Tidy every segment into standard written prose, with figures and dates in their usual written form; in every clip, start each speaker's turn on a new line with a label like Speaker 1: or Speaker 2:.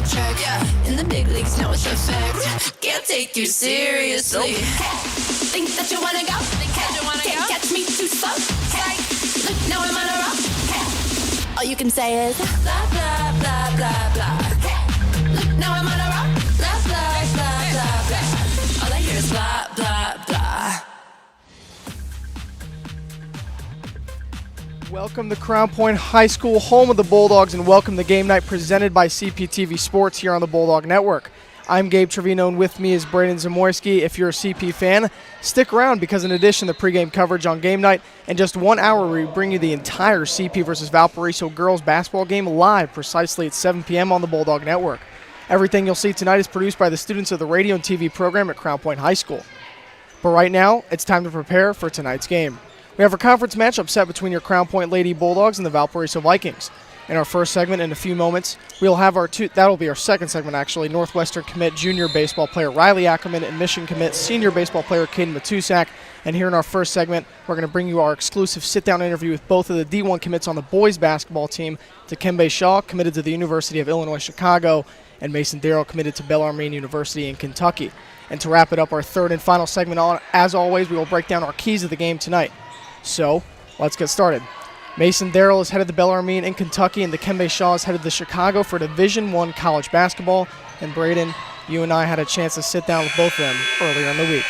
Speaker 1: track. In the big leagues, now it's a fact. Can't take you seriously. Think that you wanna go? Can't catch me too slow. Look, now I'm on a roll. All you can say is blah, blah, blah, blah, blah. Look, now I'm on a roll. Blah, blah, blah, blah, blah. All I hear is blah, blah, blah.
Speaker 2: Welcome to Crown Point High School, home of the Bulldogs, and welcome to Game Night presented by CPTV Sports here on the Bulldog Network. I'm Gabe Trevino, and with me is Braden Zamoyski. If you're a CP fan, stick around because in addition to pregame coverage on Game Night, in just 1 hour we bring you the entire CP versus Valparaiso girls basketball game live precisely at 7 p.m. on the Bulldog Network. Everything you'll see tonight is produced by the students of the radio and TV program at Crown Point High School. But right now, it's time to prepare for tonight's game. We have a conference matchup set between your Crown Point Lady Bulldogs and the Valparaiso Vikings. In our first segment, in a few moments, we'll have that'll be our second segment actually, Northwestern commit junior baseball player Riley Ackerman and Mission commit senior baseball player Caden Matusak. And here in our first segment, we're going to bring you our exclusive sit-down interview with both of the D1 commits on the boys basketball team, Dikembe Shaw, committed to the University of Illinois Chicago, and Mason Darrell, committed to Bellarmine University in Kentucky. And to wrap it up, our third and final segment, as always, we will break down our keys of the game tonight. So, let's get started. Mason Darrell is headed to Bellarmine in Kentucky, and Dikembe Shaw is headed to Chicago for Division I college basketball. And Braden, you and I had a chance to sit down with both of them earlier in the week.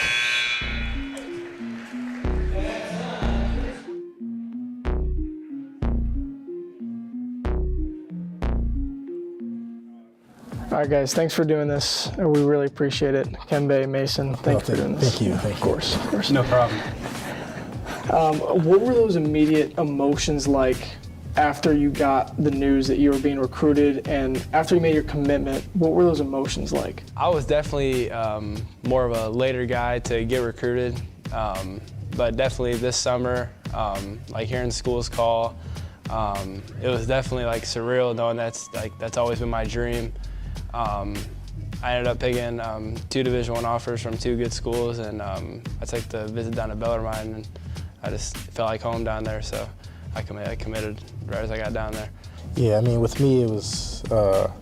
Speaker 2: All right, guys, thanks for doing this. We really appreciate it. Dikembe, Mason, thanks for doing this.
Speaker 3: Thank you.
Speaker 2: Of course.
Speaker 3: No problem.
Speaker 2: What were those immediate emotions like after you got the news that you were being recruited, and after you made your commitment, what were those emotions like?
Speaker 4: I was definitely more of a later guy to get recruited, but definitely this summer, like hearing school's call, it was definitely like surreal knowing that's always been my dream. I ended up picking 2 Division I offers from 2 good schools, and I took the visit down to Bellarmine, and I just felt like home down there, so I committed right as I got down there.
Speaker 3: Yeah, I mean, with me, it was a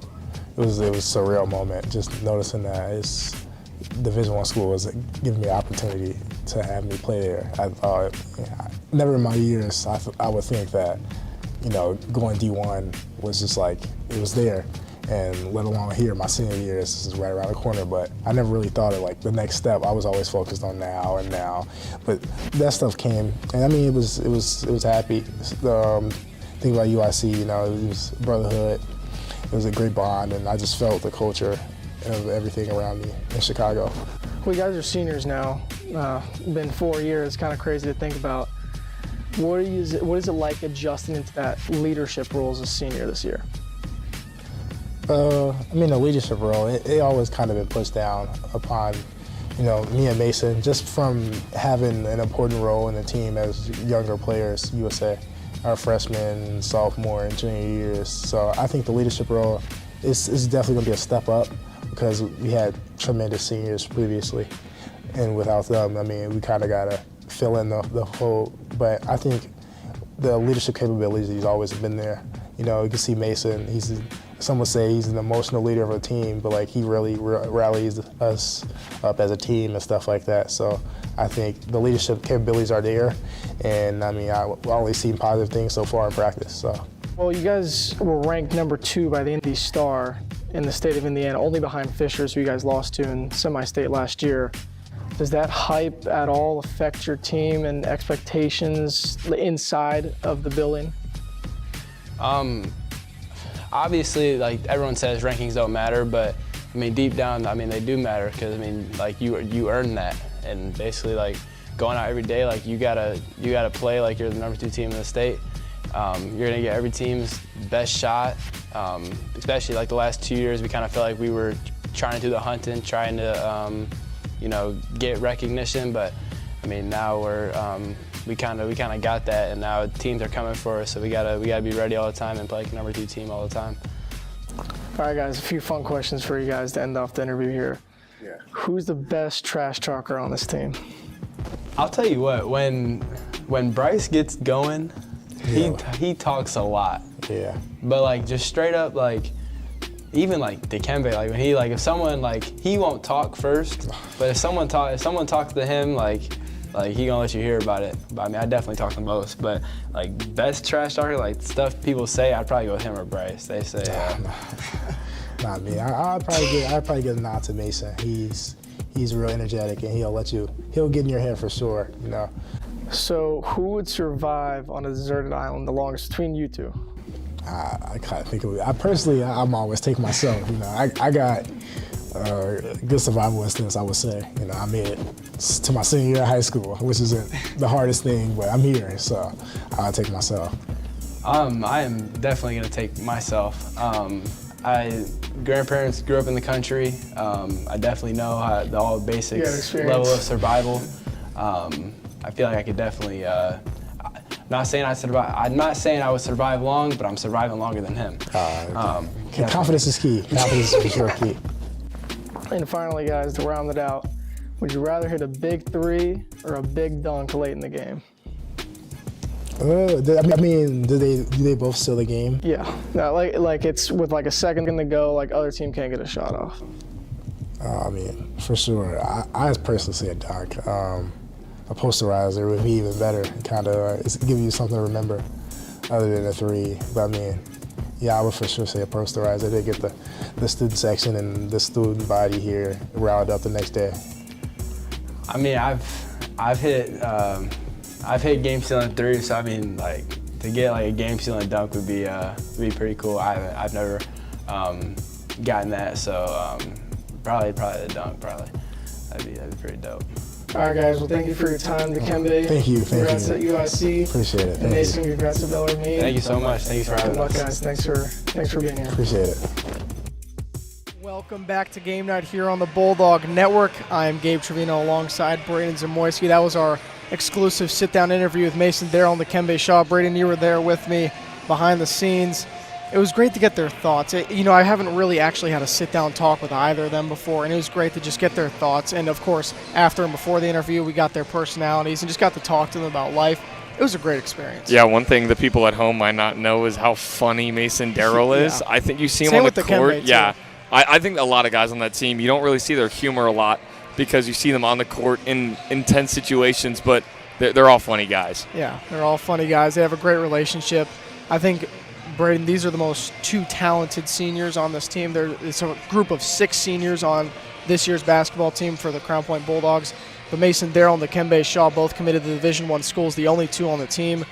Speaker 3: surreal moment. Just noticing that Division I school was giving me an opportunity to have me play there. I thought, never in my years, I would think that, going D1 was just like it was there. And let alone here, my senior year, this is right around the corner, but I never really thought of like the next step. I was always focused on now and now, but that stuff came, and I mean, it was happy. The thing about UIC, it was brotherhood. It was a great bond, and I just felt the culture of everything around me in Chicago.
Speaker 2: Well, you guys are seniors now. Been 4 years, kind of crazy to think about. What is it like adjusting into that leadership role as a senior this year?
Speaker 3: The leadership role, it always kind of been pushed down upon, me and Mason, just from having an important role in the team as younger players, you would say, our freshman, sophomore, and junior years. So I think the leadership role is definitely going to be a step up because we had tremendous seniors previously. And without them, we kind of got to fill in the hole. But I think the leadership capabilities, he's always been there. You can see Mason, some would say he's an emotional leader of a team, but he really rallies us up as a team and stuff like that. So I think the leadership capabilities are there, and I've only seen positive things so far in practice. So.
Speaker 2: Well, you guys were ranked number 2 by the Indy Star in the state of Indiana, only behind Fishers, who you guys lost to in semi-state last year. Does that hype at all affect your team and expectations inside of the building?
Speaker 4: Obviously, everyone says rankings don't matter, but deep down, they do matter because you earn that, and basically going out every day, you gotta play like you're the number 2 team in the state. You're gonna get every team's best shot, especially the last 2 years. We kind of felt like we were trying to do the hunting, trying to get recognition, but now we kind of got that, and now teams are coming for us, so we gotta be ready all the time and play like number 2 team all the time.
Speaker 2: All right, guys, a few fun questions for you guys to end off the interview here. Yeah. Who's the best trash talker on this team?
Speaker 4: I'll tell you what, when Bryce gets going, he talks a lot.
Speaker 3: Yeah.
Speaker 4: But just straight up even like Dikembe, like when he if someone he won't talk first, but if someone talks to him like he gonna let you hear about it. But I mean, I definitely talk the most. But like best trash talker, like stuff people say, I'd probably go with him or Bryce. They say.
Speaker 3: Not me. I'd probably get a nod to Mason. He's real energetic and he'll get in your head for sure. You know.
Speaker 2: So who would survive on a deserted island the longest between you two?
Speaker 3: I kind of think of it. I'm always taking myself. You know, I got good survival instincts, I would say. You know, I made it to my senior year of high school, which isn't the hardest thing, but I'm here, so I'll take myself.
Speaker 4: I am definitely gonna take myself. Grandparents grew up in the country. I definitely know the all basics level of survival. I feel like I could definitely. I'm not saying I would survive long, but I'm surviving longer than him.
Speaker 3: Confidence is key. Confidence is for sure key.
Speaker 2: And finally, guys, to round it out, would you rather hit a big three or a big dunk late in the game?
Speaker 3: I mean, do they both seal the game?
Speaker 2: Yeah, no, like it's with like a second to go, like other team can't get a shot off.
Speaker 3: I mean, for sure. I personally say a dunk. A posterizer would be even better. Kind of give you something to remember other than a three. But I mean, yeah, I would for sure say a posterizer. They get the student section and the student body here riled up the next day.
Speaker 4: I mean, I've hit game sealing threes, so I mean, like to get like a game sealing dunk would be pretty cool. I've never gotten that, so probably the dunk. That'd be pretty dope.
Speaker 2: All right, guys. Well, thank you for your time, Dikembe.
Speaker 3: Thank you.
Speaker 2: Congrats at UIC.
Speaker 3: Appreciate it.
Speaker 2: And Mason, congrats at Bellarmine.
Speaker 4: Thank you so much. Thank you for having us.
Speaker 2: Good luck, guys. Thanks for being here.
Speaker 3: Appreciate it.
Speaker 2: Welcome back to Game Night here on the Bulldog Network. I'm Gabe Trevino alongside Braden Zamoyski. That was our exclusive sit-down interview with Mason Darrell and Dikembe Shaw. Braden, you were there with me behind the scenes. It was great to get their thoughts. I haven't really actually had a sit-down talk with either of them before, and it was great to just get their thoughts. And, of course, after and before the interview, we got their personalities and just got to talk to them about life. It was a great experience.
Speaker 5: Yeah, one thing the people at home might not know is how funny Mason Darrell is.
Speaker 2: Yeah.
Speaker 5: I think you see him
Speaker 2: Same
Speaker 5: on
Speaker 2: with
Speaker 5: the
Speaker 2: Dikembe,
Speaker 5: court.
Speaker 2: too.
Speaker 5: Yeah, I think a lot of guys on that team, you don't really see their humor a lot because you see them on the court in intense situations, but they're all funny guys.
Speaker 2: Yeah, they're all funny guys. They have a great relationship. I think, Braden, these are the most two talented seniors on this team. It's a group of 6 seniors on this year's basketball team for the Crown Point Bulldogs. But Mason Darrell and Dikembe Shaw both committed to Division I schools, the only 2 on the team.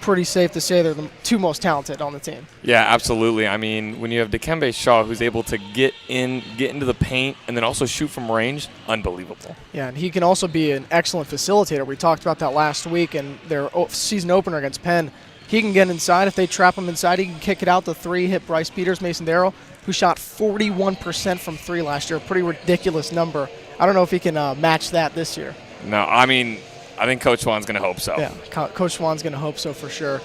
Speaker 2: Pretty safe to say they're the 2 most talented on the team.
Speaker 5: Yeah, absolutely. I mean, when you have Dikembe Shaw who's able to get into the paint and then also shoot from range, unbelievable.
Speaker 2: Yeah, and he can also be an excellent facilitator. We talked about that last week in their season opener against Penn. He can get inside. If they trap him inside, he can kick it out to 3, hit Bryce Peters, Mason Darrell, who shot 41% from 3 last year, a pretty ridiculous number. I don't know if he can match that this year.
Speaker 5: No, I mean, I think Coach Swan's going to hope so.
Speaker 2: Yeah, Coach Swan's going to hope so for sure.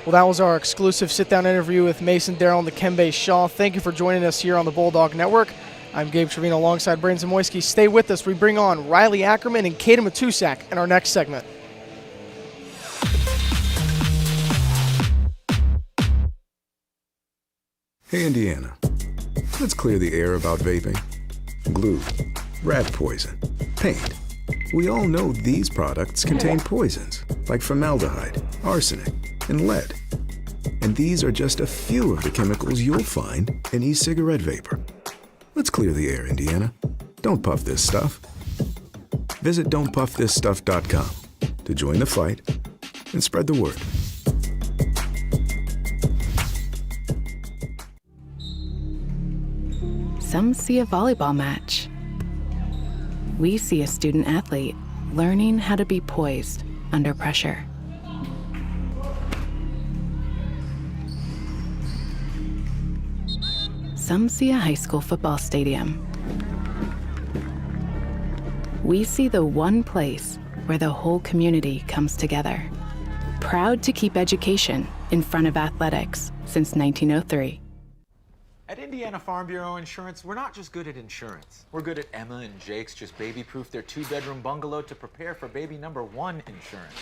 Speaker 2: Well, that was our exclusive sit-down interview with Mason Darrell and Dikembe Shaw. Thank you for joining us here on the Bulldog Network. I'm Gabe Trevino alongside Braden Zamoyski. Stay with us. We bring on Riley Ackerman and Kaden Matusak in our next segment.
Speaker 6: Hey, Indiana. Let's clear the air about vaping. Glue, rat poison, paint. We all know these products contain poisons like formaldehyde, arsenic, and lead. And these are just a few of the chemicals you'll find in e-cigarette vapor. Let's clear the air, Indiana. Don't puff this stuff. Visit don'tpuffthisstuff.com to join the fight and spread the word.
Speaker 7: Some see a volleyball match. We see a student athlete learning how to be poised under pressure. Some see a high school football stadium. We see the one place where the whole community comes together. Proud to keep education in front of athletics since 1903.
Speaker 8: At Indiana Farm Bureau Insurance, we're not just good at insurance. We're good at Emma and Jake's just baby-proof their 2-bedroom bungalow to prepare for baby number 1 insurance.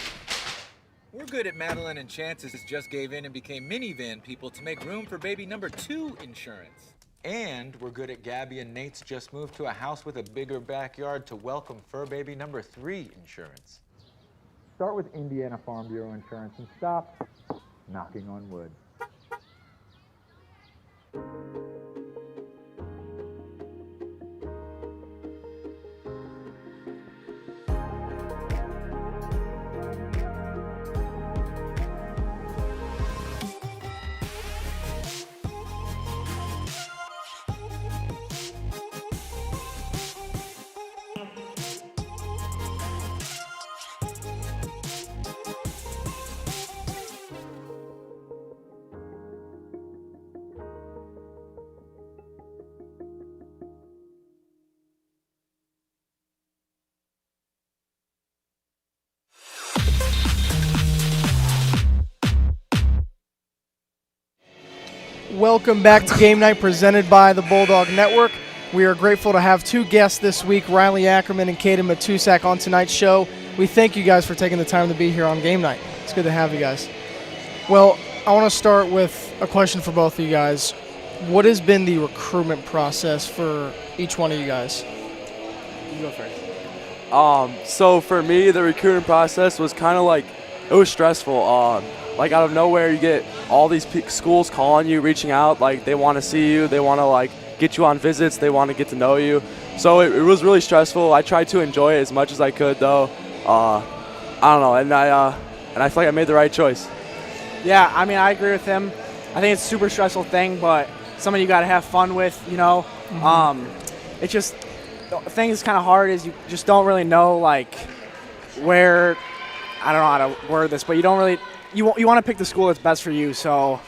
Speaker 9: We're good at Madeline and Chance's just gave in and became minivan people to make room for baby number 2 insurance.
Speaker 8: And we're good at Gabby and Nate's just moved to a house with a bigger backyard to welcome fur baby number 3 insurance. Start with Indiana Farm Bureau Insurance and stop knocking on wood.
Speaker 2: Welcome back to Game Night presented by the Bulldog Network. We are grateful to have two guests this week, Riley Ackerman and Caden Matusak, on tonight's show. We thank you guys for taking the time to be here on Game Night. It's good to have you guys. Well, I want to start with a question for both of you guys. What has been the recruitment process for each one of you guys?
Speaker 10: You go first. So for me, the recruiting process was kind of like, it was stressful. Like out of nowhere, you get all these schools calling you, reaching out, like they want to see you, they want to like get you on visits, they want to get to know you. So it was really stressful. I tried to enjoy it as much as I could, though. I don't know, and I feel like I made the right choice.
Speaker 11: Yeah, I mean, I agree with him. I think it's a super stressful thing, but something you got to have fun with, you know. It's just, the thing that's kind of hard is you just don't really know, like, where, I don't know how to word this, but you don't really, you want to pick the school that's best for you, so,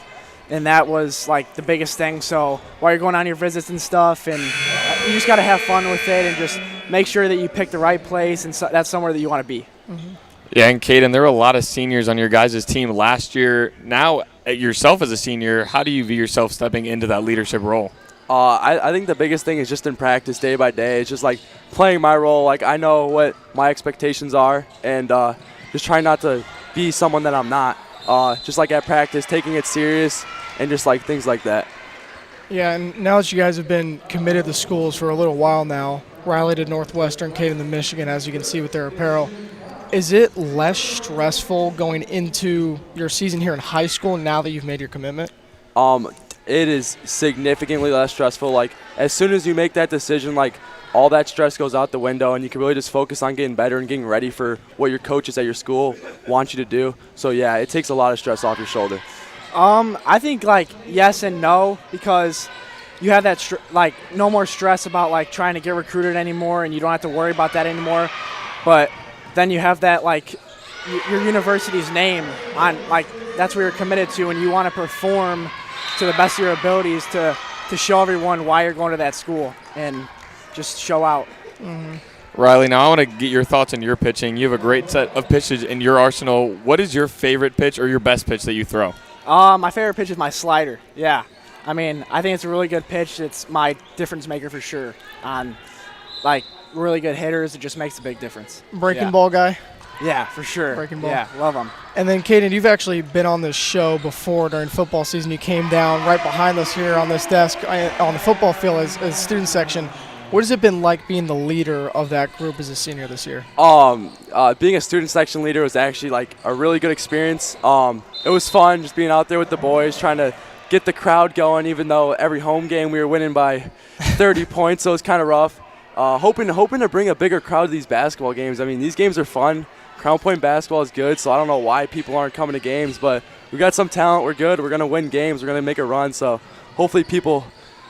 Speaker 11: and that was, like, the biggest thing. So while you're going on your visits and stuff, and you just got to have fun with it and just make sure that you pick the right place, and so that's somewhere that you want to be.
Speaker 5: Yeah, and Caden, there were a lot of seniors on your guys' team last year. Now, yourself as a senior, how do you view yourself stepping into that leadership role?
Speaker 10: I think the biggest thing is just in practice day by day. It's just like playing my role. Like I know what my expectations are, and just trying not to be someone that I'm not. Just like at practice, taking it serious, and just like things like that.
Speaker 2: Yeah, and now that you guys have been committed to schools for a little while now, Riley to Northwestern, Caden to Michigan, as you can see with their apparel, is it less stressful going into your season here in high school now that you've made your commitment?
Speaker 10: It is significantly less stressful. Like as soon as you make that decision, like all that stress goes out the window, and you can really just focus on getting better and getting ready for what your coaches at your school want you to do. So yeah, it takes a lot of stress off your shoulder.
Speaker 11: I think like yes and no, because you have that like no more stress about like trying to get recruited anymore, and you don't have to worry about that anymore. But then you have that like your university's name on, like that's where you're committed to, and you want to perform to the best of your abilities to show everyone why you're going to that school and just show out.
Speaker 5: Riley, now I want to get your thoughts on your pitching. You have a great set of pitches in your arsenal. What is your favorite pitch or your best pitch that you throw?
Speaker 11: My favorite pitch is my slider. Yeah. I mean, I think it's a really good pitch. It's my difference maker for sure. On like really good hitters, it just makes a big difference.
Speaker 2: Breaking ball guy?
Speaker 11: Yeah, for sure.
Speaker 2: Breaking ball.
Speaker 11: Yeah, love them.
Speaker 2: And then, Caden, you've actually been on this show before during football season. You came down right behind us here on this desk on the football field as student section. What has it been like being the leader of that group as a senior this year?
Speaker 10: Being a student section leader was actually like a really good experience. It was fun just being out there with the boys, trying to get the crowd going, even though every home game we were winning by 30 points, so it was kind of rough. Hoping to bring a bigger crowd to these basketball games. I mean, these games are fun. Crown Point basketball is good, so I don't know why people aren't coming to games, but we got some talent. We're good. We're going to win games. We're going to make a run, so hopefully people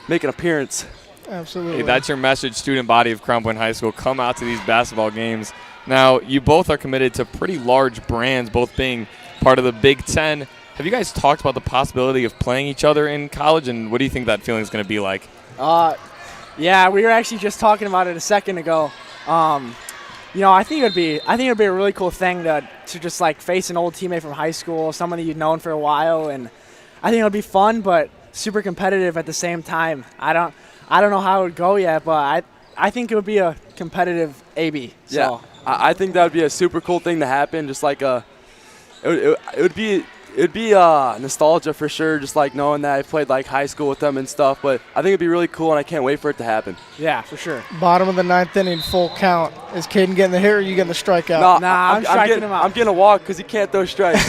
Speaker 10: make an appearance.
Speaker 2: Absolutely.
Speaker 5: Hey, that's your message, student body of Crown Point High School. Come out to these basketball games. Now, you both are committed to pretty large brands, both being part of the Big Ten. Have you guys talked about the possibility of playing each other in college, and what do you think that feeling is going to be like?
Speaker 11: Yeah, we were actually just talking about it a second ago. You know, I think it'd be a really cool thing to just like face an old teammate from high school, someone that you've known for a while, and I think it'll be fun, but super competitive at the same time. I don't know how it would go yet, but I think it would be a competitive AB. So.
Speaker 10: Yeah, I think that would be a super cool thing to happen. Just like it It'd be nostalgia for sure, just like knowing that I played like high school with them and stuff. But I think it'd be really cool, and I can't wait for it to happen.
Speaker 11: Yeah, for sure.
Speaker 2: Bottom of the 9th inning, full count. Is Caden getting the hit or are you getting the strikeout?
Speaker 10: No,
Speaker 11: Nah, I'm striking him out.
Speaker 10: I'm getting a walk because he can't throw strikes.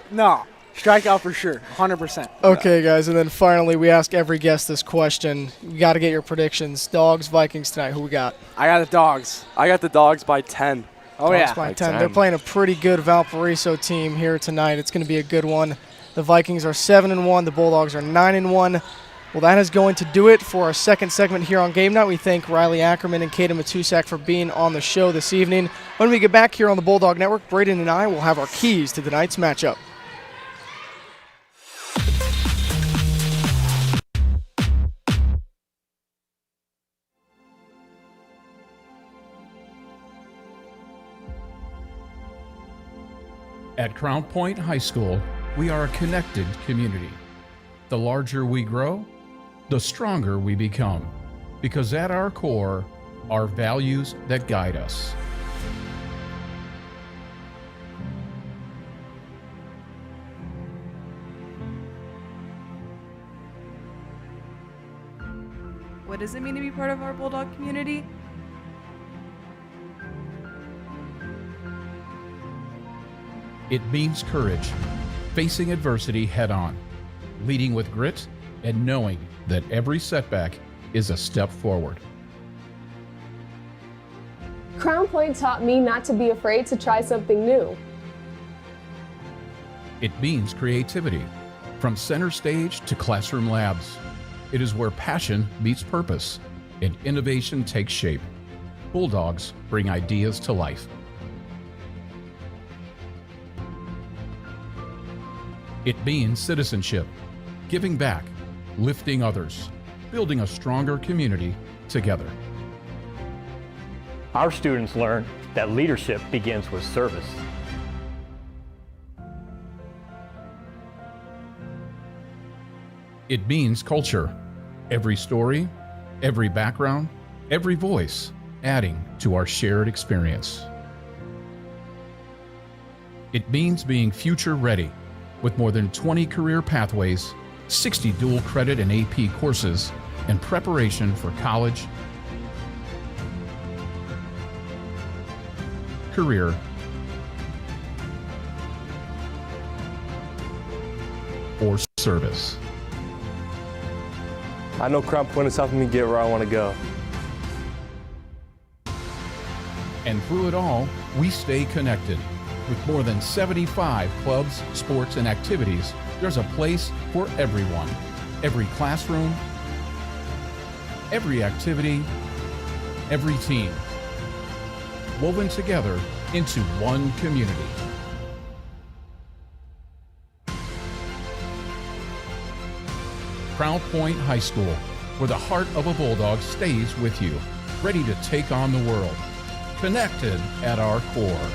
Speaker 11: No. Strikeout for sure, 100%.
Speaker 2: Okay, guys, and then finally we ask every guest this question. You got to get your predictions. Dogs, Vikings tonight. Who we got?
Speaker 11: I got the Dogs.
Speaker 10: I got the Dogs by 10.
Speaker 11: Oh,
Speaker 2: Dogs
Speaker 11: yeah.
Speaker 2: by
Speaker 5: By
Speaker 2: 10.
Speaker 5: 10.
Speaker 2: They're playing a pretty good Valparaiso team here tonight. It's going to be a good one. The Vikings are 7-1. The Bulldogs are 9-1. Well, that is going to do it for our second segment here on Game Night. We thank Riley Ackerman and Kaden Matusak for being on the show this evening. When we get back here on the Bulldog Network, Braden and I will have our keys to tonight's matchup.
Speaker 12: At Crown Point High School, we are a connected community. The larger we grow, the stronger we become, because at our core are values that guide us.
Speaker 13: What does it mean to be part of our Bulldog community?
Speaker 12: It means courage, facing adversity head on, leading with grit, and knowing that every setback is a step forward.
Speaker 14: Crown Point taught me not to be afraid to try something new.
Speaker 12: It means creativity, from center stage to classroom labs. It is where passion meets purpose and innovation takes shape. Bulldogs bring ideas to life. It means citizenship, giving back, lifting others, building a stronger community together.
Speaker 15: Our students learn that leadership begins with service.
Speaker 12: It means culture, every story, every background, every voice, adding to our shared experience. It means being future ready, with more than 20 career pathways, 60 dual credit and AP courses, and preparation for college, career, or service.
Speaker 10: I know Crown Point is helping me get where I want to go.
Speaker 12: And through it all, we stay connected. With more than 75 clubs, sports, and activities, there's a place for everyone. Every classroom, every activity, every team. Woven together into one community. Crown Point High School, where the heart of a Bulldog stays with you, ready to take on the world. Connected at our core.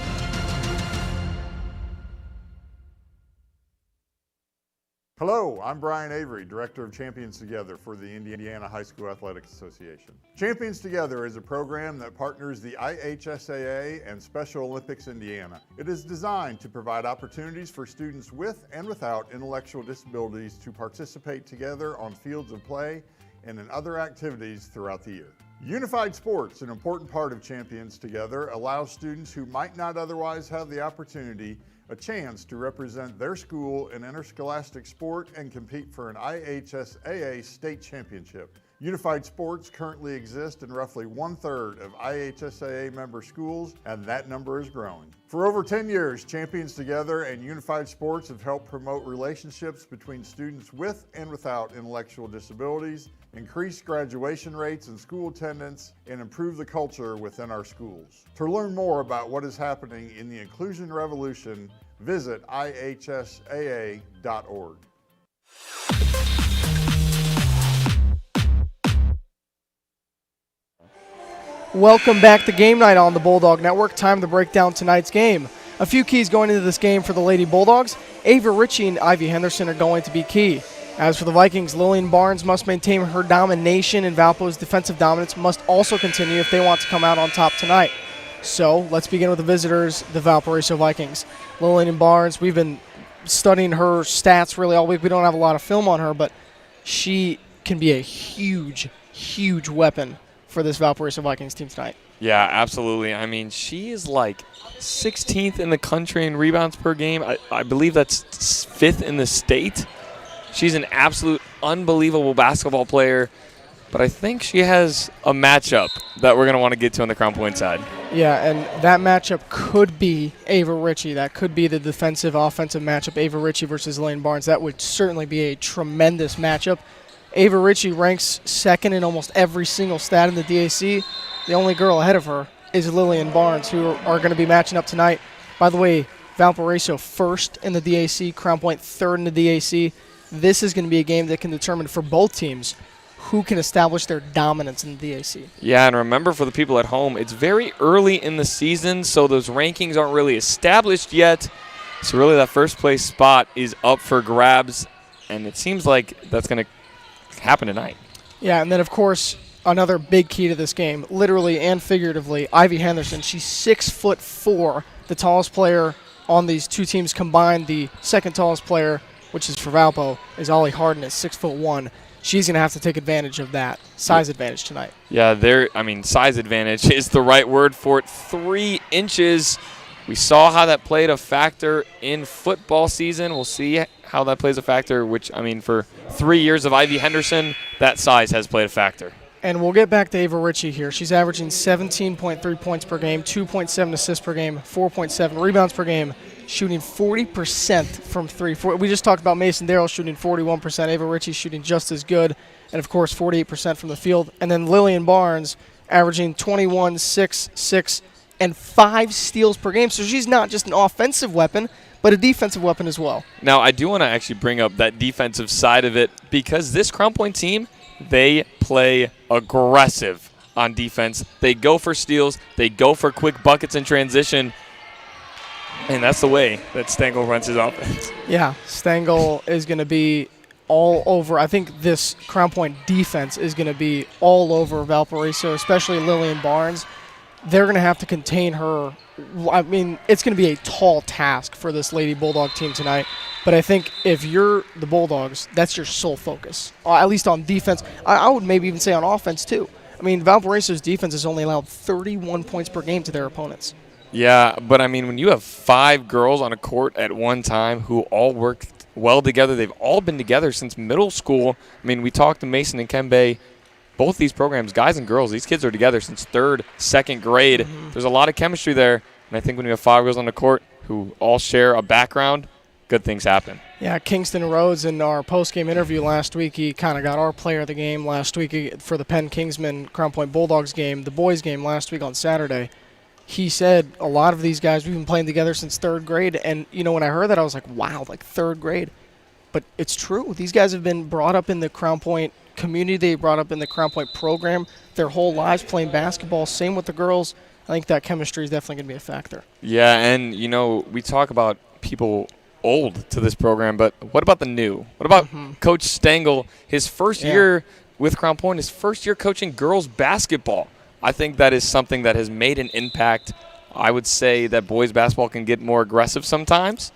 Speaker 16: Hello, I'm Brian Avery, Director of Champions Together for the Indiana High School Athletics Association. Champions Together is a program that partners the IHSAA and Special Olympics Indiana. It is designed to provide opportunities for students with and without intellectual disabilities to participate together on fields of play and in other activities throughout the year. Unified sports, an important part of Champions Together, allows students who might not otherwise have the opportunity a chance to represent their school in interscholastic sport and compete for an IHSAA state championship. Unified sports currently exist in roughly 1/3 of IHSAA member schools, and that number is growing. For over 10 years, Champions Together and Unified Sports have helped promote relationships between students with and without intellectual disabilities, increase graduation rates and school attendance, and improve the culture within our schools. To learn more about what is happening in the inclusion revolution, visit ihsaa.org.
Speaker 2: Welcome back to Game Night on the Bulldog Network. Time to break down tonight's game. A few keys going into this game for the Lady Bulldogs. Ava Ritchie and Ivy Henderson are going to be key. As for the Vikings, Lillian Barnes must maintain her domination, and Valpo's defensive dominance must also continue if they want to come out on top tonight. So let's begin with the visitors, the Valparaiso Vikings. Lillian Barnes, we've been studying her stats really all week. We don't have a lot of film on her, but she can be a huge, huge weapon for this Valparaiso Vikings team tonight.
Speaker 5: Yeah, absolutely. I mean, she is like 16th in the country in rebounds per game. I believe that's 5th in the state. She's an absolute unbelievable basketball player, but I think she has a matchup that we're going to want to get to on the Crown Point side.
Speaker 2: Yeah, and that matchup could be Ava Ritchie. That could be the defensive-offensive matchup, Ava Ritchie versus Lane Barnes. That would certainly be a tremendous matchup. Ava Ritchie ranks second in almost every single stat in the DAC. The only girl ahead of her is Lillian Barnes, who are going to be matching up tonight. By the way, Valparaiso first in the DAC, Crown Point third in the DAC. This is going to be a game that can determine for both teams who can establish their dominance in the DAC.
Speaker 5: Yeah, and remember for the people at home, it's very early in the season, so those rankings aren't really established yet. So really that first place spot is up for grabs, and it seems like that's going to happen tonight.
Speaker 2: Yeah, and then, of course, another big key to this game, literally and figuratively, Ivy Henderson. She's 6'4", the tallest player on these two teams combined. The second tallest player, which is for Valpo, is Ollie Harden at 6'1". She's going to have to take advantage of that size advantage tonight.
Speaker 5: Yeah, size advantage is the right word for it. 3 inches. We saw how that played a factor in football season. We'll see how that plays a factor, for 3 years of Ivy Henderson, that size has played a factor.
Speaker 2: And we'll get back to Ava Ritchie here. She's averaging 17.3 points per game, 2.7 assists per game, 4.7 rebounds per game, shooting 40% from three. We just talked about Mason Darrell shooting 41%. Ava Ritchie shooting just as good, and, of course, 48% from the field. And then Lillian Barnes averaging 21, 6, 6, and 5 steals per game. So she's not just an offensive weapon, but a defensive weapon as well.
Speaker 5: Now, I do want to actually bring up that defensive side of it because this Crown Point team, they play aggressive on defense. They go for steals. They go for quick buckets in transition. And that's the way that Stengel runs his offense.
Speaker 2: Yeah, Stengel is going to be all over. I think this Crown Point defense is going to be all over Valparaiso, especially Lillian Barnes. They're going to have to contain her. I mean, it's going to be a tall task for this Lady Bulldog team tonight. But I think if you're the Bulldogs, that's your sole focus, at least on defense. I would maybe even say on offense, too. I mean, Valparaiso's defense has only allowed 31 points per game to their opponents.
Speaker 5: Yeah, but, when you have 5 girls on a court at one time who all work well together, they've all been together since middle school. We talked to Mason and Kembe. Both these programs, guys and girls, these kids are together since 3rd, 2nd grade. Mm-hmm. There's a lot of chemistry there. And I think when you have 5 girls on the court who all share a background, good things happen.
Speaker 2: Yeah, Kingston Rhodes in our post-game interview last week, he kind of got our player of the game last week for the Penn Kingsman Crown Point Bulldogs game, the boys game last week on Saturday. He said a lot of these guys, we've been playing together since 3rd grade. And, when I heard that, I was like, wow, 3rd grade. But it's true. These guys have been brought up in the Crown Point community. They brought up in the Crown Point program their whole lives playing basketball. Same with the girls. I think that chemistry is definitely going to be a factor.
Speaker 5: Yeah, and, we talk about people old to this program, but what about the new? What about Coach Stengel, his first year with Crown Point, his first year coaching girls basketball? I think that is something that has made an impact. I would say that boys basketball can get more aggressive sometimes,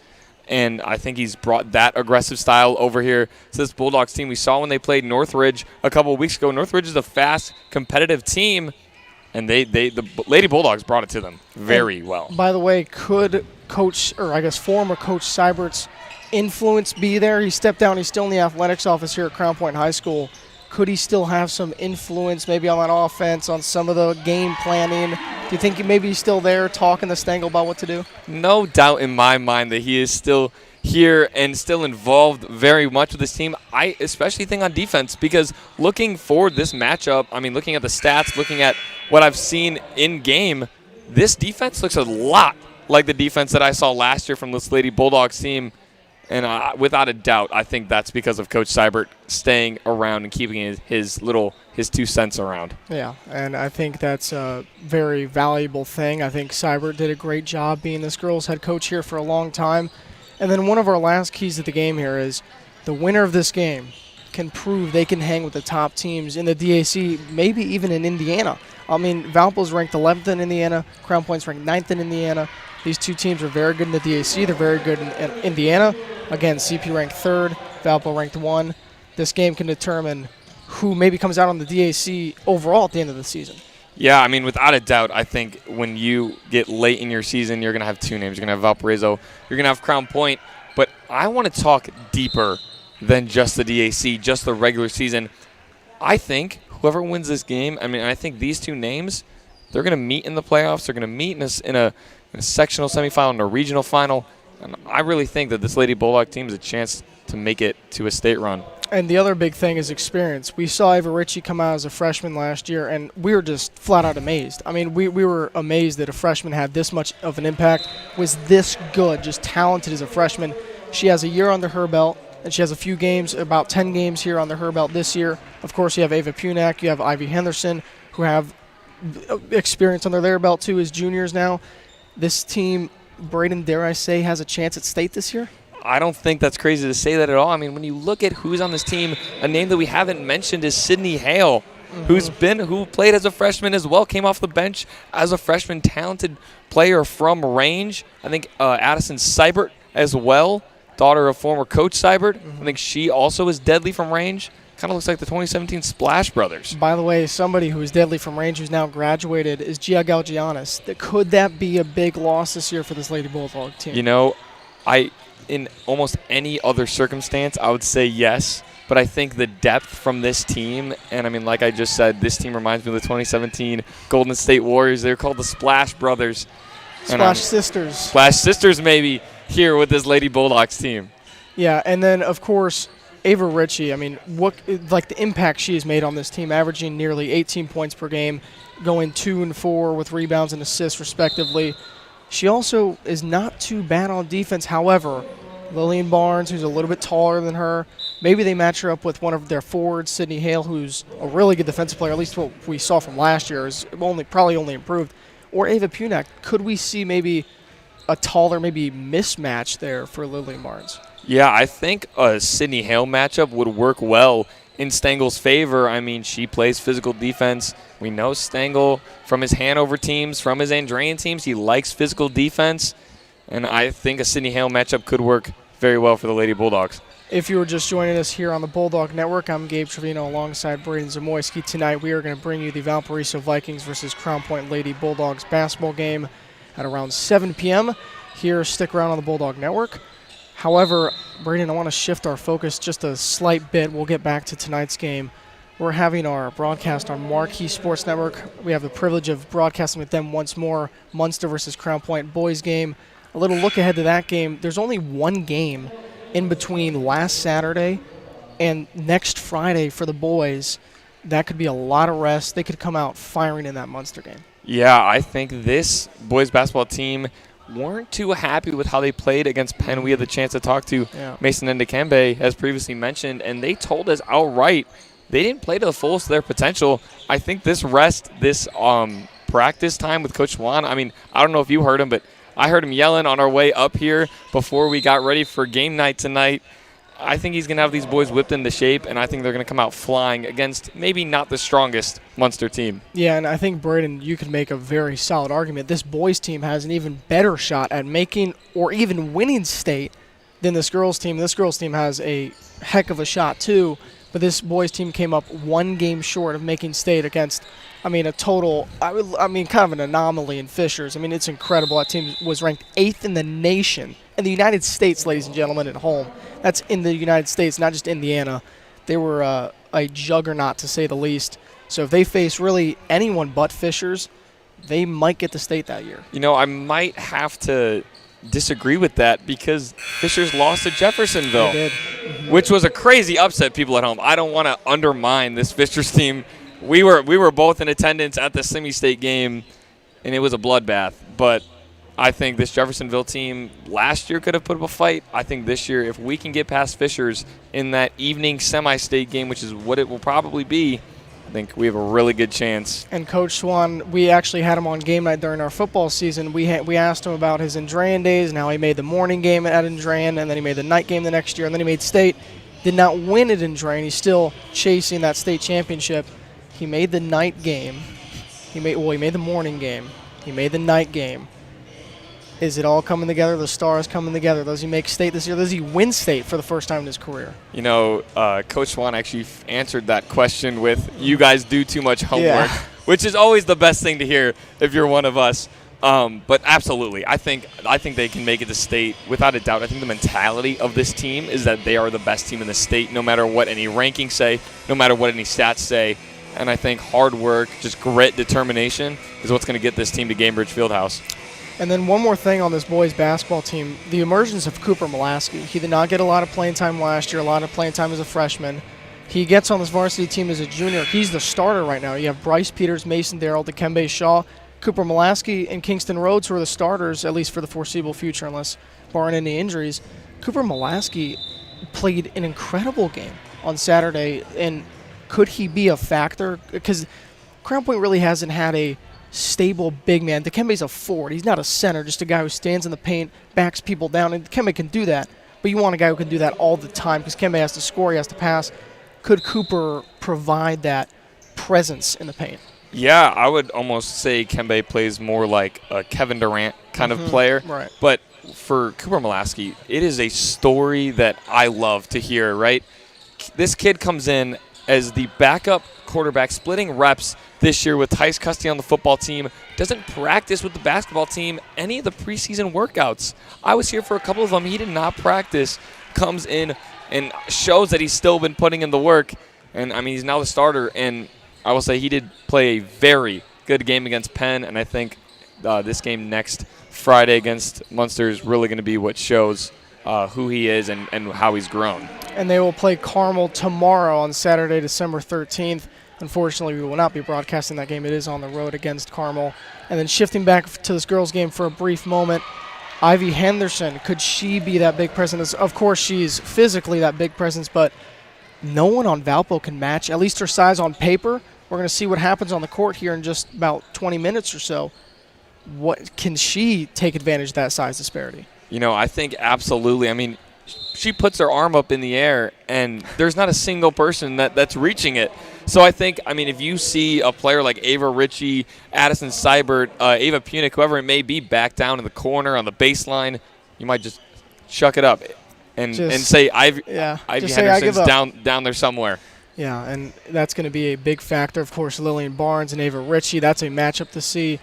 Speaker 5: and I think he's brought that aggressive style over here to this Bulldogs team. We saw when they played Northridge a couple of weeks ago. Northridge is a fast, competitive team, and the Lady Bulldogs brought it to them very well.
Speaker 2: By the way, could former Coach Seibert's influence be there? He stepped down. He's still in the athletics office here at Crown Point High School. Could he still have some influence maybe on that offense, on some of the game planning? Do you think maybe he's still there talking to Stengel about what to do?
Speaker 5: No doubt in my mind that he is still here and still involved very much with this team. I especially think on defense because looking forward this matchup, looking at the stats, looking at what I've seen in game, this defense looks a lot like the defense that I saw last year from this Lady Bulldogs team. And without a doubt, I think that's because of Coach Seibert staying around and keeping his 2 cents around.
Speaker 2: Yeah, and I think that's a very valuable thing. I think Seibert did a great job being this girls' head coach here for a long time. And then one of our last keys to the game here is the winner of this game can prove they can hang with the top teams in the DAC, maybe even in Indiana. I mean, Valpo's ranked 11th in Indiana. Crown Point's ranked 9th in Indiana. These two teams are very good in the DAC. They're very good in Indiana. Again, CP ranked 3rd, Valpo ranked 1. This game can determine who maybe comes out on the DAC overall at the end of the season.
Speaker 5: Yeah, I mean, without a doubt, I think when you get late in your season, you're going to have two names. You're going to have Valparaiso. You're going to have Crown Point. But I want to talk deeper than just the DAC, just the regular season. I think whoever wins this game, I think these two names, they're going to meet in the playoffs. They're going to meet in a sectional semifinal and a regional final. And I really think that this Lady Bulldog team has a chance to make it to a state run.
Speaker 2: And the other big thing is experience. We saw Ava Ritchie come out as a freshman last year, and we were just flat out amazed. I mean, we were amazed that a freshman had this much of an impact, was this good, just talented as a freshman. She has a year under her belt, and she has a few games, about 10 games here under her belt this year. Of course, you have Ava Punak, you have Ivy Henderson, who have experience under their belt too as juniors now. This team, Braden, dare I say, has a chance at state this year?
Speaker 5: I don't think that's crazy to say that at all. I mean, when you look at who's on this team, a name that we haven't mentioned is Sydney Hale, who played as a freshman as well, came off the bench as a freshman, talented player from range. I think Addison Seibert as well, daughter of former Coach Seibert. I think she also is deadly from range. Kind of looks like the 2017 Splash Brothers.
Speaker 2: By the way, somebody who is deadly from range who's now graduated is Gia Galgianis. Could that be a big loss this year for this Lady Bulldog team?
Speaker 5: You know, in almost any other circumstance, I would say yes. But I think the depth from this team, and I mean, like I just said, this team reminds me of the 2017 Golden State Warriors. They're called the Splash Brothers.
Speaker 2: Splash Sisters.
Speaker 5: Splash Sisters, maybe, here with this Lady Bulldogs team.
Speaker 2: Yeah, and then, of course, Ava Ritchie, I mean, the impact she has made on this team, averaging nearly 18 points per game, going 2 and 4 with rebounds and assists, respectively. She also is not too bad on defense. However, Lillian Barnes, who's a little bit taller than her, maybe they match her up with one of their forwards, Sydney Hale, who's a really good defensive player, at least what we saw from last year, is probably only improved. Or Ava Punak. Could we see maybe a taller, maybe mismatch there for Lillian Barnes?
Speaker 5: Yeah, I think a Sydney Hale matchup would work well in Stengel's favor. I mean, she plays physical defense. We know Stengel from his Hanover teams, from his Andrean teams. He likes physical defense, and I think a Sydney Hale matchup could work very well for the Lady Bulldogs.
Speaker 2: If you were just joining us here on the Bulldog Network, I'm Gabe Trevino alongside Braden Zamoyski. Tonight we are going to bring you the Valparaiso Vikings versus Crown Point Lady Bulldogs basketball game at around 7 p.m. Here, stick around on the Bulldog Network. However, Braden, I want to shift our focus just a slight bit. We'll get back to tonight's game. We're having our broadcast on Marquee Sports Network. We have the privilege of broadcasting with them once more. Munster versus Crown Point boys game. A little look ahead to that game. There's only one game in between last Saturday and next Friday for the boys. That could be a lot of rest. They could come out firing in that Munster game.
Speaker 5: Yeah, I think this boys basketball team weren't too happy with how they played against Penn. We had the chance to talk to Mason and Dikembe, as previously mentioned, and they told us outright they didn't play to the fullest of their potential. I think this rest, this practice time with Coach Swan, I mean, I don't know if you heard him, but I heard him yelling on our way up here before we got ready for game night tonight. I think he's going to have these boys whipped into shape, and I think they're going to come out flying against maybe not the strongest Munster team.
Speaker 2: Yeah, and I think, Braden, you could make a very solid argument. This boys team has an even better shot at making or even winning state than this girls team. This girls team has a heck of a shot, too, but this boys team came up one game short of making state against, a total, kind of an anomaly in Fishers. It's incredible. That team was ranked 8th in the nation, in the United States, ladies and gentlemen, at home. That's in the United States, not just Indiana. They were a juggernaut, to say the least. So if they face really anyone but Fishers, they might get to state that year.
Speaker 5: I might have to disagree with that because Fishers lost to Jeffersonville,
Speaker 2: they did.
Speaker 5: Which was a crazy upset, people at home. I don't want to undermine this Fishers team. We were both in attendance at the semi-state game, and it was a bloodbath. But I think this Jeffersonville team last year could have put up a fight. I think this year, if we can get past Fishers in that evening semi-state game, which is what it will probably be, I think we have a really good chance.
Speaker 2: And Coach Swan, we actually had him on game night during our football season. We asked him about his Andrean days and how he made the morning game at Andrean, and then he made the night game the next year, and then he made state. Did not win at Andrean. He's still chasing that state championship. He made the night game, He made the morning game. He made the night game. Is it all coming together? The stars coming together. Does he make state this year? Does he win state for the first time in his career?
Speaker 5: You know, Coach Swan actually answered that question with, "You guys do too much homework," which is always the best thing to hear if you're one of us. But absolutely, I think they can make it to state without a doubt. I think the mentality of this team is that they are the best team in the state, no matter what any rankings say, no matter what any stats say. And I think hard work, just grit, determination is what's going to get this team to Gamebridge Fieldhouse.
Speaker 2: And then one more thing on this boys basketball team, the emergence of Cooper Mulaski. He did not get a lot of playing time last year, a lot of playing time as a freshman. He gets on this varsity team as a junior. He's the starter right now. You have Bryce Peters, Mason Darrell, Dikembe Shaw, Cooper Mulaski, and Kingston Rhodes, who are the starters, at least for the foreseeable future, unless barring any injuries. Cooper Mulaski played an incredible game on Saturday, and could he be a factor? Because Crown Point really hasn't had a stable big man. Dikembe's a forward. He's not a center, just a guy who stands in the paint, backs people down, and Dikembe can do that. But you want a guy who can do that all the time because Dikembe has to score, he has to pass. Could Cooper provide that presence in the paint?
Speaker 5: Yeah, I would almost say Kembe plays more like a Kevin Durant kind of player.
Speaker 2: Right.
Speaker 5: But for Cooper Mulaski, it is a story that I love to hear, right? This kid comes in as the backup quarterback, splitting reps this year with Tice Custody on the football team, doesn't practice with the basketball team any of the preseason workouts. I was here for a couple of them. He did not practice, comes in and shows that he's still been putting in the work. And, I mean, he's now the starter. And I will say he did play a very good game against Penn, and I think this game next Friday against Munster is really going to be what shows who he is and how he's grown.
Speaker 2: And they will play Carmel tomorrow on Saturday, December 13th. Unfortunately, we will not be broadcasting that game. It is on the road against Carmel. And then shifting back to this girls' game for a brief moment, Ivy Henderson, could she be that big presence? Of course, she's physically that big presence, but no one on Valpo can match, at least her size on paper. We're going to see what happens on the court here in just about 20 minutes or so. What can she take advantage of that size disparity?
Speaker 5: You know, I think absolutely. I mean, she puts her arm up in the air, and there's not a single person that's reaching it. So I think, I mean, if you see a player like Ava Ritchie, Addison Seibert, Ava Punick, whoever it may be, back down in the corner on the baseline, you might just chuck it up and say Ivy Henderson's down there somewhere.
Speaker 2: Yeah, and that's going to be a big factor. Of course, Lillian Barnes and Ava Ritchie, that's a matchup to see.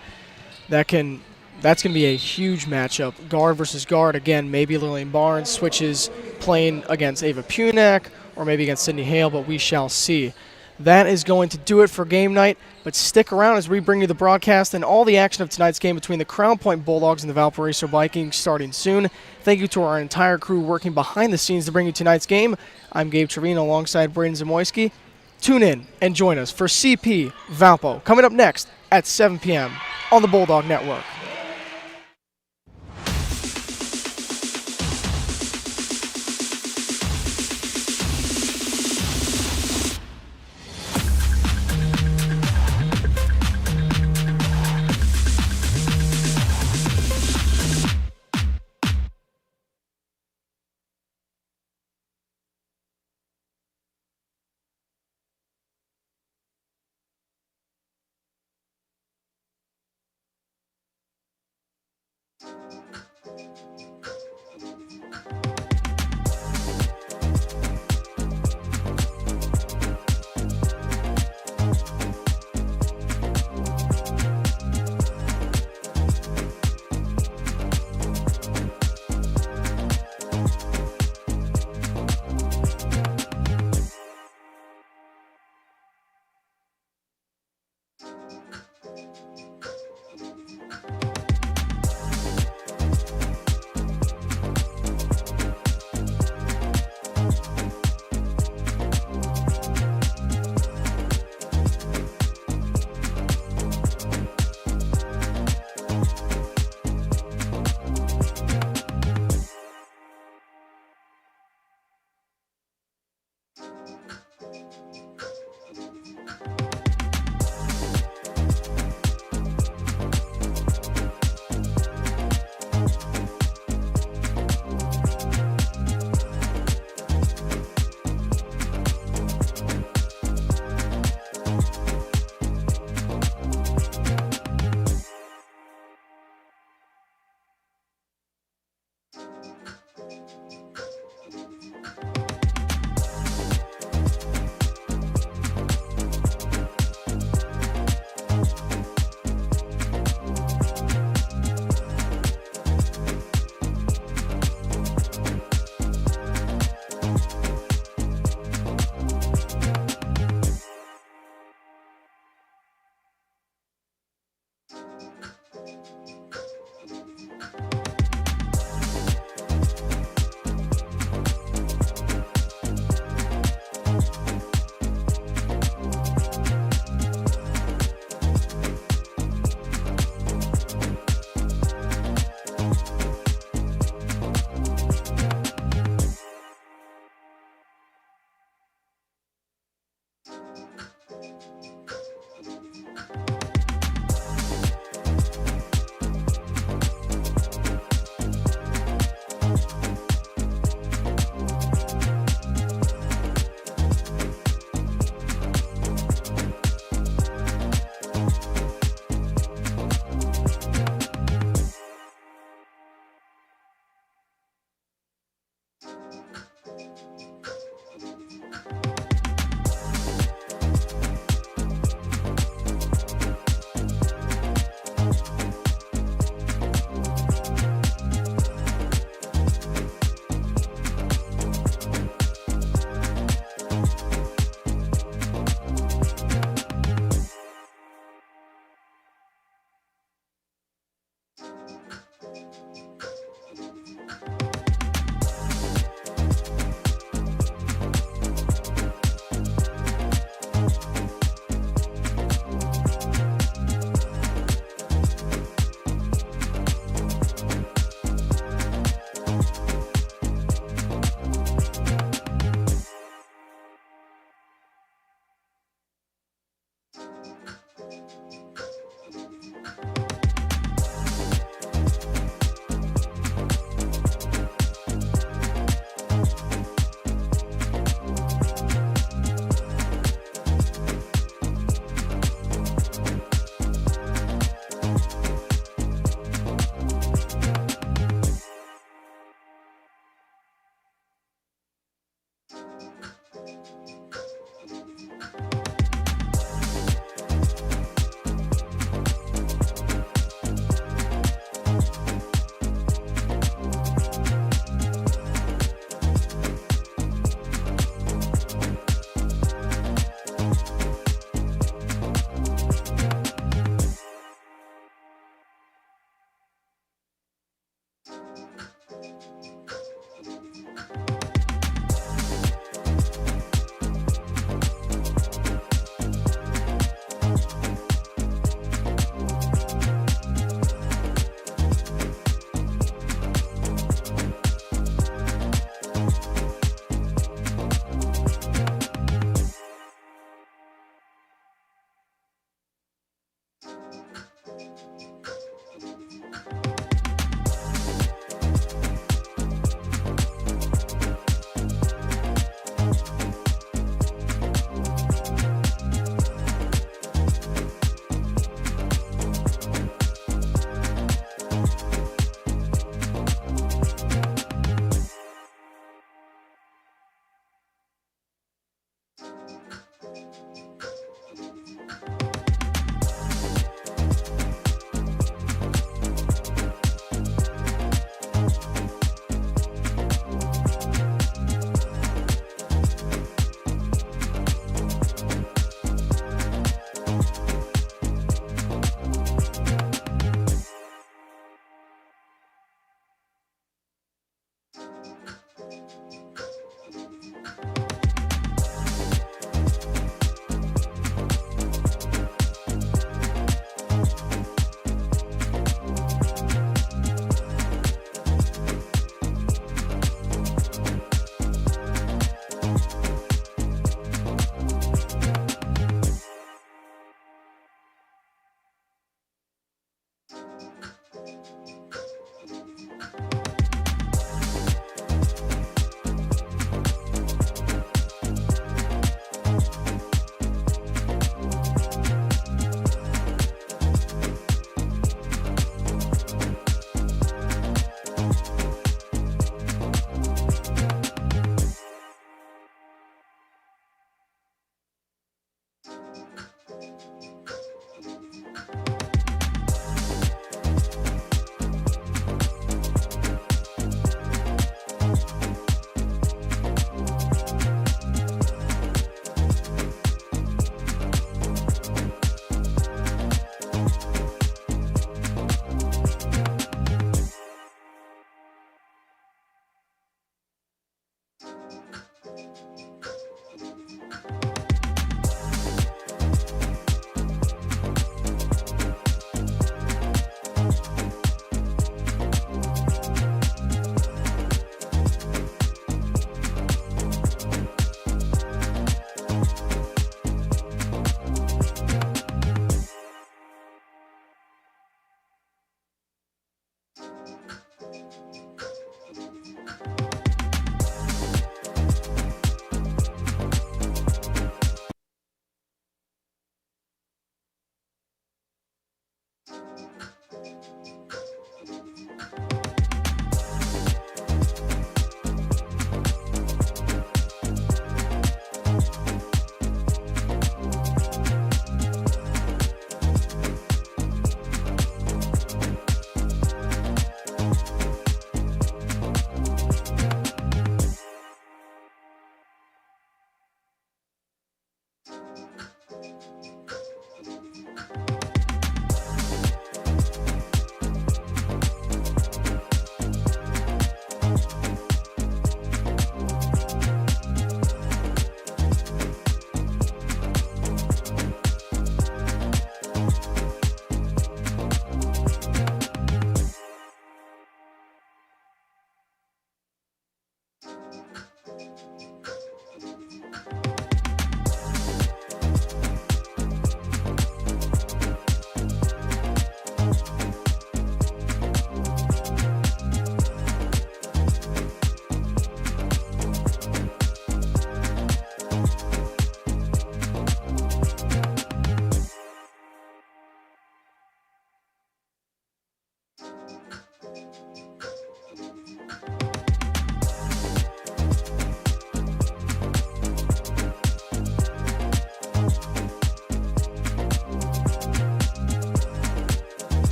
Speaker 2: That's going to be a huge matchup. Guard versus guard. Again, maybe Lillian Barnes switches playing against Ava Punick or maybe against Sydney Hale, but we shall see. That is going to do it for game night, but stick around as we bring you the broadcast and all the action of tonight's game between the Crown Point Bulldogs and the Valparaiso Vikings starting soon. Thank you to our entire crew working behind the scenes to bring you tonight's game. I'm Gabe Trevino alongside Braden Zamoyski. Tune in and join us for CP Valpo coming up next at 7 p.m. on the Bulldog Network.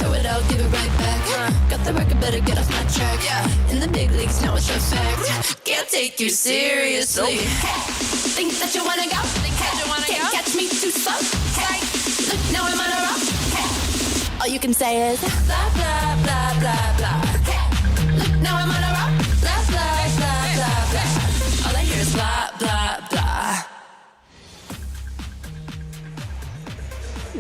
Speaker 1: throw it out, give it right back. Got the record, better get off my track. In the big leagues, now it's a fact. Can't take you seriously. Think that you wanna go? Can't catch me too slow. Look, now I'm on a roll. All you can say is blah blah blah blah blah. Look, now I'm on a roll. Blah blah blah blah blah. All I hear is blah blah blah.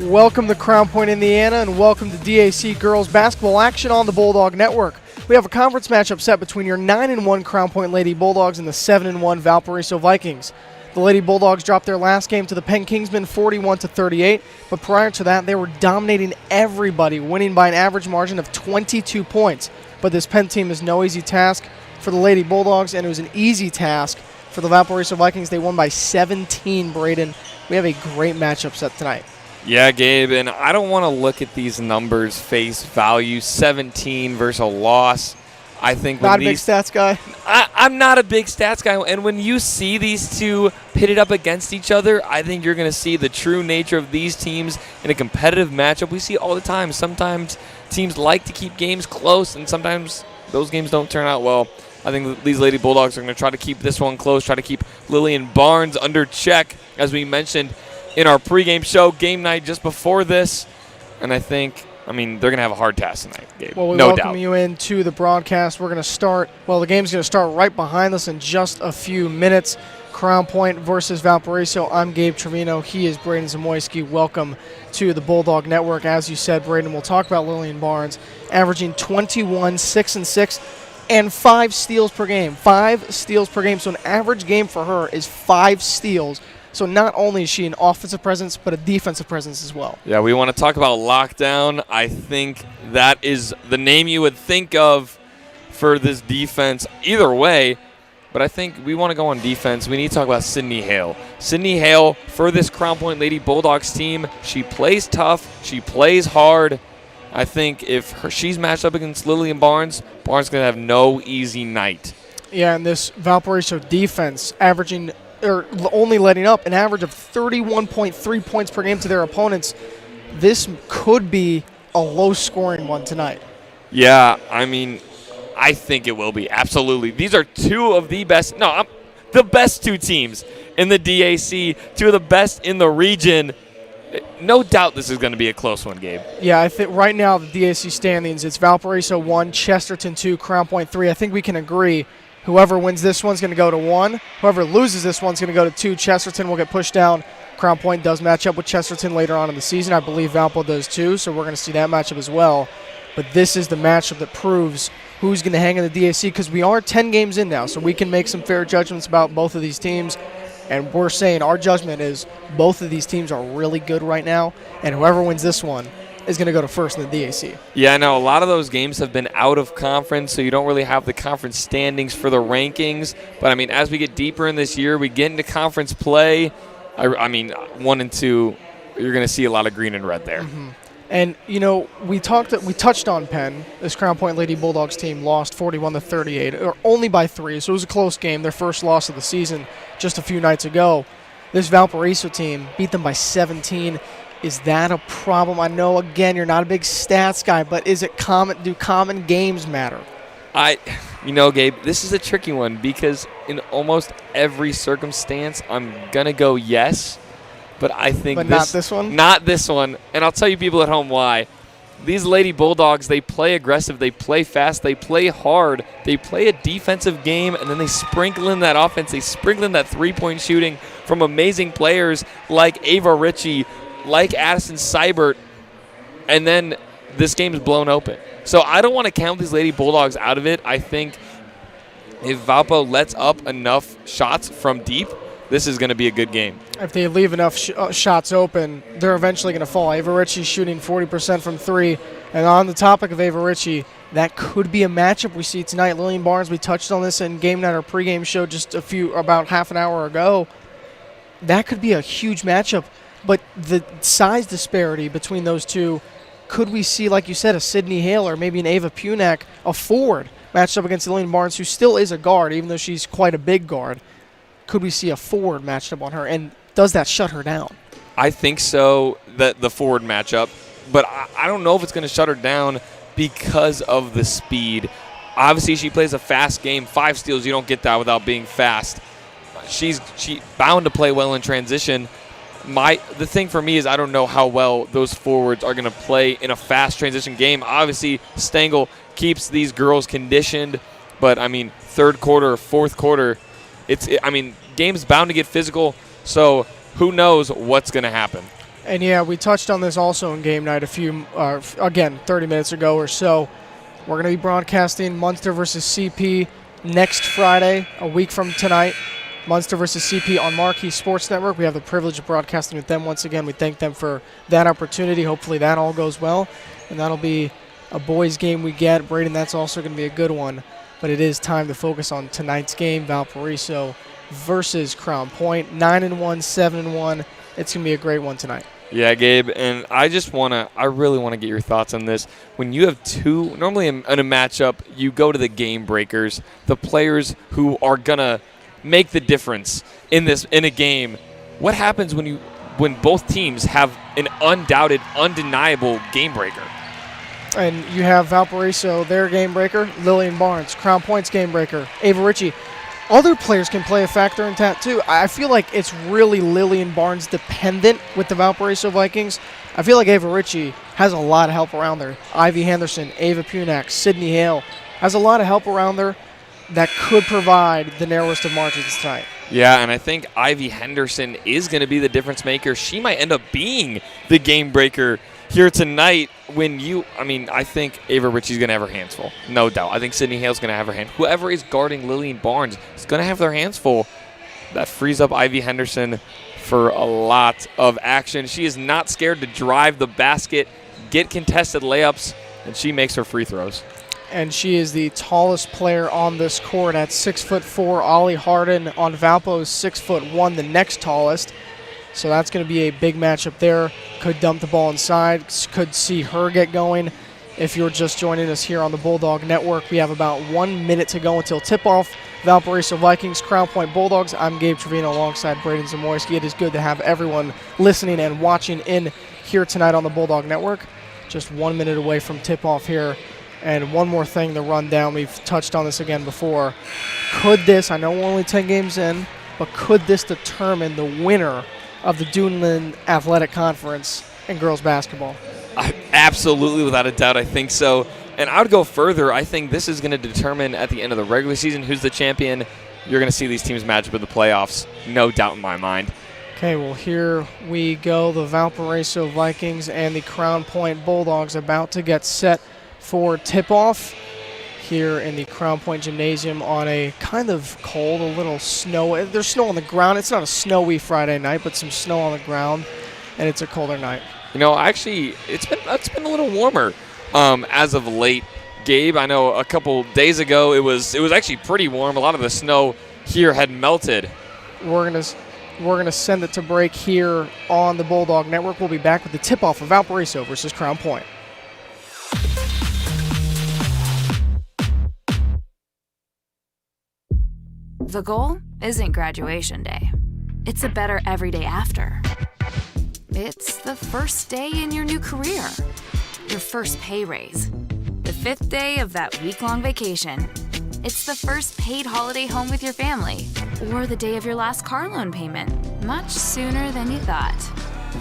Speaker 2: Welcome to Crown Point, Indiana, and welcome to DAC girls basketball action on the Bulldog Network. We have a conference matchup set between your 9-1 Crown Point Lady Bulldogs and the 7-1 Valparaiso Vikings. The Lady Bulldogs dropped their last game to the Penn Kingsmen 41-38, but prior to that, they were dominating everybody, winning by an average margin of 22 points. But this Penn team is no easy task for the Lady Bulldogs, and it was an easy task for the Valparaiso Vikings. They won by 17, Braden. We have a great matchup set tonight.
Speaker 5: Yeah, Gabe, and I don't want to look at these numbers face value, 17 versus a loss. I think
Speaker 2: not a big stats guy.
Speaker 5: I'm not a big stats guy, and when you see these two pitted up against each other, I think you're going to see the true nature of these teams in a competitive matchup. We see all the time. Sometimes teams like to keep games close, and sometimes those games don't turn out well. I think these Lady Bulldogs are going to try to keep this one close, try to keep Lillian Barnes under check, as we mentioned in our pregame show, game night just before this. And I think, they're going to have a hard task tonight, Gabe.
Speaker 2: Well, we
Speaker 5: no
Speaker 2: welcome
Speaker 5: doubt.
Speaker 2: you into the broadcast. We're going to start, the game's going to start right behind us in just a few minutes. Crown Point versus Valparaiso. I'm Gabe Trevino. He is Braden Zamoyski. Welcome to the Bulldog Network. As you said, Braden, we'll talk about Lillian Barnes, averaging 21, 6 and 6, and 5 steals per game. 5 steals per game. So an average game for her is 5 steals. So not only is she an offensive presence, but a defensive presence as well.
Speaker 5: Yeah, we want to talk about lockdown. I think that is the name you would think of for this defense either way. But I think we want to go on defense. We need to talk about Sydney Hale. Sydney Hale, for this Crown Point Lady Bulldogs team, she plays tough. She plays hard. I think if she's matched up against Lillian Barnes, Barnes is going to have no easy night.
Speaker 2: Yeah, and this Valparaiso defense only letting up an average of 31.3 points per game to their opponents. This could be a low-scoring one tonight.
Speaker 5: Yeah, I think it will be. Absolutely. These are two of the best. The best two teams in the DAC, two of the best in the region. No doubt this is going to be a close one, Gabe.
Speaker 2: Yeah, I think right now the DAC standings, it's Valparaiso 1, Chesterton 2, Crown Point 3. I think we can agree whoever wins this one's going to go to 1. Whoever loses this one's going to go to 2. Chesterton will get pushed down. Crown Point does match up with Chesterton later on in the season. I believe Valpo does too, so we're going to see that matchup as well. But this is the matchup that proves who's going to hang in the DAC, because we are 10 games in now, so we can make some fair judgments about both of these teams. And we're saying our judgment is both of these teams are really good right now, and whoever wins this one is going to go to first in the DAC.
Speaker 5: Yeah, I know a lot of those games have been out of conference, so you don't really have the conference standings for the rankings. But, as we get deeper in this year, we get into conference play. 1 and 2, you're going to see a lot of green and red there.
Speaker 2: Mm-hmm. And, we touched on Penn. This Crown Point Lady Bulldogs team lost 41-38, or only by 3, so it was a close game, their first loss of the season just a few nights ago. This Valparaiso team beat them by 17. Is that a problem? I know, again, you're not a big stats guy, but do common games matter?
Speaker 5: Gabe, this is a tricky one because in almost every circumstance, I'm going to go yes. But I think
Speaker 2: not this one?
Speaker 5: Not this one. And I'll tell you people at home why. These Lady Bulldogs, they play aggressive, they play fast, they play hard, they play a defensive game, and then they sprinkle in that offense. They sprinkle in that three-point shooting from amazing players like Ava Ritchie, like Addison Seibert, and then this game is blown open. So I don't want to count these Lady Bulldogs out of it. I think if Valpo lets up enough shots from deep, this is going to be a good game.
Speaker 2: If they leave enough shots open, they're eventually going to fall. Ava Ritchie shooting 40% from 3. And on the topic of Ava Ritchie, that could be a matchup we see tonight. Lillian Barnes, we touched on this in game night or pregame show just about half an hour ago. That could be a huge matchup. But the size disparity between those two, could we see, like you said, a Sydney Hale or maybe an Ava Punak, a forward, matched up against Lillian Barnes, who still is a guard, even though she's quite a big guard? Could we see a forward matched up on her, and does that shut her down?
Speaker 5: I think so, the forward matchup. but I don't know if it's going to shut her down because of the speed. Obviously, she plays a fast game. 5 steals, you don't get that without being fast. She's bound to play well in transition. The thing for me is I don't know how well those forwards are going to play in a fast transition game. Obviously, Stengel keeps these girls conditioned, but, I mean, third quarter, fourth quarter, game's bound to get physical, so who knows what's going to happen.
Speaker 2: And, yeah, we touched on this also in game night 30 minutes ago or so. We're going to be broadcasting Munster versus CP next Friday, a week from tonight. Munster versus CP on Marquee Sports Network. We have the privilege of broadcasting with them once again. We thank them for that opportunity. Hopefully that all goes well. And that'll be a boys' game we get. Braden, that's also going to be a good one. But it is time to focus on tonight's game, Valparaiso versus Crown Point. 9-1, 7-1. It's going to be a great one tonight.
Speaker 5: Yeah, Gabe, and I really want to get your thoughts on this. When you have two, normally in a matchup, you go to the game breakers, the players who are going to make the difference in a game. What happens when both teams have an undoubted, undeniable game breaker?
Speaker 2: And you have Valparaiso, their game breaker, Lillian Barnes, Crown Point's game breaker, Ava Ritchie. Other players can play a factor in that too. I feel like it's really Lillian Barnes dependent with the Valparaiso Vikings. I feel like Ava Ritchie has a lot of help around her. Ivy Henderson, Ava Punak, Sydney Hale has a lot of help around her that could provide the narrowest of margins tonight.
Speaker 5: Yeah, and I think Ivy Henderson is going to be the difference maker. She might end up being the game breaker here tonight I think Ava Ritchie's going to have her hands full. No doubt. I think Sydney Hale's going to have her hand. Whoever is guarding Lillian Barnes is going to have their hands full. That frees up Ivy Henderson for a lot of action. She is not scared to drive the basket, get contested layups, and she makes her free throws.
Speaker 2: And she is the tallest player on this court at 6'4". Ollie Harden on Valpo's 6'1", the next tallest. So that's going to be a big matchup there. Could dump the ball inside, could see her get going. If you're just joining us here on the Bulldog Network, we have about 1 minute to go until tip-off. Valparaiso Vikings, Crown Point Bulldogs. I'm Gabe Trevino alongside Braden Zamoyski. It is good to have everyone listening and watching in here tonight on the Bulldog Network. Just 1 minute away from tip-off here. And one more thing to run down. We've touched on this again before. Could this, I know we're only 10 games in, but could this determine the winner of the Duneland Athletic Conference in girls basketball?
Speaker 5: Absolutely, without a doubt, I think so. And I would go further. I think this is going to determine at the end of the regular season who's the champion. You're going to see these teams match up in the playoffs, no doubt in my mind.
Speaker 2: Okay, well, here we go. The Valparaiso Vikings and the Crown Point Bulldogs about to get set for tip-off here in the Crown Point Gymnasium on a kind of cold, a little snow. There's snow on the ground. It's not a snowy Friday night, but some snow on the ground, and it's a colder night.
Speaker 5: Actually, it's been a little warmer as of late, Gabe. I know a couple days ago it was actually pretty warm. A lot of the snow here had melted.
Speaker 2: We're gonna send it to break here on the Bulldog Network. We'll be back with the tip-off of Valparaiso versus Crown Point.
Speaker 17: The goal isn't graduation day. It's a better every day after. It's the first day in your new career. Your first pay raise. The 5th day of that week-long vacation. It's the first paid holiday home with your family. Or the day of your last car loan payment. Much sooner than you thought.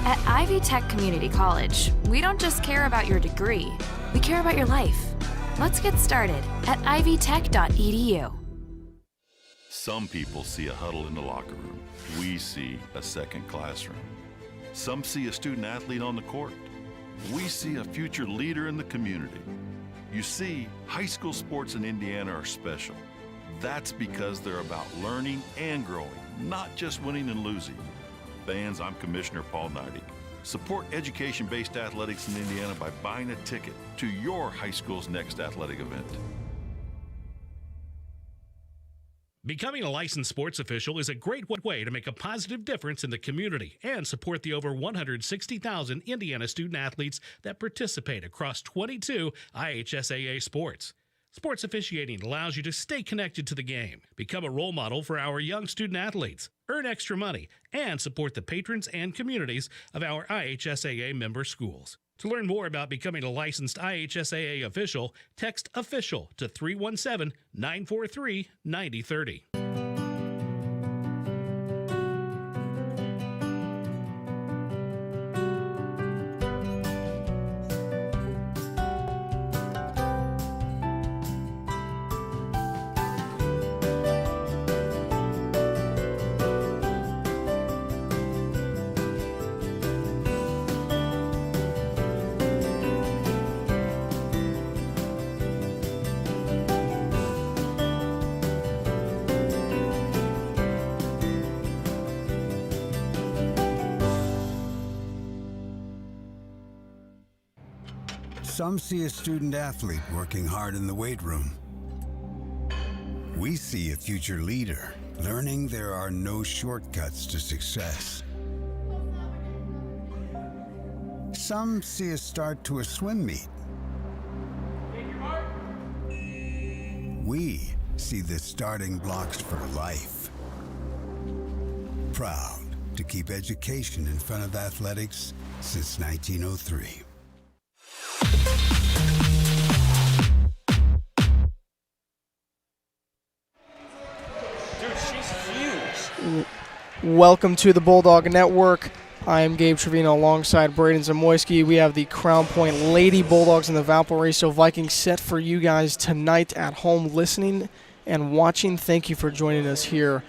Speaker 17: At Ivy Tech Community College, we don't just care about your degree. We care about your life. Let's get started at ivytech.edu.
Speaker 18: Some people see a huddle in the locker room. We see a second classroom. Some see a student athlete on the court. We see a future leader in the community. You see, high school sports in Indiana are special. That's because they're about learning and growing, not just winning and losing. Fans, I'm Commissioner Paul Neidig. Support education-based athletics in Indiana by buying a ticket to your high school's next athletic event.
Speaker 19: Becoming a licensed sports official is a great way to make a positive difference in the community and support the over 160,000 Indiana student athletes that participate across 22 IHSAA sports. Sports officiating allows you to stay connected to the game, become a role model for our young student athletes, earn extra money, and support the patrons and communities of our IHSAA member schools. To learn more about becoming a licensed IHSAA official, text official to 317-943-9030.
Speaker 20: Some see a student athlete working hard in the weight room. We see a future leader learning there are no shortcuts to success. Some see a start to a swim meet. We see the starting blocks for life. Proud to keep education in front of athletics since 1903.
Speaker 5: Dude, she's huge.
Speaker 2: Welcome to the Bulldog Network. I am Gabe Trevino alongside Braden Zamoyski. We have the Crown Point Lady Bulldogs and the Valparaiso Vikings set for you guys tonight at home listening and watching. Thank you for joining us here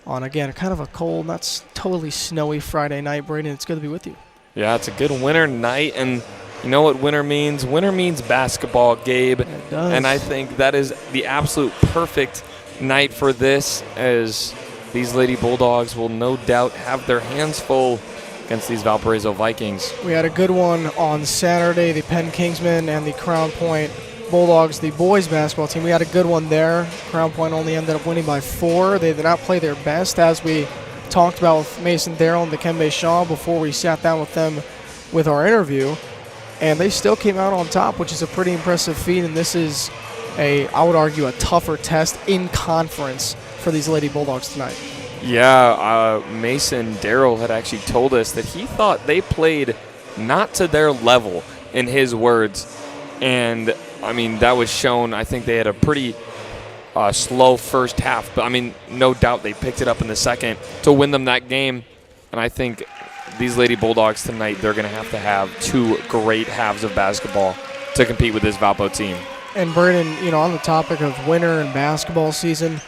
Speaker 2: on, again, kind of a cold, not totally snowy Friday night. Braden, it's good to be with you.
Speaker 5: Yeah, it's a good winter night, and you know what winter means? Winter means basketball, Gabe.
Speaker 2: It does.
Speaker 5: And I think that is the absolute perfect night for this, as these Lady Bulldogs will no doubt have their hands full against these Valparaiso Vikings.
Speaker 2: We had a good one on Saturday, the Penn Kingsmen and the Crown Point Bulldogs, the boys basketball team. We had a good one there. Crown Point only ended up winning by 4. They did not play their best, as we talked about with Mason Darrell and Dikembe Shaw before we sat down with them with our interview. And they still came out on top, which is a pretty impressive feat. And this is I would argue, a tougher test in conference for these Lady Bulldogs tonight.
Speaker 5: Yeah, Mason Darrell had actually told us that he thought they played not to their level, in his words. And, I mean, that was shown. I think they had a pretty slow first half. But, I mean, no doubt they picked it up in the second to win them that game. And I think these Lady Bulldogs tonight, they're going to have 2 great halves of basketball to compete with this Valpo team.
Speaker 2: And, Brandon, on the topic of winter and basketball season,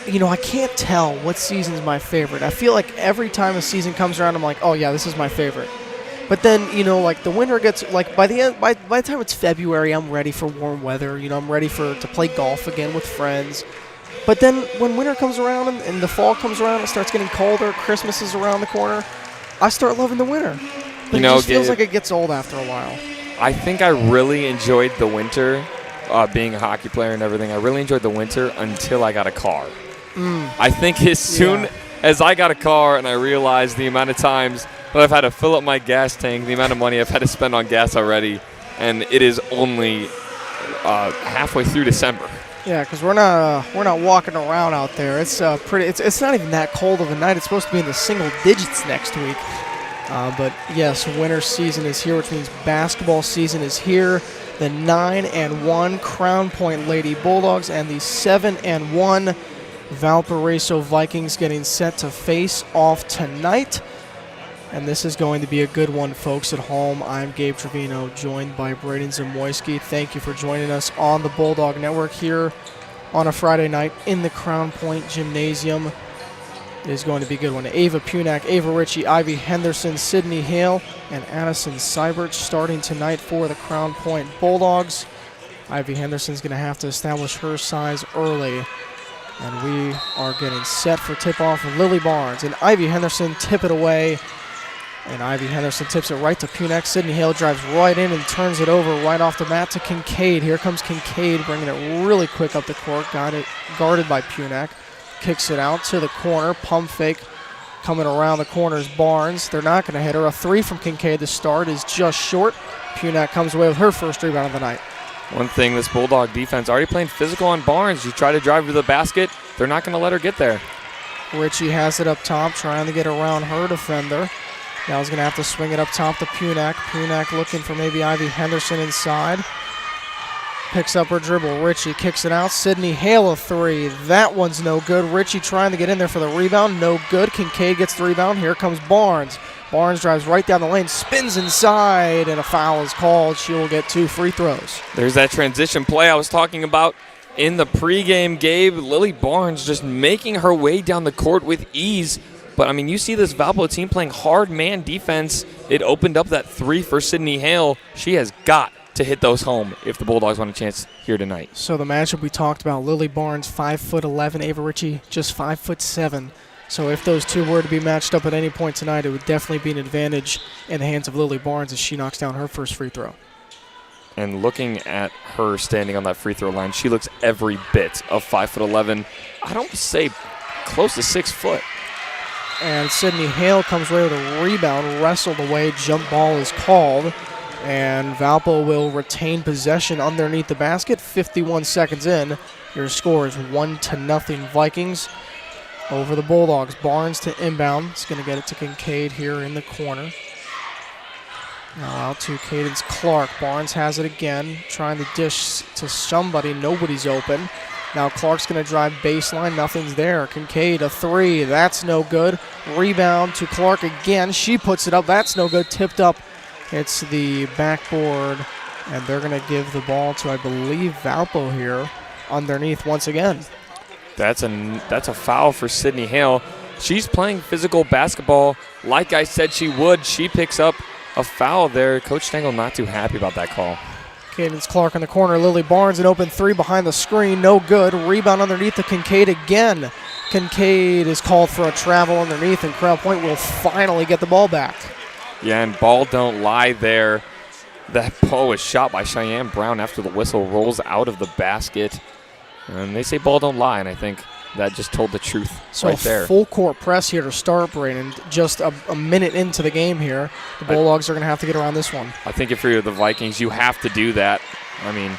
Speaker 2: I can't tell what season's my favorite. I feel like every time a season comes around, I'm like, oh, yeah, this is my favorite. But then, like the winter gets, like by the time it's February, I'm ready for warm weather. I'm ready to play golf again with friends. But then when winter comes around and the fall comes around, it starts getting colder, Christmas is around the corner, I start loving the winter. But it just feels like it gets old after a while.
Speaker 5: I think I really enjoyed the winter, being a hockey player and everything. I really enjoyed the winter until I got a car. I think as soon as I got a car and I realized the amount of times that I've had to fill up my gas tank, the amount of money I've had to spend on gas already, and it is only halfway through December.
Speaker 2: Yeah, because we're not walking around out there. It's It's not even that cold of a night. It's supposed to be in the single digits next week. But yes, winter season is here, which means basketball season is here. The 9-1 Crown Point Lady Bulldogs and the 7-1 Valparaiso Vikings getting set to face off tonight. And this is going to be a good one, folks at home. I'm Gabe Trevino, joined by Braden Zamoyski. Thank you for joining us on the Bulldog Network here on a Friday night in the Crown Point Gymnasium. It is going to be a good one. Ava Punak, Ava Ritchie, Ivy Henderson, Sydney Hale, and Addison Seibert starting tonight for the Crown Point Bulldogs. Ivy Henderson's going to have to establish her size early. And we are getting set for tip-off with Lily Barnes. And Ivy Henderson tip it away. And Ivy Henderson tips it right to Punak. Sydney Hale drives right in and turns it over right off the mat to Kincaid. Here comes Kincaid, bringing it really quick up the court. Got it guarded by Punak. Kicks it out to the corner. Pump fake coming around the corner is Barnes. They're not going to hit her. A 3 from Kincaid. The start is just short. Punak comes away with her first rebound of the night.
Speaker 5: One thing, this Bulldog defense already playing physical on Barnes. You try to drive to the basket, they're not going to let her get there.
Speaker 2: Ritchie has it up top, trying to get around her defender. Now he's going to have to swing it up top to Punak. Punak looking for maybe Ivy Henderson inside. Picks up her dribble. Ritchie kicks it out. Sydney Hale a three. That one's no good. Ritchie trying to get in there for the rebound. No good. Kincaid gets the rebound. Here comes Barnes. Barnes drives right down the lane, spins inside, and a foul is called. She will get 2 free throws.
Speaker 5: There's that transition play I was talking about in the pregame, Gabe. Lily Barnes just making her way down the court with ease. But, I mean, you see this Valpo team playing hard man defense. It opened up that 3 for Sydney Hale. She has got to hit those home if the Bulldogs want a chance here tonight.
Speaker 2: So the matchup we talked about, Lily Barnes 5'11", Ava Ritchie just 5'7". So if those two were to be matched up at any point tonight, it would definitely be an advantage in the hands of Lily Barnes as she knocks down her first free throw.
Speaker 5: And looking at her standing on that free throw line, she looks every bit of 5'11". I don't say close to 6 foot.
Speaker 2: And Sydney Hale comes away with a rebound, wrestled away, jump ball is called. And Valpo will retain possession underneath the basket. 51 seconds in. Your score is 1-0 Vikings over the Bulldogs. Barnes to inbound. It's going to get it to Kincaid here in the corner. Now out to Cadence Clark. Barnes has it again, trying to dish to somebody. Nobody's open. Now Clark's going to drive baseline. Nothing's there. Kincaid a three. That's no good. Rebound to Clark again. She puts it up. That's no good. Tipped up. It's the backboard, and they're going to give the ball to, I believe, Valpo here underneath once again.
Speaker 5: That's a foul for Sydney Hale. She's playing physical basketball like I said she would. She picks up a foul there. Coach Stengel not too happy about that call.
Speaker 2: Cadence Clark in the corner. Lily Barnes, an open three behind the screen. No good. Rebound underneath to Kincaid again. Kincaid is called for a travel underneath, and Crown Point will finally get the ball back.
Speaker 5: Yeah, and ball don't lie there. That ball was shot by Cheyenne Brown after the whistle rolls out of the basket. And they say ball don't lie, and I think that just told the truth right there.
Speaker 2: So full court press here to start, Brayden. Just a minute into the game here. The Bulldogs are going to have to get around this one.
Speaker 5: I think if you're the Vikings, you have to do that. I mean,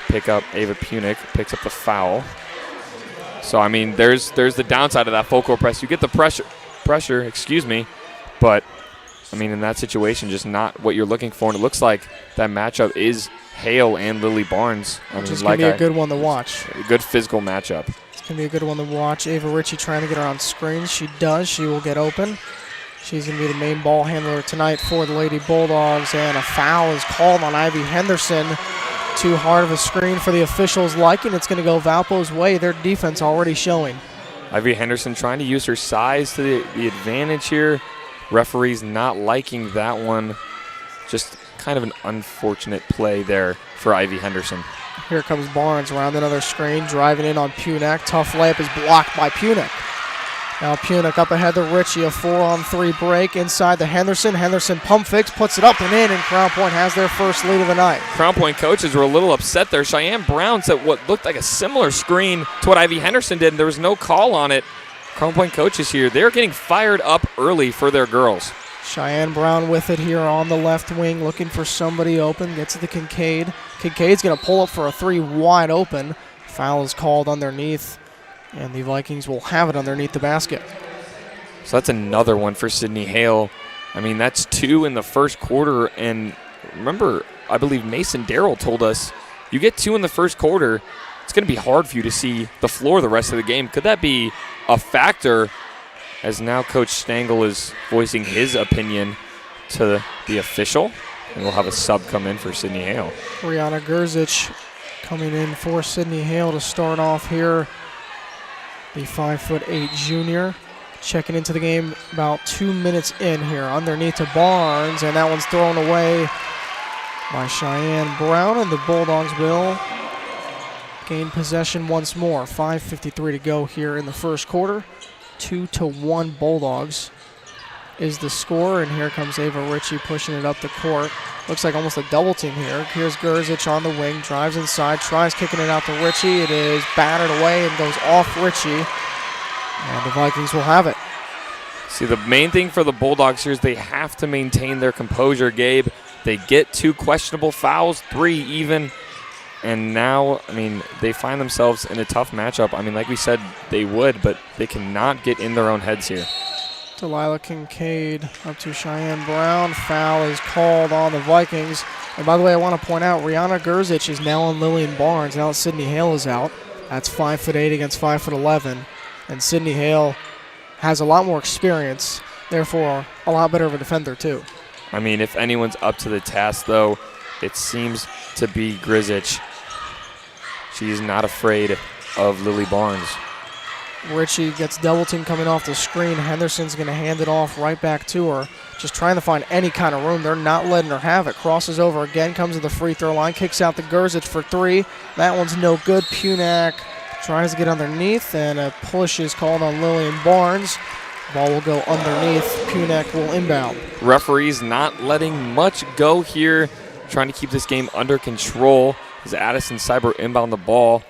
Speaker 5: pick up Ava Punik, picks up the foul. So, I mean, there's the downside of that full court press. You get the pressure, but I mean, in that situation, just not what you're looking for. And it looks like that matchup is Hale and Lily Barnes.
Speaker 2: Which is going to be a good one to watch.
Speaker 5: A good physical matchup.
Speaker 2: It's going to be a good one to watch. Ava Ritchie trying to get her on screens. She does. She will get open. She's going to be the main ball handler tonight for the Lady Bulldogs. And a foul is called on Ivy Henderson. Too hard of a screen for the officials' liking. It's going to go Valpo's way. Their defense already showing.
Speaker 5: Ivy Henderson trying to use her size to the advantage here. Referees not liking that one. Just kind of an unfortunate play there for Ivy Henderson.
Speaker 2: Here comes Barnes around another screen, driving in on Punak. Tough layup is blocked by Punak. Now Punak up ahead to Ritchie, a 4-on-3 break inside to Henderson. Henderson pump fakes, puts it up and in, and Crown Point has their first lead of the night.
Speaker 5: Crown Point coaches were a little upset there. Cheyenne Brown set what looked like a similar screen to what Ivy Henderson did, and there was no call on it. Crown Point coaches here, they're getting fired up early for their girls.
Speaker 2: Cheyenne Brown with it here on the left wing, looking for somebody open. Gets it to Kincaid. Kincaid's going to pull up for a three wide open. Foul is called underneath, and the Vikings will have it underneath the basket.
Speaker 5: So that's another one for Sydney Hale. I mean, that's 2 in the first quarter, and remember, I believe Mason Darrell told us, you get 2 in the first quarter, it's going to be hard for you to see the floor the rest of the game. Could that be a factor as now Coach Stengel is voicing his opinion to the official? And we'll have a sub come in for Sydney Hale.
Speaker 2: Brianna Gerzic coming in for Sydney Hale to start off here. The 5'8" junior checking into the game about 2 minutes in here. Underneath to Barnes, and that one's thrown away by Cheyenne Brown, and the Bulldogs will gain possession once more. 5:53 to go here in the first quarter. 2-1 Bulldogs is the score, and here comes Ava Ritchie pushing it up the court. Looks like almost a double team here. Here's Gerzic on the wing, drives inside, tries kicking it out to Ritchie. It is battered away and goes off Ritchie, and the Vikings will have it.
Speaker 5: See, the main thing for the Bulldogs here is they have to maintain their composure, Gabe. They get 2 questionable fouls, 3 even. And now, I mean, they find themselves in a tough matchup. I mean, like we said, they would, but they cannot get in their own heads here.
Speaker 2: Delilah Kincaid up to Cheyenne Brown. Foul is called on the Vikings. And by the way, I want to point out, Rihanna Gerzic is now on Lillian Barnes. Now that Sydney Hale is out. That's 5'8" against 5'11". And Sydney Hale has a lot more experience, therefore a lot better of a defender too.
Speaker 5: I mean, if anyone's up to the task, though, it seems to be Grzic. She's not afraid of Lily Barnes.
Speaker 2: Richie gets double team coming off the screen. Henderson's going to hand it off right back to her. Just trying to find any kind of room. They're not letting her have it. Crosses over again, comes to the free throw line, kicks out to Gerzic for three. That one's no good. Punak tries to get underneath, and a push is called on Lillian Barnes. Ball will go underneath. Punak will inbound.
Speaker 5: Referees not letting much go here, trying to keep this game under control as Addison Cyber inbound the ball.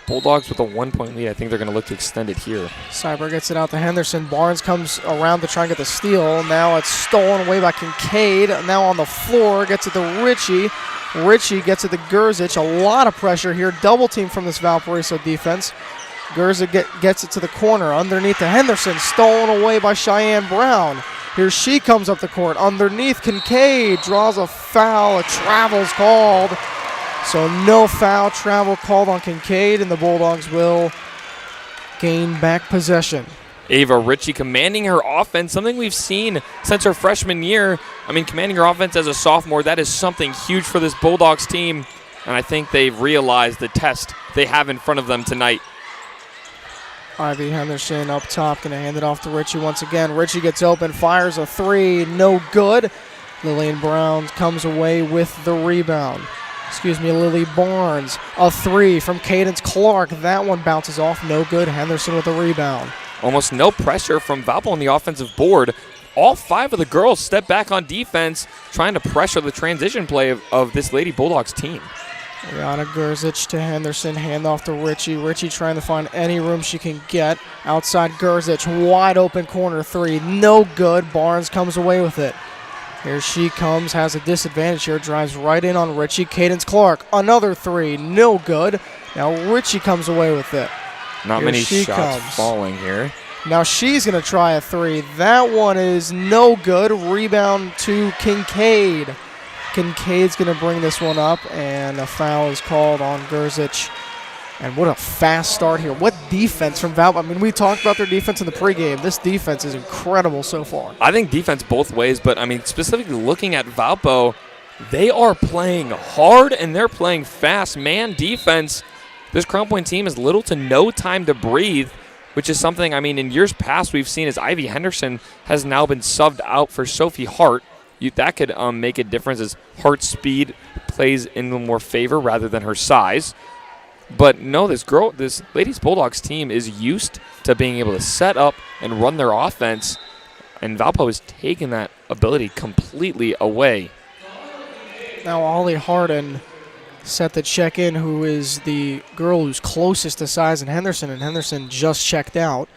Speaker 5: Bulldogs with a 1-point lead. I think they're going to look to extend it here.
Speaker 2: Cyber gets it out to Henderson. Barnes comes around to try and get the steal. Now it's stolen away by Kincaid. Now on the floor, gets it to Richie. Richie gets it to Gerzic. A lot of pressure here. Double team from this Valparaiso defense. Gerzic gets it to the corner. Underneath to Henderson. Stolen away by Cheyenne Brown. Here she comes up the court. Underneath, Kincaid draws a foul. A travel's called. So no foul, travel called on Kincaid, and the Bulldogs will gain back possession.
Speaker 5: Ava Ritchie commanding her offense, something we've seen since her freshman year. I mean, commanding her offense as a sophomore, that is something huge for this Bulldogs team, and I think they've realized the test they have in front of them tonight.
Speaker 2: Ivy Henderson up top, going to hand it off to Ritchie once again. Ritchie gets open, fires a three, no good. Lillian Brown comes away with the rebound. Lily Barnes, a three from Cadence Clark. That one bounces off, no good. Henderson with a rebound.
Speaker 5: Almost no pressure from Valpo on the offensive board. All five of the girls step back on defense, trying to pressure the transition play of this Lady Bulldogs team.
Speaker 2: Rihanna Gerzic to Henderson, handoff to Ritchie. Ritchie trying to find any room she can get. Outside Gerzic, wide open corner three, no good. Barnes comes away with it. Here she comes, has a disadvantage here, drives right in on Ritchie. Cadence Clark, another three, no good. Now Ritchie comes away with it.
Speaker 5: Not many shots falling here.
Speaker 2: Now she's going to try a three. That one is no good. Rebound to Kincaid. Kincaid's going to bring this one up, and a foul is called on Gerzic. And what a fast start here. What defense from Valpo. I mean, we talked about their defense in the pregame. This defense is incredible so far.
Speaker 5: I think defense both ways, but, I mean, specifically looking at Valpo, they are playing hard and they're playing fast. Man defense, this Crown Point team has little to no time to breathe, which is something, I mean, in years past we've seen as Ivy Henderson has now been subbed out for Sophie Hart. That could make a difference as Hart's speed plays in more favor rather than her size. But no, this Ladies Bulldogs team is used to being able to set up and run their offense, and Valpo has taken that ability completely away.
Speaker 2: Now Ollie Harden set the check in, who is the girl who's closest to size in Henderson, and Henderson just checked out.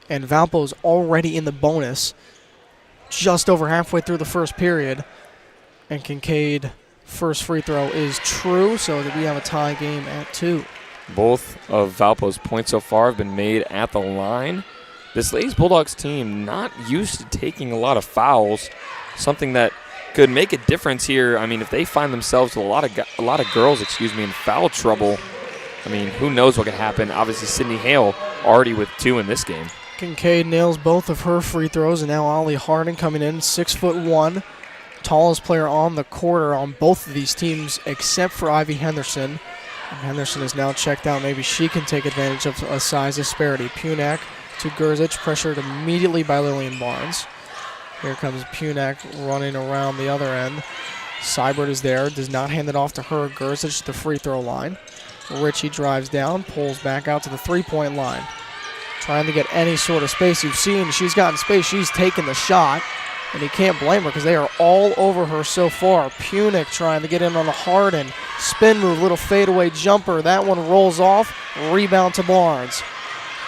Speaker 2: And Valpo's already in the bonus, just over halfway through the first period. And Kincaid, first free throw is true, so that we have a tie game at 2.
Speaker 5: Both of Valpo's points so far have been made at the line. This Ladies Bulldogs team not used to taking a lot of fouls, something that could make a difference here. I mean, if they find themselves with a lot of girls, in foul trouble, I mean, who knows what could happen. Obviously, Sydney Hale already with 2 in this game.
Speaker 2: Kincaid nails both of her free throws, and now Ollie Harden coming in, 6'1", tallest player on the court on both of these teams except for Ivy Henderson. And Henderson is now checked out. Maybe she can take advantage of a size disparity. Punak to Gerzic, pressured immediately by Lillian Barnes. Here comes Punak running around the other end. Seibert is there, does not hand it off to her. Gerzic to the free throw line. Ritchie drives down, pulls back out to the three-point line. Trying to get any sort of space. You've seen she's gotten space. She's taken the shot, and you can't blame her because they are all over her so far. Punak trying to get in on the Harden. Spin move, little fadeaway jumper. That one rolls off. Rebound to Barnes.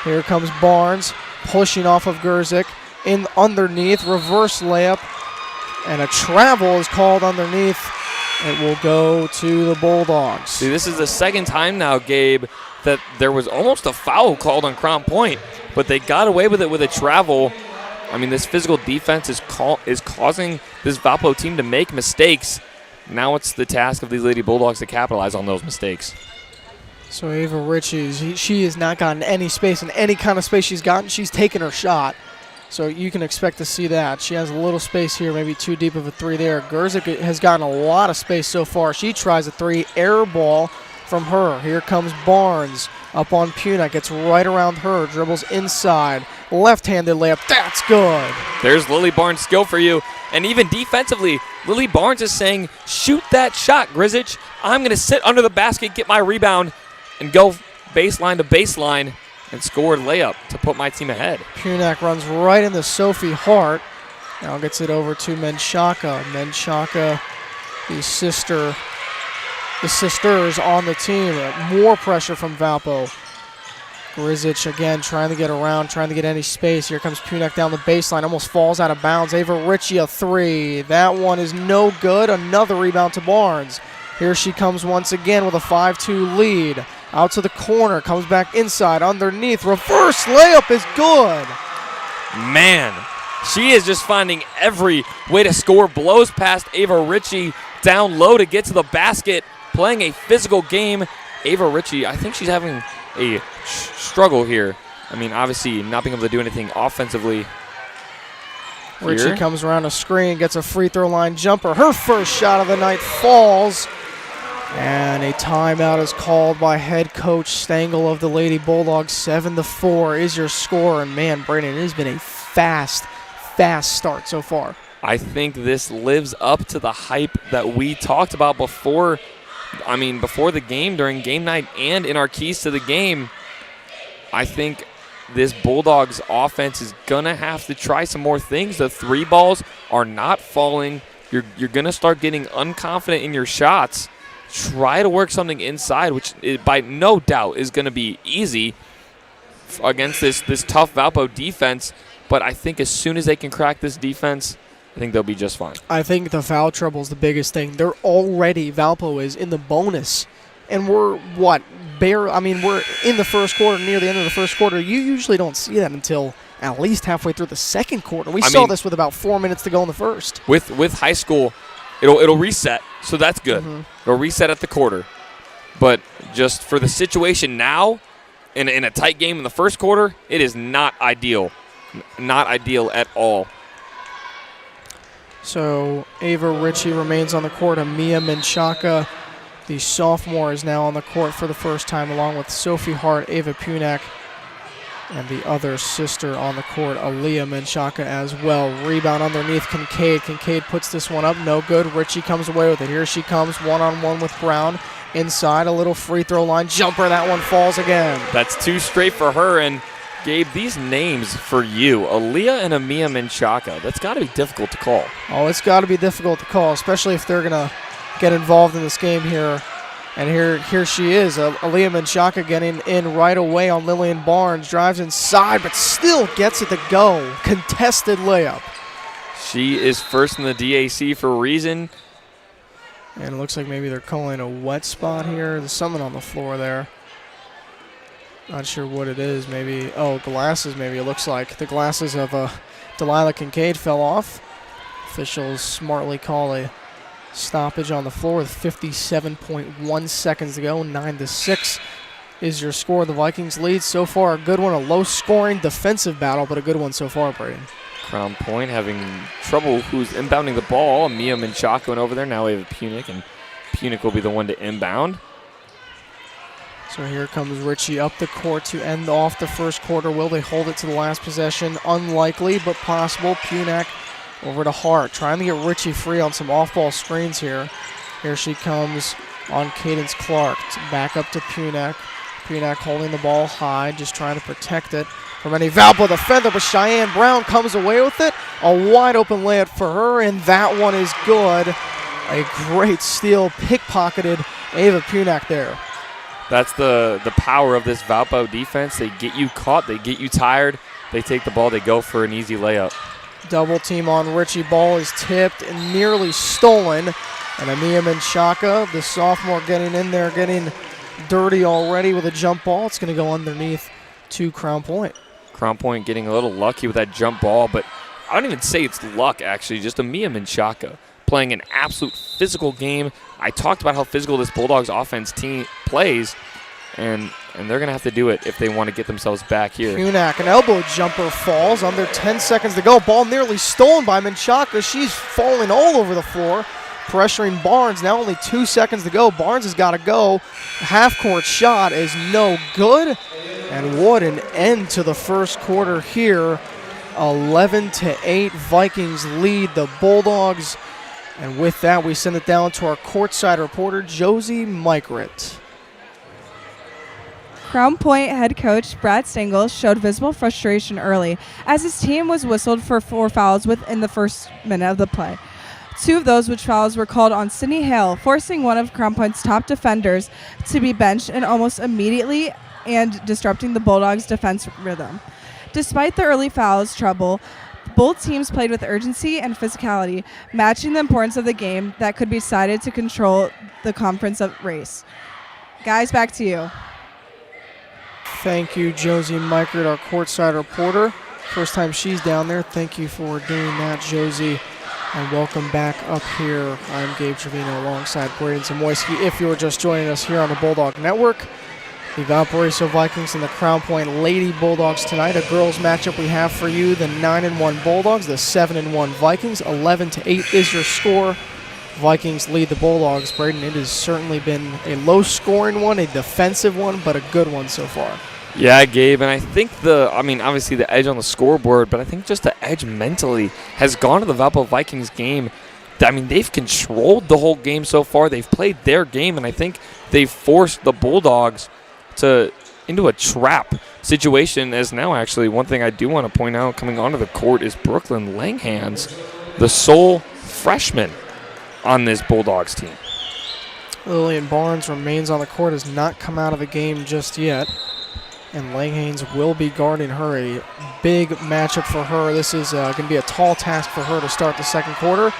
Speaker 2: Here comes Barnes pushing off of Gerzic. In underneath, reverse layup. And a travel is called underneath. It will go to the Bulldogs.
Speaker 5: See, this is the second time now, Gabe, that there was almost a foul called on Crown Point, but they got away with it with a travel. I mean, this physical defense is causing this Valpo team to make mistakes. Now it's the task of these Lady Bulldogs to capitalize on those mistakes.
Speaker 2: So Ava Ritchie, she has not gotten any space, and any kind of space she's gotten, she's taken her shot. So you can expect to see that. She has a little space here, maybe too deep of a three there. Gerzik has gotten a lot of space so far. She tries a three, air ball from her. Here comes Barnes up on Puna, gets right around her, dribbles inside, left-handed layup. That's good.
Speaker 5: There's Lily Barnes' skill for you. And even defensively, Lily Barnes is saying, shoot that shot, Grizich. I'm going to sit under the basket, get my rebound, and go baseline to baseline and score a layup to put my team ahead.
Speaker 2: Punak runs right into Sophie Hart. Now gets it over to Menchaca. Menchaca, the sisters on the team. More pressure from Valpo. Grizic again trying to get around, trying to get any space. Here comes Punak down the baseline, almost falls out of bounds. Ava Ritchie a three. That one is no good. Another rebound to Barnes. Here she comes once again with a 5-2 lead. Out to the corner, comes back inside, underneath. Reverse layup is good.
Speaker 5: Man, she is just finding every way to score. Blows past Ava Ritchie down low to get to the basket. Playing a physical game. Ava Ritchie, I think she's having a struggle here. I mean, obviously not being able to do anything offensively.
Speaker 2: Ritchie comes around a screen, gets a free throw line jumper. Her first shot of the night falls. And a timeout is called by head coach Stengel of the Lady Bulldogs. 7-4 is your score. And man, Brandon, it has been a fast start so far.
Speaker 5: I think this lives up to the hype that we talked about before. I mean, before the game, during game night, and in our keys to the game. I think this Bulldogs offense is going to have to try some more things. The three balls are not falling. You're going to start getting unconfident in your shots. Try to work something inside, which by no doubt is going to be easy against this tough Valpo defense. But I think as soon as they can crack this defense, I think they'll be just fine.
Speaker 2: I think the foul trouble is the biggest thing. They're already, Valpo is, in the bonus. And we're, we're in the first quarter, near the end of the first quarter. You usually don't see that until at least halfway through the second quarter. We saw this with about 4 minutes to go in the first.
Speaker 5: With high school, it'll reset, so that's good. Mm-hmm. It'll reset at the quarter. But just for the situation now, in a tight game in the first quarter, it is not ideal. Not ideal at all.
Speaker 2: So Ava Ritchie remains on the court. Amia Menchaca, the sophomore, is now on the court for the first time, along with Sophie Hart, Ava Punak, and the other sister on the court, Aaliyah Menchaca, as well. Rebound underneath Kincaid. Kincaid puts this one up, no good. Ritchie comes away with it. Here she comes, one-on-one with Brown. Inside, a little free throw line jumper. That one falls again.
Speaker 5: That's two straight for her. And Gabe, these names for you, Aaliyah and Amia Menchaca, that's got to be difficult to call.
Speaker 2: Oh, it's got to be difficult to call, especially if they're going to get involved in this game here. And here she is, Aaliyah Menchaca getting in right away on Lillian Barnes. Drives inside, but still gets it to go. Contested layup.
Speaker 5: She is first in the DAC for a reason.
Speaker 2: And it looks like maybe they're calling a wet spot here. There's something on the floor there. Not sure what it is. Maybe, glasses maybe it looks like. The glasses of Delilah Kincaid fell off. Officials smartly call a stoppage on the floor with 57.1 seconds to go. 9-6 is your score. The Vikings lead so far. A good one, a low-scoring defensive battle, but a good one so far, Braden.
Speaker 5: Crown Point having trouble who's inbounding the ball. Mia Menchaca went over there. Now we have Punic, and Punic will be the one to inbound.
Speaker 2: So here comes Ritchie up the court to end off the first quarter. Will they hold it to the last possession? Unlikely, but possible. Punic over to Hart, trying to get Ritchie free on some off-ball screens here. Here she comes on Cadence Clark. Back up to Punic. Punic holding the ball high, just trying to protect it from any Valpo defender, but Cheyenne Brown comes away with it. A wide-open layup for her, and that one is good. A great steal, pickpocketed Ava Punic there.
Speaker 5: That's the power of this Valpo defense. They get you caught, they get you tired, they take the ball, they go for an easy layup.
Speaker 2: Double team on Ritchie. Ball is tipped and nearly stolen. And Amia Menchaca, the sophomore, getting in there, getting dirty already with a jump ball. It's going to go underneath to Crown Point.
Speaker 5: Crown Point getting a little lucky with that jump ball, but I don't even say it's luck, actually. Just Amia Menchaca playing an absolute physical game. I talked about how physical this Bulldogs offense team plays, and they're going to have to do it if they want to get themselves back here.
Speaker 2: Kunak, an elbow jumper falls. Under 10 seconds to go. Ball nearly stolen by Menchaca. She's falling all over the floor, pressuring Barnes. Now only 2 seconds to go. Barnes has got to go. Half-court shot is no good. And what an end to the first quarter here. 11-8, Vikings lead the Bulldogs. And with that, we send it down to our courtside reporter, Josie Mikrit.
Speaker 13: Crown Point head coach Brad Stengel showed visible frustration early as his team was whistled for 4 fouls within the first minute of the play. 2 of those which fouls were called on Sydney Hale, forcing one of Crown Point's top defenders to be benched and almost immediately and disrupting the Bulldogs' defense rhythm. Despite the early fouls trouble, both teams played with urgency and physicality, matching the importance of the game that could be decided to control the conference race. Guys, back to you.
Speaker 2: Thank you, Josie Mikert, our courtside reporter. First time she's down there. Thank you for doing that, Josie. And welcome back up here. I'm Gabe Trevino alongside Braden Zamoyski. If you're just joining us here on the Bulldog Network, the Valparaiso Vikings and the Crown Point Lady Bulldogs tonight. A girls matchup we have for you. The 9-1 Bulldogs, the 7-1 Vikings. 11-8 is your score. Vikings lead the Bulldogs. Braden, it has certainly been a low-scoring one, a defensive one, but a good one so far.
Speaker 5: Yeah, Gabe, and I think obviously the edge on the scoreboard, but I think just the edge mentally has gone to the Valpo Vikings game. I mean, they've controlled the whole game so far. They've played their game, and I think they've forced the Bulldogs into a trap situation. As now, actually, one thing I do want to point out coming onto the court is Brooklyn Langhans, the sole freshman on this Bulldogs team.
Speaker 2: Lillian Barnes remains on the court, has not come out of the game just yet. And Langhans will be guarding her. A big matchup for her. This is going to be a tall task for her to start the second quarter.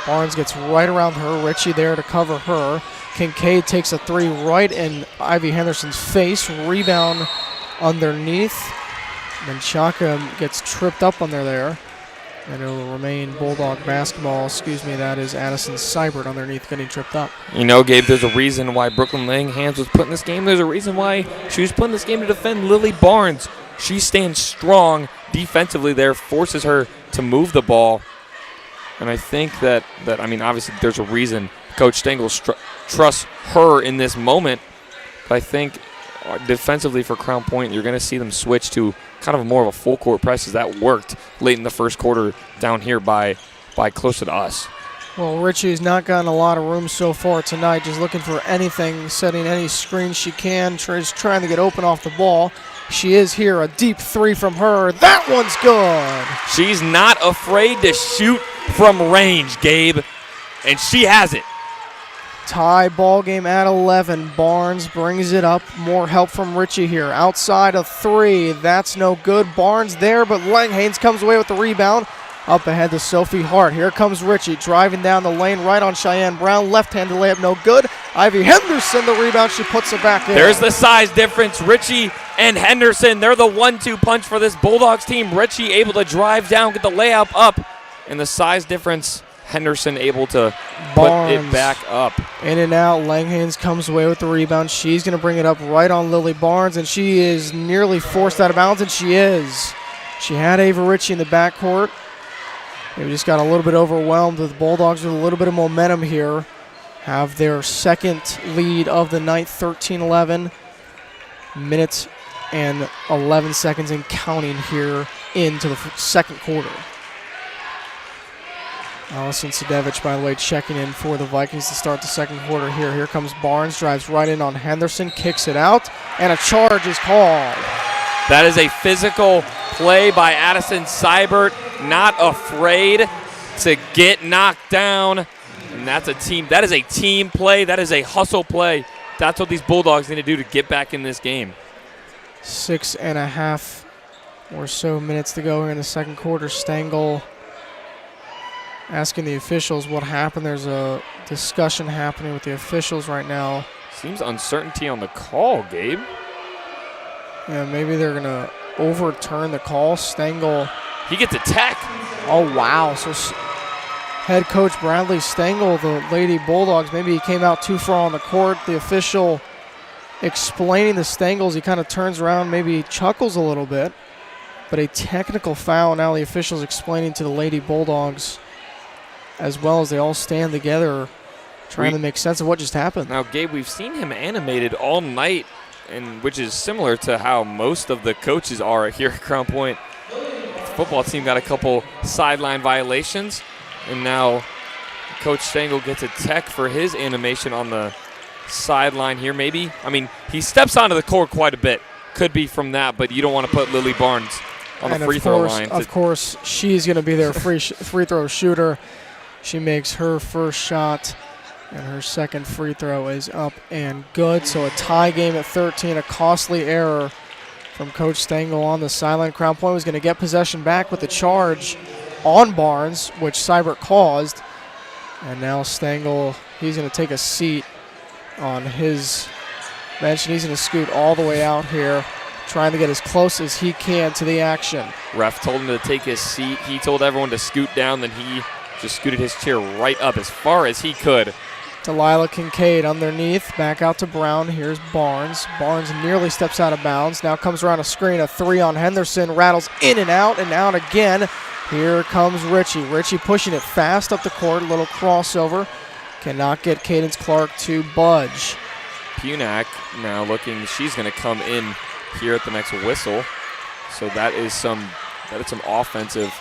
Speaker 2: Barnes gets right around her. Ritchie there to cover her. Kincaid takes a 3 right in Ivy Henderson's face. Rebound underneath. Menchaca gets tripped up under there. And it will remain Bulldog basketball. That is Addison Seibert underneath getting tripped up.
Speaker 5: You know, Gabe, there's a reason why Brooklyn Langhans was put in this game. There's a reason why she was put in this game to defend Lily Barnes. She stands strong defensively there, forces her to move the ball. And I think that obviously there's a reason Coach Stengel trusts her in this moment. But I think defensively for Crown Point, you're going to see them switch to kind of more of a full court press, as that worked late in the first quarter down here by closer to us.
Speaker 2: Well, Ritchie's not gotten a lot of room so far tonight, just looking for anything, setting any screen she can, trying to get open off the ball. She is here, a deep 3 from her. That one's good.
Speaker 5: She's not afraid to shoot from range, Gabe, and she has it.
Speaker 2: Tie ball game at 11. Barnes brings it up. More help from Ritchie here. Outside of 3. That's no good. Barnes there, but Langhans comes away with the rebound. Up ahead to Sophie Hart. Here comes Ritchie driving down the lane right on Cheyenne Brown. Left-handed layup, no good. Ivy Henderson, the rebound. She puts it back in.
Speaker 5: There's the size difference. Ritchie and Henderson, they're the 1-2 punch for this Bulldogs team. Ritchie able to drive down, get the layup up. And the size difference, Henderson able to put it back up.
Speaker 2: In and out. Langhans comes away with the rebound. She's going to bring it up right on Lily Barnes, and she is nearly forced out of bounds, and she is. She had Ava Ritchie in the backcourt. They just got a little bit overwhelmed with the Bulldogs with a little bit of momentum here. Have their second lead of the night, 13-11. Minutes and 11 seconds and counting here into the second quarter. Allison Sadevich, by the way, checking in for the Vikings to start the second quarter here. Here comes Barnes, drives right in on Henderson, kicks it out, and a charge is called.
Speaker 5: That is a physical play by Addison Seibert, not afraid to get knocked down. And that is a team play. That is a hustle play. That's what these Bulldogs need to do to get back in this game.
Speaker 2: 6.5 or so minutes to go here in the second quarter. Stengel asking the officials what happened. There's a discussion happening with the officials right now.
Speaker 5: Seems uncertainty on the call, Gabe.
Speaker 2: Yeah, maybe they're going to overturn the call. Stengel.
Speaker 5: He gets a tech.
Speaker 2: Oh, wow. So head coach Bradley Stengel, the Lady Bulldogs, maybe he came out too far on the court. The official explaining the Stengels, he kind of turns around, maybe chuckles a little bit. But a technical foul. Now the officials explaining to the Lady Bulldogs, as well as they all stand together trying to make sense of what just happened.
Speaker 5: Now, Gabe, we've seen him animated all night, and which is similar to how most of the coaches are here at Crown Point. The football team got a couple sideline violations, and now Coach Stengel gets a tech for his animation on the sideline here. Maybe, I mean, he steps onto the court quite a bit. Could be from that, but you don't want to put Lily Barnes on the free throw line.
Speaker 2: Of course, she's going to be their free throw shooter. She makes her first shot, and her second free throw is up and good. So a tie game at 13, a costly error from Coach Stengel on the sideline. Crown Point was going to get possession back with the charge on Barnes, which Seibert caused. And now Stengel, he's going to take a seat on his bench, and he's going to scoot all the way out here, trying to get as close as he can to the action.
Speaker 5: Ref told him to take his seat. He told everyone to scoot down, then he just scooted his chair right up as far as he could.
Speaker 2: Delilah Kincaid underneath, back out to Brown. Here's Barnes. Barnes nearly steps out of bounds. Now comes around a screen, a three on Henderson, rattles in and out again. Here comes Ritchie. Ritchie pushing it fast up the court, a little crossover. Cannot get Cadence Clark to budge.
Speaker 5: Punak now looking, she's going to come in here at the next whistle. So that is some offensive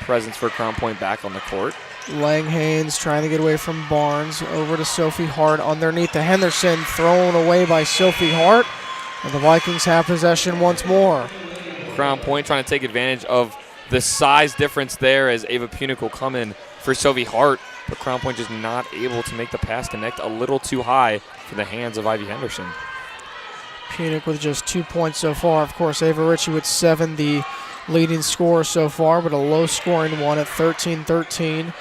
Speaker 5: presence for Crown Point back on the court.
Speaker 2: Lang Haynes trying to get away from Barnes. Over to Sophie Hart underneath to Henderson. Thrown away by Sophie Hart. And the Vikings have possession once more.
Speaker 5: Crown Point trying to take advantage of the size difference there as Ava Punak will come in for Sophie Hart. But Crown Point just not able to make the pass connect, a little too high for the hands of Ivy Henderson.
Speaker 2: Punak with just 2 points so far. Of course, Ava Ritchie with 7, the leading scorer so far, but a low-scoring one at 13-13.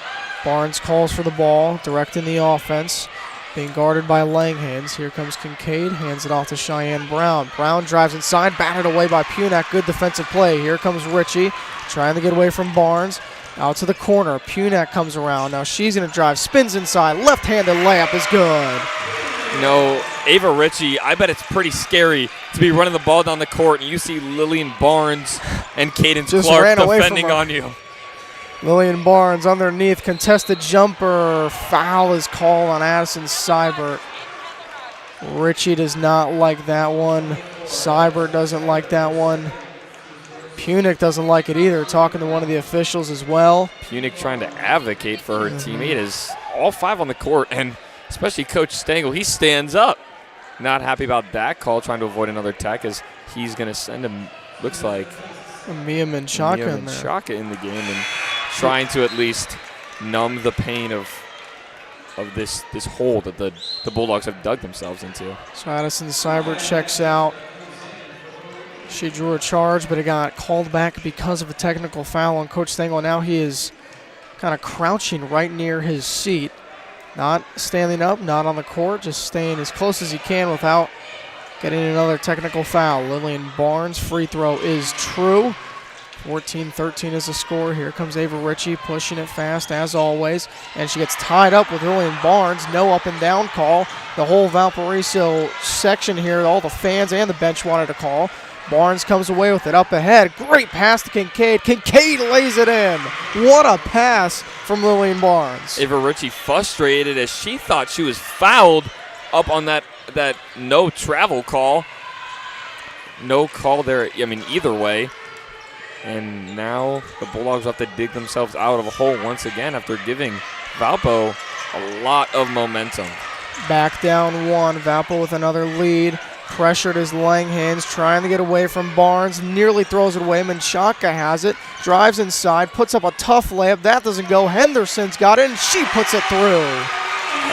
Speaker 2: Barnes calls for the ball, directing the offense, being guarded by Langhans. Here comes Kincaid, hands it off to Cheyenne Brown. Brown drives inside, batted away by Punak. Good defensive play. Here comes Ritchie, trying to get away from Barnes. Out to the corner. Punak comes around. Now she's going to drive, spins inside. Left-handed layup is good.
Speaker 5: You know, Ava Ritchie, I bet it's pretty scary to be running the ball down the court and you see Lillian Barnes and Cadence Clark defending on you.
Speaker 2: Lillian Barnes underneath, contested jumper. Foul is called on Addison Seibert. Ritchie does not like that one. Seibert doesn't like that one. Punak doesn't like it either, talking to one of the officials as well.
Speaker 5: Punak trying to advocate for her teammate is all 5 on the court, and especially Coach Stengel, he stands up. Not happy about that call, trying to avoid another tech as he's going to send him, looks like,
Speaker 2: Mia Menchaca
Speaker 5: in the game, and trying to at least numb the pain of this hole that the Bulldogs have dug themselves into.
Speaker 2: So Addison Seibert checks out. She drew a charge, but it got called back because of a technical foul on Coach Stengel. Now he is kind of crouching right near his seat. Not standing up, not on the court, just staying as close as he can without getting another technical foul. Lillian Barnes' free throw is true. 14-13 is the score. Here comes Ava Ritchie pushing it fast as always. And she gets tied up with Lillian Barnes. No up and down call. The whole Valparaiso section here, all the fans and the bench wanted a call. Barnes comes away with it up ahead. Great pass to Kincaid. Kincaid lays it in. What a pass from Lillian Barnes.
Speaker 5: Ava Ritchie frustrated as she thought she was fouled up on that no travel call. No call there, I mean, either way. And now the Bulldogs have to dig themselves out of a hole once again after giving Valpo a lot of momentum.
Speaker 2: Back down 1. Valpo with another lead. Pressured as Langhans, trying to get away from Barnes. Nearly throws it away. Menchaca has it. Drives inside. Puts up a tough layup. That doesn't go. Henderson's got it, and she puts it through.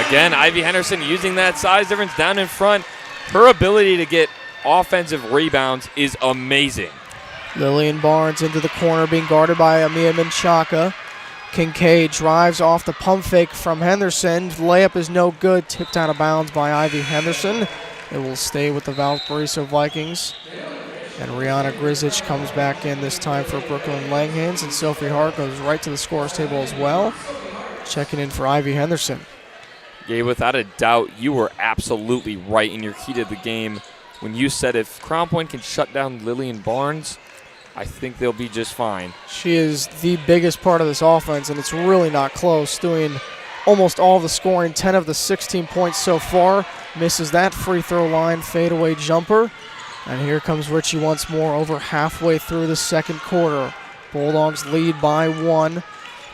Speaker 5: Again, Ivy Henderson using that size difference down in front. Her ability to get offensive rebounds is amazing.
Speaker 2: Lillian Barnes into the corner, being guarded by Amia Menchaca. Kincaid drives off the pump fake from Henderson. Layup is no good. Tipped out of bounds by Ivy Henderson. It will stay with the Valparaiso Vikings. And Rihanna Grzic comes back in this time for Brooklyn Langhans, and Sophie Hart goes right to the scorer's table as well, checking in for Ivy Henderson.
Speaker 5: Yeah, without a doubt, you were absolutely right in your heat of the game when you said if Crown Point can shut down Lillian Barnes, I think they'll be just fine.
Speaker 2: She is the biggest part of this offense, and it's really not close, doing almost all the scoring, 10 of the 16 points so far. Misses that free throw line fadeaway jumper. And here comes Ritchie once more over halfway through the second quarter. Bulldogs lead by 1.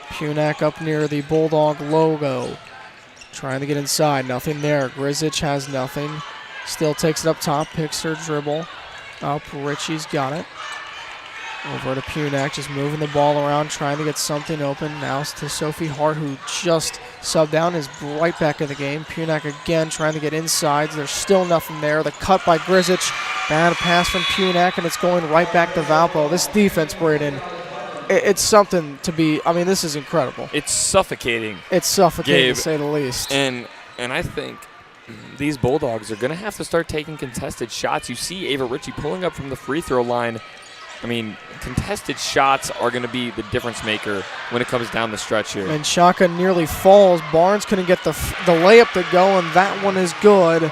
Speaker 2: Punak up near the Bulldog logo. Trying to get inside, nothing there. Grzic has nothing. Still takes it up top, picks her dribble. Up, Ritchie's got it. Over to Punak, just moving the ball around, trying to get something open. Now to Sophie Hart, who just subbed down, is right back in the game. Punak again trying to get inside. There's still nothing there. The cut by Grzic. Bad pass from Punak, and it's going right back to Valpo. This defense, Braden, it's something to be, I mean, this is incredible.
Speaker 5: It's suffocating.
Speaker 2: It's suffocating,
Speaker 5: Gabe,
Speaker 2: to say the least.
Speaker 5: And I think these Bulldogs are going to have to start taking contested shots. You see Ava Ritchie pulling up from the free throw line. I mean, contested shots are going to be the difference maker when it comes down the stretch here.
Speaker 2: And Shaka nearly falls. Barnes couldn't get the layup to go, and that one is good.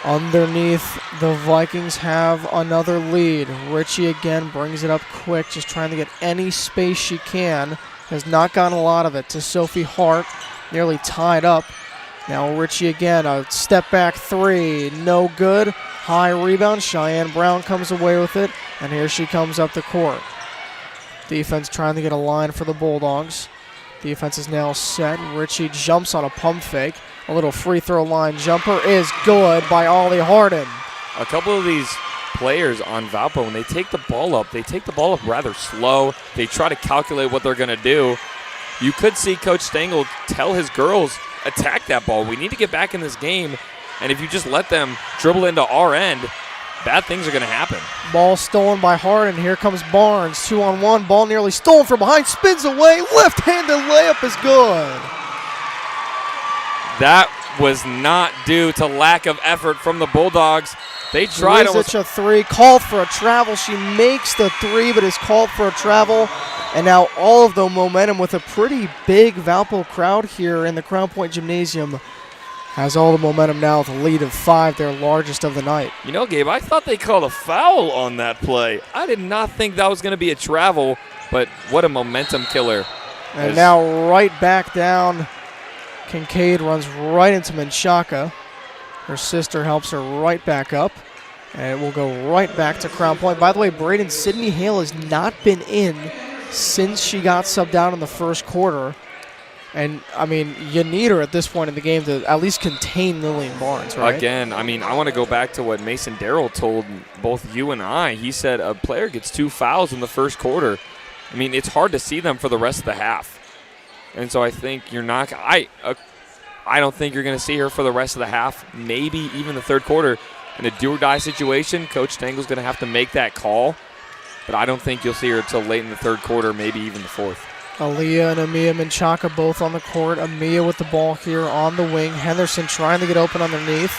Speaker 2: Underneath, the Vikings have another lead. Ritchie again brings it up quick, just trying to get any space she can. Has not gotten a lot of it to Sophie Hart, nearly tied up. Now Ritchie again, a step back three, no good. High rebound, Cheyenne Brown comes away with it, and here she comes up the court. Defense trying to get a line for the Bulldogs. Defense is now set. Ritchie jumps on a pump fake. A little free throw line jumper is good by Ollie Harden.
Speaker 5: A couple of these players on Valpo, when they take the ball up rather slow. They try to calculate what they're going to do. You could see Coach Stengel tell his girls, attack that ball. We need to get back in this game. And if you just let them dribble into our end, bad things are going to happen.
Speaker 2: Ball stolen by Harden. Here comes Barnes. 2-on-1. Ball nearly stolen from behind. Spins away. Left-handed layup is good.
Speaker 5: That was not due to lack of effort from the Bulldogs. They tried
Speaker 2: a three. Called for a travel. She makes the three, but is called for a travel. And now all of the momentum with a pretty big Valpo crowd here in the Crown Point Gymnasium has all the momentum now with a lead of 5, their largest of the night.
Speaker 5: You know, Gabe, I thought they called a foul on that play. I did not think that was going to be a travel, but what a momentum killer.
Speaker 2: And now right back down. Kincaid runs right into Menchaca. Her sister helps her right back up. And it will go right back to Crown Point. By the way, Braden, Sydney Hale has not been in since she got subbed down in the first quarter. And, I mean, you need her at this point in the game to at least contain Lillian Barnes, right?
Speaker 5: Again, I mean, I want to go back to what Mason Darrell told both you and I. He said a player gets 2 fouls in the first quarter. I mean, it's hard to see them for the rest of the half. And so I think you're not – I don't think you're going to see her for the rest of the half, maybe even the third quarter. In a do-or-die situation, Coach Stengel's going to have to make that call. But I don't think you'll see her until late in the third quarter, maybe even the fourth.
Speaker 2: Aaliyah and Amia Menchaca both on the court. Amia with the ball here on the wing. Henderson trying to get open underneath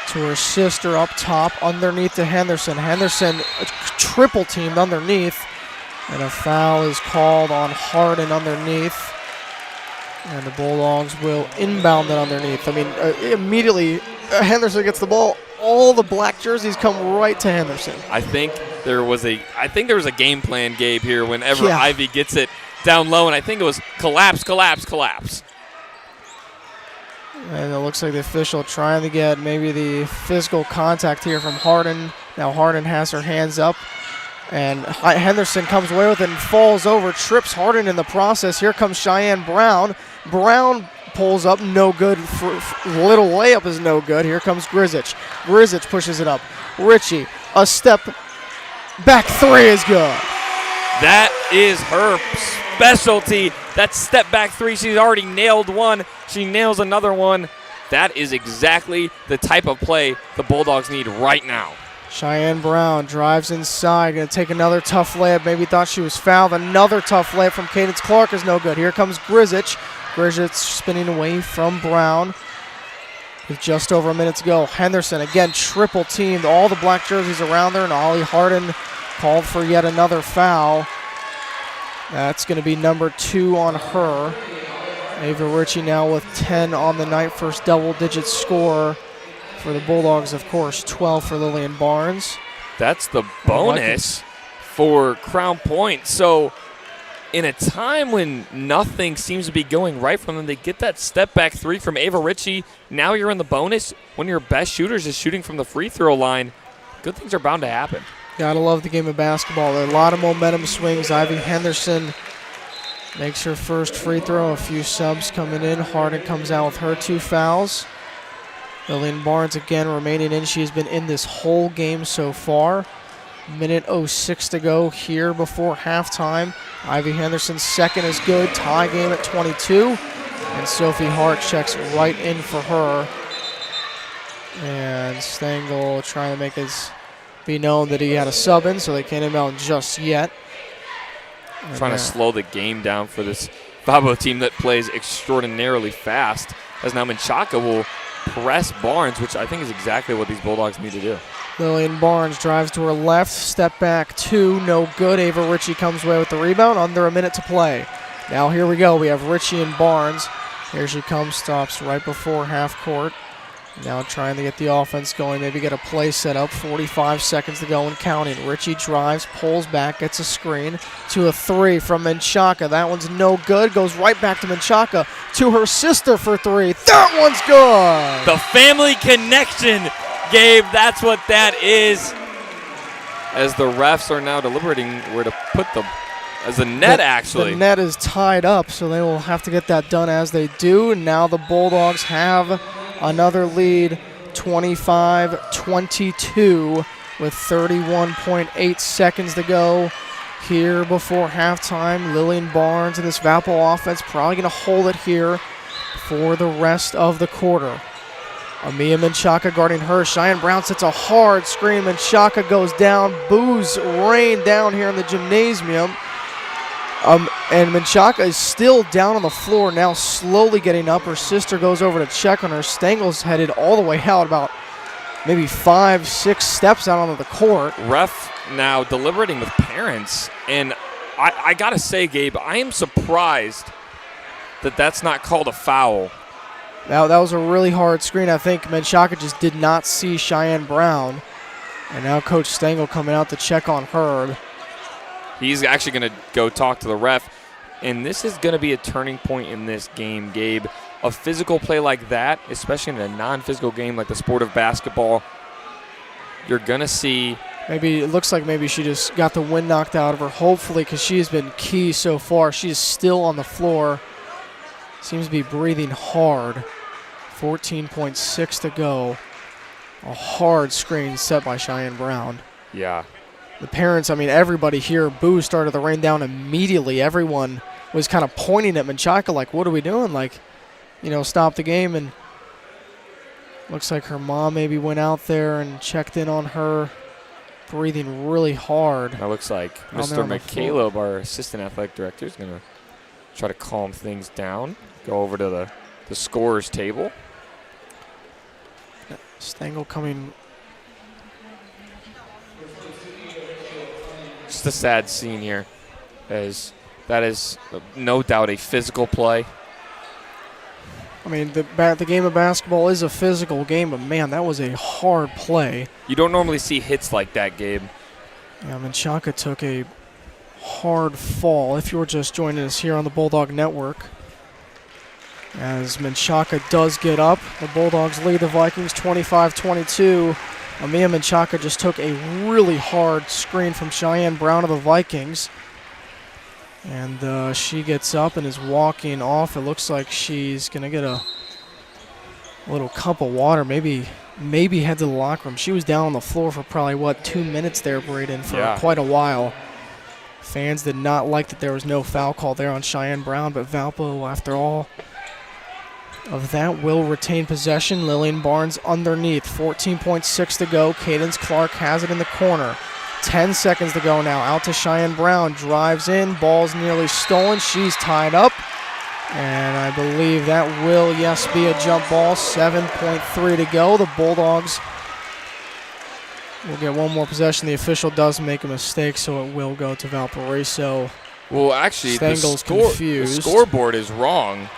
Speaker 2: to her sister up top. Underneath to Henderson. Henderson triple teamed underneath. And a foul is called on Harden underneath. And the Bulldogs will inbound it underneath. I mean, immediately Henderson gets the ball. All the black jerseys come right to Henderson.
Speaker 5: I think there was a game plan, Gabe, here whenever Ivy gets it down low, and I think it was collapse, collapse, collapse.
Speaker 2: And it looks like the official trying to get maybe the physical contact here from Harden. Now Harden has her hands up, and Henderson comes away with it and falls over, trips Harden in the process. Here comes Cheyenne Brown. Brown pulls up, no good. Little layup is no good. Here comes Grzic. Grzic pushes it up. Ritchie, a step back three is good.
Speaker 5: That is her specialty. That step back three. She's already nailed one. She nails another one. That is exactly the type of play the Bulldogs need right now.
Speaker 2: Cheyenne Brown drives inside, going to take another tough layup. Maybe thought she was fouled. Another tough layup from Cadence Clark is no good. Here comes Grzic. Grzic spinning away from Brown. with just over a minute to go. Henderson again triple teamed all the black jerseys around there, and Ollie Harden called for yet another foul. That's going to be number 2 on her. Ava Ritchie now with 10 on the night, first double-digit score for the Bulldogs, of course, 12 for Lillian Barnes.
Speaker 5: That's the bonus for Crown Point. So in a time when nothing seems to be going right from them, they get that step-back 3 from Ava Ritchie. Now you're in the bonus. One of your best shooters is shooting from the free throw line. Good things are bound to happen.
Speaker 2: Gotta love the game of basketball. There are a lot of momentum swings. Ivy Henderson makes her first free throw. A few subs coming in. Harden comes out with her 2 fouls. Lillian Barnes again remaining in. She has been in this whole game so far. Minute 06 to go here before halftime. Ivy Henderson's second is good. Tie game at 22. And Sophie Hart checks right in for her. And Stengel trying to make his be known that he had a sub in, so they can't inbound just yet.
Speaker 5: Trying to slow the game down for this Fabo team that plays extraordinarily fast, as now Menchaca will press Barnes, which I think is exactly what these Bulldogs need to do.
Speaker 2: Lillian Barnes drives to her left, step back 2, no good. Ava Ritchie comes away with the rebound, under a minute to play. Now here we go, we have Ritchie and Barnes. Here she comes, stops right before half court. Now trying to get the offense going, maybe get a play set up. 45 seconds to go and counting. Ritchie drives, pulls back, gets a screen to a 3 from Menchaca. That one's no good. Goes right back to Menchaca, to her sister for 3. That one's good.
Speaker 5: The family connection, Gabe. That's what that is. As the refs are now deliberating where to put the net, actually.
Speaker 2: The net is tied up, so they will have to get that done as they do. And now the Bulldogs have another lead, 25-22, with 31.8 seconds to go here before halftime. Lillian Barnes and this Valpo offense probably going to hold it here for the rest of the quarter. Amia Menchaca guarding her. Cheyenne Brown sets a hard screen. Menchaca goes down. Boos rain down here in the gymnasium. And Menchaca is still down on the floor, now slowly getting up. Her sister goes over to check on her. Stengel's headed all the way out, about maybe 5-6 steps out onto the court.
Speaker 5: Ref now deliberating with parents. And I got to say, Gabe, I am surprised that that's not called a foul.
Speaker 2: Now, that was a really hard screen. I think Menchaca just did not see Cheyenne Brown. And now Coach Stengel coming out to check on her.
Speaker 5: He's actually going to go talk to the ref. And this is going to be a turning point in this game, Gabe. A physical play like that, especially in a non-physical game like the sport of basketball, you're going to see.
Speaker 2: Maybe it looks like maybe she just got the wind knocked out of her, hopefully, because she has been key so far. She is still on the floor. Seems to be breathing hard. 14.6 to go. A hard screen set by Cheyenne Brown.
Speaker 5: Yeah.
Speaker 2: The parents, I mean, everybody here, Boo started the rain down immediately. Everyone was kind of pointing at Menchaca like, what are we doing? Like, you know, stop the game. And looks like her mom maybe went out there and checked in on her, breathing really hard.
Speaker 5: That looks like Mr. McCaleb, our assistant athletic director, is going to try to calm things down, go over to the scorer's table.
Speaker 2: Stengel coming.
Speaker 5: Just a sad scene here, as that is no doubt a physical play.
Speaker 2: I mean, the game of basketball is a physical game, but man, that was a hard play.
Speaker 5: You don't normally see hits like that, Gabe.
Speaker 2: Yeah, Menchaca took a hard fall, if you're just joining us here on the Bulldog Network. As Menchaca does get up, the Bulldogs lead the Vikings 25-22. Amia Menchaca just took a really hard screen from Cheyenne Brown of the Vikings. And she gets up and is walking off. It looks like she's going to get a little cup of water, maybe head to the locker room. She was down on the floor for probably, 2 minutes there, Braden, for quite a while. Fans did not like that there was no foul call there on Cheyenne Brown, but Valpo, after all of that, will retain possession. Lillian Barnes underneath, 14.6 to go. Cadence Clark has it in the corner. 10 seconds to go now. Out to Cheyenne Brown. Drives in. Ball's nearly stolen. She's tied up. And I believe that will, yes, be a jump ball. 7.3 to go. The Bulldogs will get one more possession. The official does make a mistake, so it will go to Valparaiso.
Speaker 5: Well, actually,
Speaker 2: Stengel's confused.
Speaker 5: The scoreboard is wrong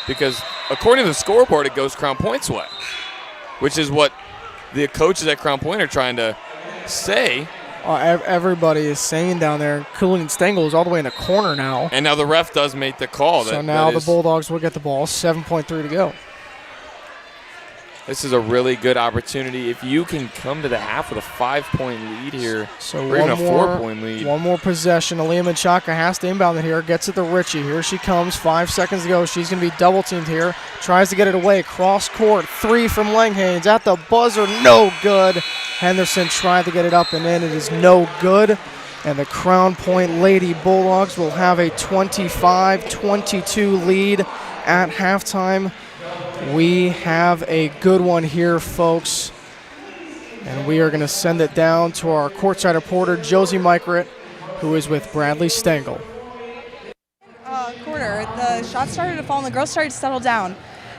Speaker 5: because according to the scoreboard, it goes Crown Point's way, which is what the coaches at Crown Point are trying to say.
Speaker 2: Everybody is saying down there, including Stengel, is all the way in the corner now.
Speaker 5: And now the ref does make the call.
Speaker 2: So now the Bulldogs will get the ball. 7.3 to go.
Speaker 5: This is a really good opportunity. If you can come to the half with a 5-point lead here,
Speaker 2: so
Speaker 5: or even a 4-point lead.
Speaker 2: One more possession. Aaliyah Menchaca has to inbound it here. Gets it to Ritchie. Here she comes. 5 seconds to go. She's going to be double-teamed here. Tries to get it away. Cross court. 3 from Langhanes. At the buzzer. No good. Henderson tried to get it up and in. It is no good. And the Crown Point Lady Bulldogs will have a 25-22 lead at halftime. We have a good one here, folks. And we are going to send it down to our courtside reporter, Josie Mikeret, who is with Bradley Stengel.
Speaker 13: Quarter, the shots started to fall and the girls started to settle down.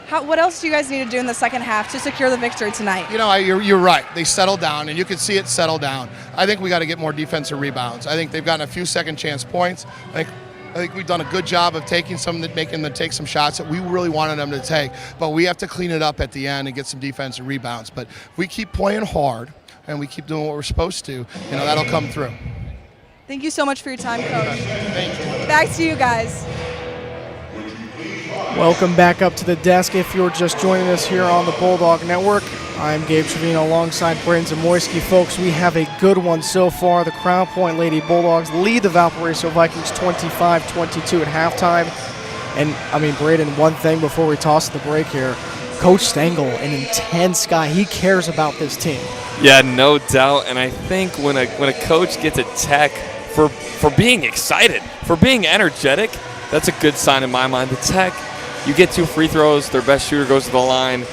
Speaker 13: What else do you guys need to do in the second half to secure the victory tonight?
Speaker 21: You know, you're right. They settled down, and you can see it settle down. I think we got to get more defensive rebounds. I think they've gotten a few second chance points. I think we've done a good job of making them take some shots that we really wanted them to take. But we have to clean it up at the end and get some defensive rebounds. But if we keep playing hard and we keep doing what we're supposed to, that'll come through.
Speaker 13: Thank you so much for your time, Coach.
Speaker 21: Thank you.
Speaker 13: Back to you guys.
Speaker 2: Welcome back up to the desk. If you're just joining us here on the Bulldog Network, I'm Gabe Trevino alongside Brandon Zamoyski. Folks, we have a good one so far. The Crown Point Lady Bulldogs lead the Valparaiso Vikings 25-22 at halftime. And, Braden, one thing before we toss the break here. Coach Stengel, an intense guy. He cares about this team.
Speaker 5: Yeah, no doubt. And I think when a coach gets a tech for being excited, for being energetic, that's a good sign in my mind. The tech, you get 2 free throws, their best shooter goes to the line.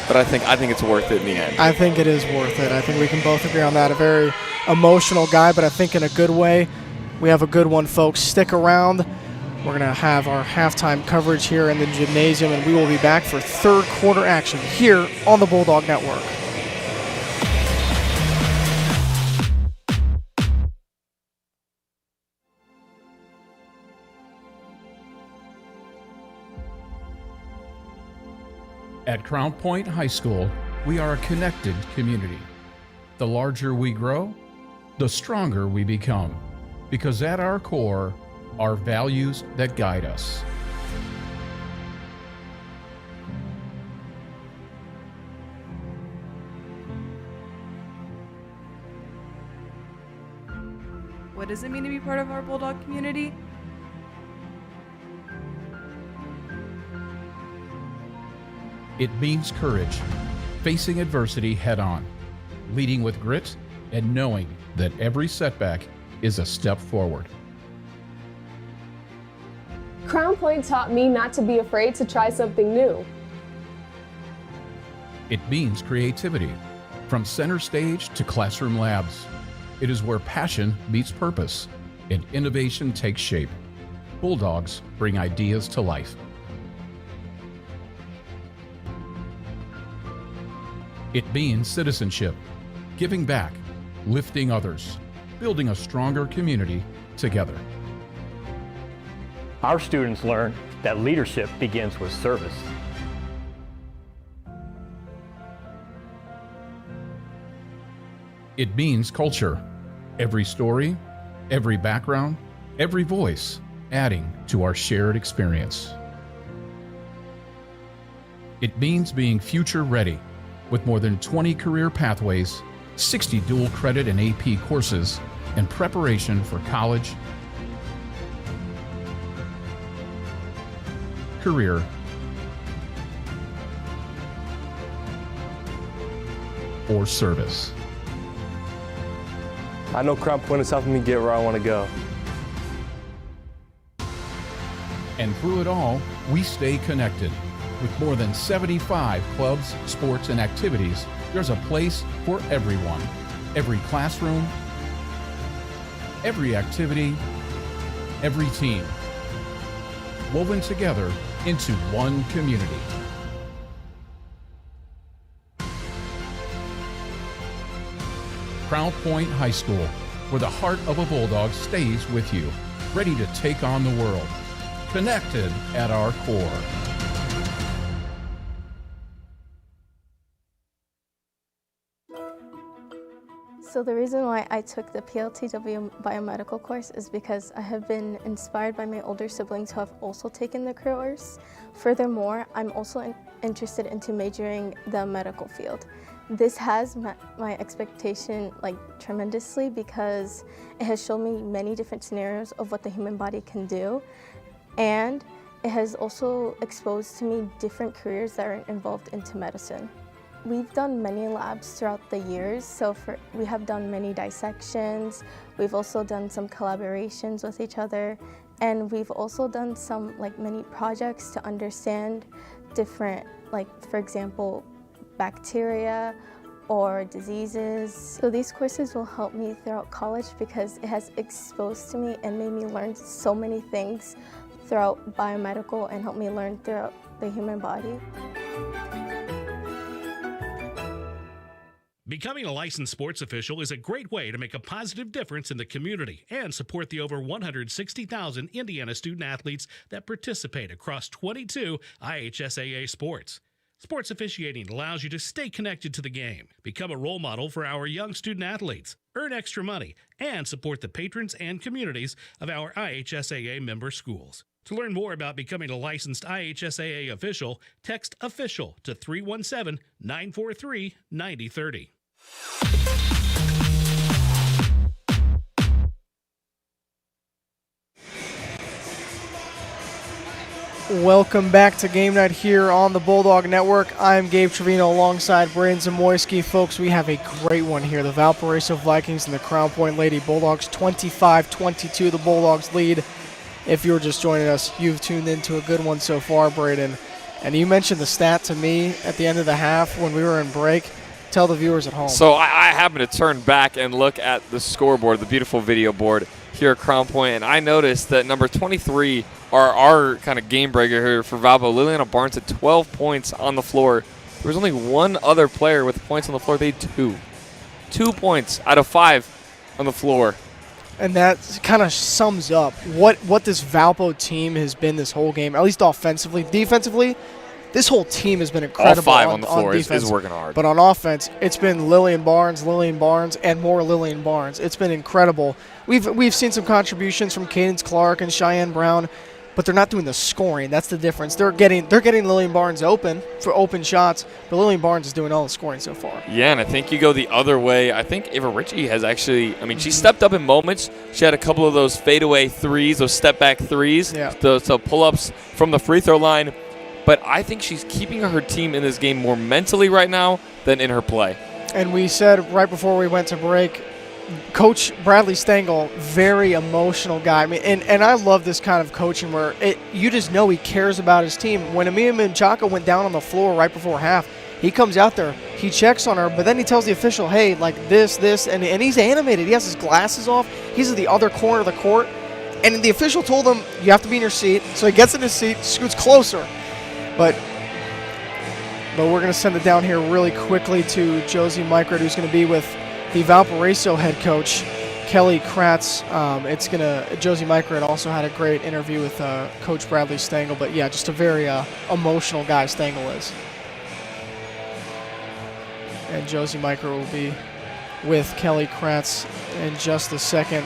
Speaker 5: But I think it's worth it in the end.
Speaker 2: I think it is worth it. I think we can both agree on that. A very emotional guy, but I think in a good way. We have a good one, folks. Stick around. We're going to have our halftime coverage here in the gymnasium, and we will be back for third quarter action here on the Bulldog Network.
Speaker 12: At Crown Point High School, we are a connected community. The larger we grow, the stronger we become, because at our core are values that guide us.
Speaker 13: What does it mean to be part of our Bulldog community?
Speaker 12: It means courage, facing adversity head on, leading with grit, and knowing that every setback is a step forward.
Speaker 14: Crown Point taught me not to be afraid to try something new.
Speaker 12: It means creativity, from center stage to classroom labs. It is where passion meets purpose and innovation takes shape. Bulldogs bring ideas to life. It means citizenship, giving back, lifting others, building a stronger community together.
Speaker 15: Our students learn that leadership begins with service.
Speaker 12: It means culture, every story, every background, every voice, adding to our shared experience. It means being future ready, with more than 20 career pathways, 60 dual credit and AP courses, and preparation for college, career, or service.
Speaker 10: I know Crown Point is helping me get where I want to go.
Speaker 12: And through it all, we stay connected. With more than 75 clubs, sports, and activities, there's a place for everyone. Every classroom, every activity, every team. woven together into one community. Crown Point High School, where the heart of a Bulldog stays with you, ready to take on the world. Connected at our core.
Speaker 4: So the reason why I took the PLTW biomedical course is because I have been inspired by my older siblings who have also taken the course. Furthermore, I'm also interested into majoring the medical field. This has met my expectation tremendously because it has shown me many different scenarios of what the human body can do, and it has also exposed to me different careers that are involved into medicine. We've done many labs throughout the years, so we have done many dissections, we've also done some collaborations with each other, and we've also done some many projects to understand different, for example, bacteria or diseases. So these courses will help me throughout college because it has exposed to me and made me learn so many things throughout biomedical and helped me learn throughout the human body.
Speaker 19: Becoming a licensed sports official is a great way to make a positive difference in the community and support the over 160,000 Indiana student athletes that participate across 22 IHSAA sports. Sports officiating allows you to stay connected to the game, become a role model for our young student athletes, earn extra money, and support the patrons and communities of our IHSAA member schools. To learn more about becoming a licensed IHSAA official, text OFFICIAL to 317-943-9030.
Speaker 2: Welcome back to Game Night here on the Bulldog Network. I'm Gabe Trevino alongside Braden Zamoyski. Folks, we have a great one here. The Valparaiso Vikings and the Crown Point Lady Bulldogs, 25-22. The Bulldogs lead. If you're just joining us, you've tuned into a good one so far, Braden. And you mentioned the stat to me at the end of the half when we were in break. Tell the viewers at home.
Speaker 5: So I happened to turn back and look at the scoreboard, the beautiful video board here at Crown Point, and I noticed that number 23, our kind of game breaker here for Valpo, Liliana Barnes, had 12 points on the floor. There was only one other player with points on the floor. They had 2 points out of 5 on the floor.
Speaker 2: And that kind of sums up what this Valpo team has been this whole game, at least offensively. Defensively, this whole team has been incredible.
Speaker 5: All 5 on the floor
Speaker 2: defense,
Speaker 5: is working hard.
Speaker 2: But on offense, it's been Lillian Barnes, and more Lillian Barnes. It's been incredible. We've seen some contributions from Cadence Clark and Cheyenne Brown, but they're not doing the scoring. That's the difference. They're getting Lillian Barnes open for open shots, but Lillian Barnes is doing all the scoring so far.
Speaker 5: Yeah, and I think you go the other way. I think Ava Ritchie has actually, she stepped up in moments. She had a couple of those fadeaway threes, those step-back threes, those pull-ups from the free throw line. But I think she's keeping her team in this game more mentally right now than in her play.
Speaker 2: And we said right before we went to break, Coach Bradley Stengel, very emotional guy. And I love this kind of coaching where you just know he cares about his team. When Amia Menchaca went down on the floor right before half, he comes out there, he checks on her, but then he tells the official, hey, this, and he's animated. He has his glasses off. He's at the other corner of the court. And the official told him, you have to be in your seat. So he gets in his seat, scoots closer. But we're going to send it down here really quickly to Josie Microd, who's going to be with the Valparaiso head coach, Kelly Kratz. Josie Microd also had a great interview with Coach Bradley Stengel. But, yeah, just a very emotional guy Stengel is. And Josie Microd will be with Kelly Kratz in just a second.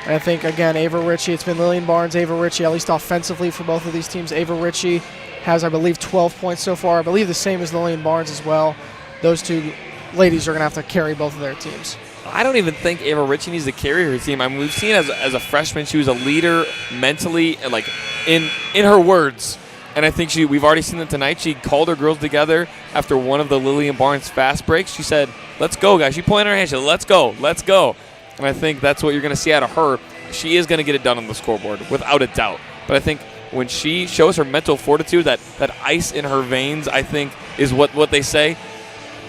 Speaker 2: And I think, again, Ava Ritchie, it's been Lillian Barnes, Ava Ritchie, at least offensively for both of these teams. Ava Ritchie has, I believe, 12 points so far. I believe the same as Lillian Barnes as well. Those two ladies are going to have to carry both of their teams.
Speaker 5: I don't even think Ava Ritchie needs to carry her team. We've seen as a freshman, she was a leader mentally, and in her words. And I think we've already seen it tonight. She called her girls together after one of the Lillian Barnes fast breaks. She said, let's go, guys. She pointed her hand. She said, let's go. And I think that's what you're going to see out of her. She is going to get it done on the scoreboard, without a doubt. But I think when she shows her mental fortitude, that ice in her veins, I think, is what they say,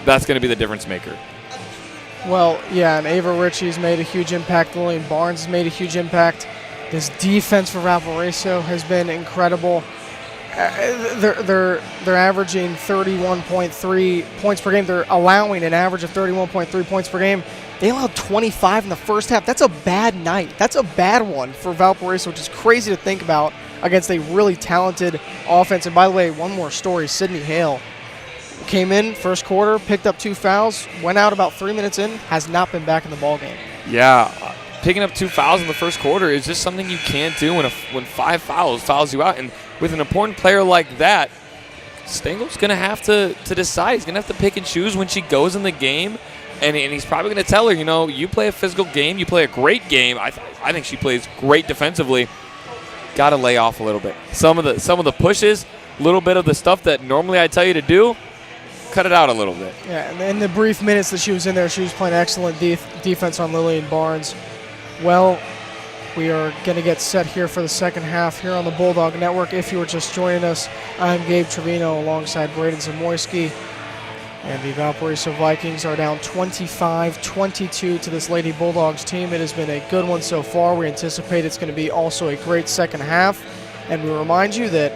Speaker 5: that's going to be the difference maker.
Speaker 2: Well, yeah, and Ava Ritchie's made a huge impact. Lillian Barnes has made a huge impact. This defense for Valparaiso has been incredible. They're averaging 31.3 points per game. They're allowing an average of 31.3 points per game. They allowed 25 in the first half. That's a bad night. That's a bad one for Valparaiso, which is crazy to think about against a really talented offense. And by the way, one more story. Sydney Hale came in first quarter, picked up 2 fouls, went out about 3 minutes in, has not been back in the ballgame.
Speaker 5: Yeah, picking up 2 fouls in the first quarter is just something you can't do when 5 fouls you out. And with an important player like that, Stengel's going to have to decide. He's going to have to pick and choose when she goes in the game. And he's probably going to tell her, you play a physical game, you play a great game. I think she plays great defensively. Got to lay off a little bit. Some of the pushes, a little bit of the stuff that normally I tell you to do, cut it out a little bit.
Speaker 2: Yeah, and in the brief minutes that she was in there, she was playing excellent defense on Lillian Barnes. Well, we are going to get set here for the second half here on the Bulldog Network. If you were just joining us, I'm Gabe Trevino alongside Braden Zamoyski. And the Valparaiso Vikings are down 25-22 to this Lady Bulldogs team. It has been a good one so far. We anticipate it's going to be also a great second half. And we remind you that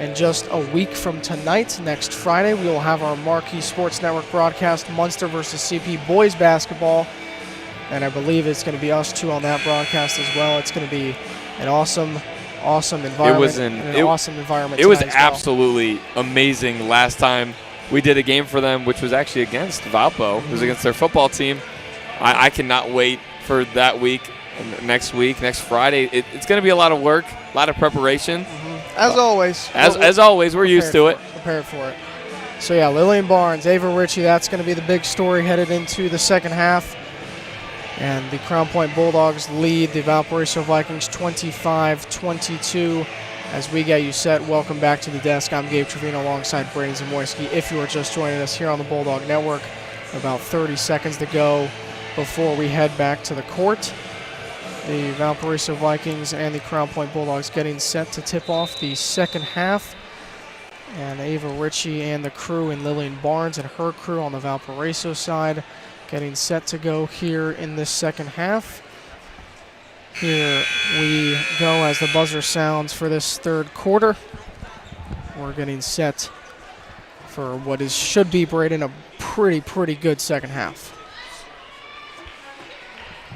Speaker 2: in just a week from tonight, next Friday, we will have our Marquee Sports Network broadcast, Munster versus CP boys basketball. And I believe it's going to be us two on that broadcast as well. It's going to be an awesome environment. Awesome environment.
Speaker 5: It was absolutely amazing last time we did a game for them, which was actually against Valpo. It was against their football team. I cannot wait for that week, next Friday. It's going to be a lot of work, a lot of preparation.
Speaker 2: As always.
Speaker 5: As always, we're used to it.
Speaker 2: Prepared for it. So, yeah, Lillian Barnes, Ava Ritchie, that's going to be the big story headed into the second half. And the Crown Point Bulldogs lead the Valparaiso Vikings 25-22. As we get you set, welcome back to the desk. I'm Gabe Trevino alongside Braden Zamoyski. If you are just joining us here on the Bulldog Network, about 30 seconds to go before we head back to the court. The Valparaiso Vikings and the Crown Point Bulldogs getting set to tip off the second half. And Ava Ritchie and the crew, and Lillian Barnes and her crew on the Valparaiso side, getting set to go here in this second half. Here we go as the buzzer sounds for this third quarter. We're getting set for what should be, Braden, a pretty good second half.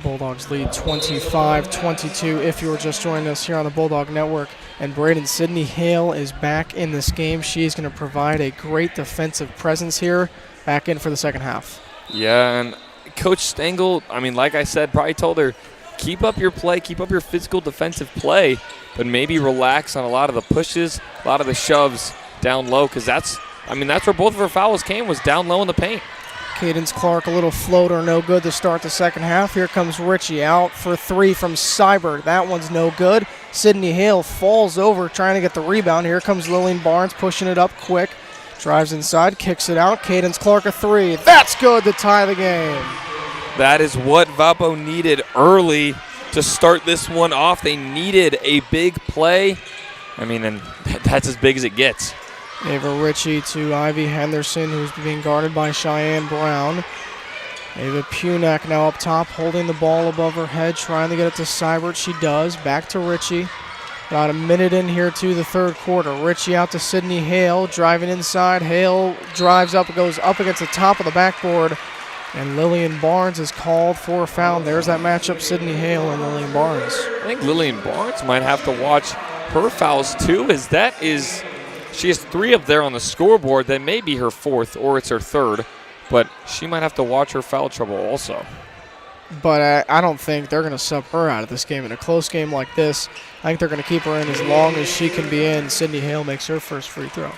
Speaker 2: Bulldogs lead 25-22 if you were just joining us here on the Bulldog Network. And Braden, Sydney Hale is back in this game. She is going to provide a great defensive presence here, back in for the second half.
Speaker 5: Yeah, and Coach Stengel, like I said, probably told her, keep up your play, keep up your physical defensive play, but maybe relax on a lot of the pushes, a lot of the shoves down low, because that's where both of her fouls came, was down low in the paint.
Speaker 2: Cadence Clark, a little floater, no good to start the second half. Here comes Ritchie out for 3 from Seibert. That one's no good. Sydney Hale falls over trying to get the rebound. Here comes Lillian Barnes pushing it up quick. Drives inside, kicks it out. Cadence Clark a 3. That's good to tie the game.
Speaker 5: That is what Valpo needed early to start this one off. They needed a big play. And that's as big as it gets.
Speaker 2: Ava Ritchie to Ivy Henderson, who's being guarded by Cheyenne Brown. Ava Punak now up top, holding the ball above her head, trying to get it to Seibert. She does. Back to Ritchie. About a minute in here to the third quarter. Ritchie out to Sydney Hale, driving inside. Hale drives up, goes up against the top of the backboard. And Lillian Barnes is called for a foul. There's that matchup, Sydney Hale and Lillian Barnes.
Speaker 5: I think Lillian Barnes might have to watch her fouls too, she has 3 up there on the scoreboard. That may be her 4th or it's her 3rd, but she might have to watch her foul trouble also.
Speaker 2: But I don't think they're going to sub her out of this game. In a close game like this, I think they're going to keep her in as long as she can be in. Sydney Hale makes her first free throw.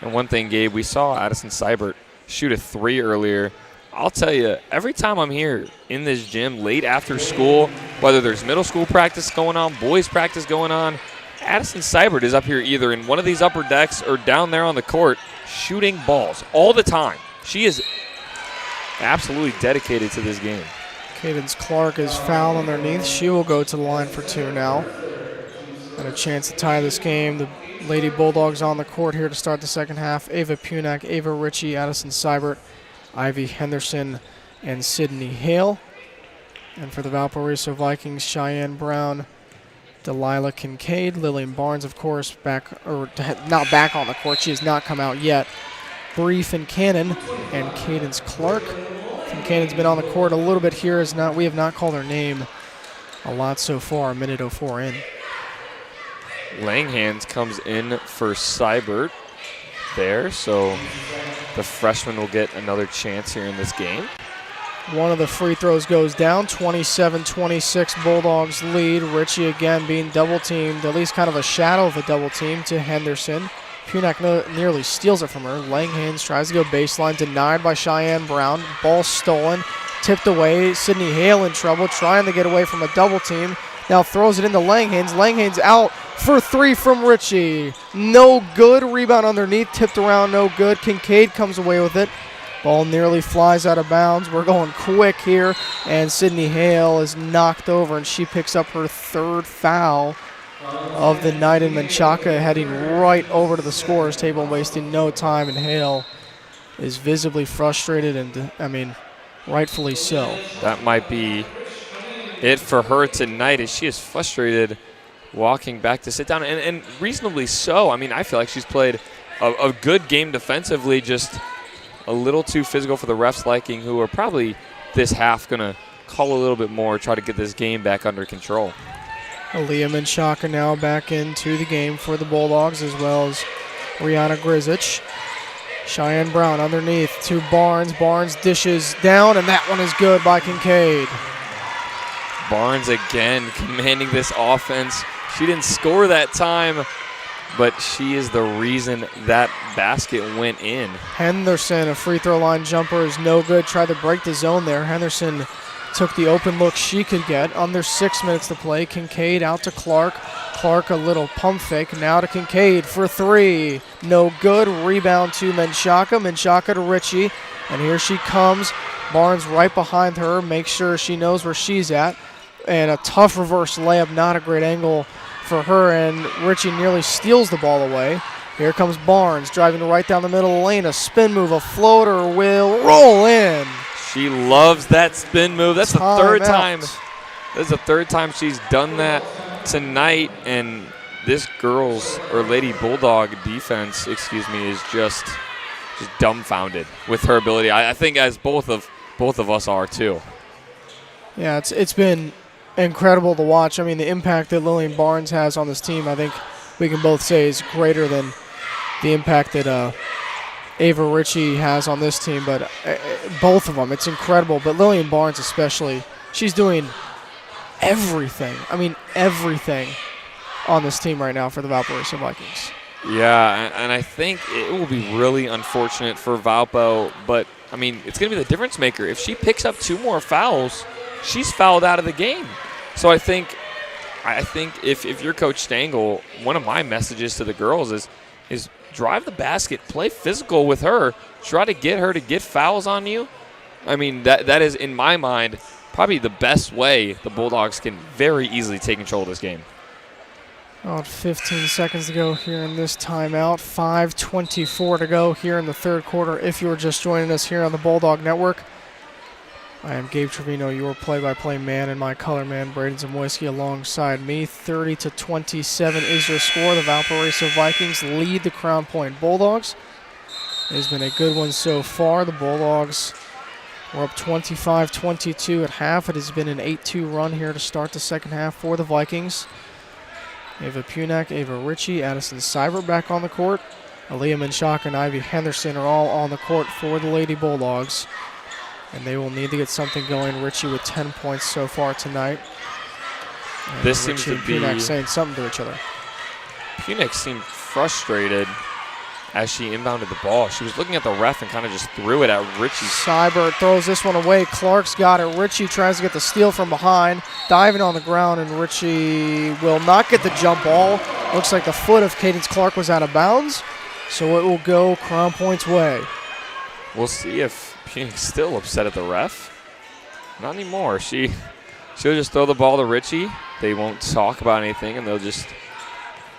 Speaker 5: And one thing, Gabe, we saw Addison Seibert shoot a 3 earlier. I'll tell you, every time I'm here in this gym late after school, whether there's middle school practice going on, boys practice going on, Addison Seibert is up here either in one of these upper decks or down there on the court shooting balls all the time. She is absolutely dedicated to this game.
Speaker 2: Cadence Clark is fouled underneath. She will go to the line for 2 now. And a chance to tie this game. The Lady Bulldogs on the court here to start the second half. Ava Punak, Ava Ritchie, Addison Seibert, Ivy Henderson, and Sydney Hale. And for the Valparaiso Vikings, Cheyenne Brown, Delilah Kincaid. Lillian Barnes, of course, not back on the court. She has not come out yet. Bree Fincannon and Cadence Clark. Fincannon's been on the court a little bit here. We have not called her name a lot so far, a minute 04 in.
Speaker 5: Langhans comes in for Seibert there, so the freshman will get another chance here in this game.
Speaker 2: One of the free throws goes down, 27-26 Bulldogs lead. Ritchie again being double teamed, at least kind of a shadow of a double team to Henderson. Punak nearly steals it from her. Langhans tries to go baseline, denied by Cheyenne Brown. Ball stolen, tipped away. Sydney Hale in trouble, trying to get away from a double team. Now throws it into Langhans. Langhans out for three from Ritchie. No good. Rebound underneath, tipped around, no good. Kincaid comes away with it. Ball nearly flies out of bounds. We're going quick here, and Sydney Hale is knocked over, and she picks up her third foul of the night. And Menchaca heading right over to the scorer's table, wasting no time, and Hale is visibly frustrated, and rightfully so.
Speaker 5: That might be it for her tonight, as she is frustrated walking back to sit down, and reasonably so. I feel like she's played a good game defensively, just a little too physical for the refs' liking, who are probably this half going to call a little bit more, try to get this game back under control.
Speaker 2: Aaliyah Menchaca now back into the game for the Bulldogs, as well as Rihanna Grisic. Cheyenne Brown underneath to Barnes. Barnes dishes down, and that one is good by Kincaid.
Speaker 5: Barnes again commanding this offense. She didn't score that time, but she is the reason that basket went in.
Speaker 2: Henderson, a free throw line jumper is no good. Tried to break the zone there. Henderson took the open look she could get. Under 6 minutes to play. Kincaid out to Clark. Clark a little pump fake. Now to Kincaid for three. No good. Rebound to Menchaca. Menchaca to Ritchie. And here she comes. Barnes right behind her. Make sure she knows where she's at. And a tough reverse layup. Not a great angle for her, and Ritchie nearly steals the ball away. Here comes Barnes driving right down the middle of the lane. A spin move, a floater will roll in.
Speaker 5: She loves that spin move. That's the third time. This is the third time she's done that tonight, and this Lady Bulldog defense, is just dumbfounded with her ability. I think as both of us are too.
Speaker 2: Yeah, it's been incredible to watch. The impact that Lillian Barnes has on this team, I think we can both say is greater than the impact that Ava Ritchie has on this team. But both of them, it's incredible. But Lillian Barnes especially, she's doing everything. Everything on this team right now for the Valparaiso Vikings.
Speaker 5: Yeah, and I think it will be really unfortunate for Valpo, but it's going to be the difference maker. If she picks up 2 more fouls, she's fouled out of the game. So I think if you're Coach Stengel, one of my messages to the girls is drive the basket, play physical with her, try to get her to get fouls on you. That is, in my mind, probably the best way the Bulldogs can very easily take control of this game.
Speaker 2: About 15 seconds to go here in this timeout. 5:24 to go here in the third quarter. If you're just joining us here on the Bulldog Network, I am Gabe Trevino, your play-by-play man, and my color man, Braden Zamoyski, alongside me. 30-27 is your score. The Valparaiso Vikings lead the Crown Point Bulldogs. It has been a good one so far. The Bulldogs were up 25-22 at half. It has been an 8-2 run here to start the second half for the Vikings. Ava Punak, Ava Ritchie, Addison Seibert back on the court. Aaliyah Menchaca and Ivy Henderson are all on the court for the Lady Bulldogs. And they will need to get something going. Ritchie with 10 points so far tonight. And
Speaker 5: this
Speaker 2: Ritchie
Speaker 5: seems to be
Speaker 2: Punak saying something to each other.
Speaker 5: Punak seemed frustrated as she inbounded the ball. She was looking at the ref and kind of just threw it at Ritchie.
Speaker 2: Seibert throws this one away. Clark's got it. Ritchie tries to get the steal from behind, diving on the ground, and Ritchie will not get the jump ball. Looks like the foot of Cadence Clark was out of bounds, so it will go Crown Point's way.
Speaker 5: We'll see if Punak's still upset at the ref. Not anymore. She'll just throw the ball to Ritchie. They won't talk about anything, and they'll just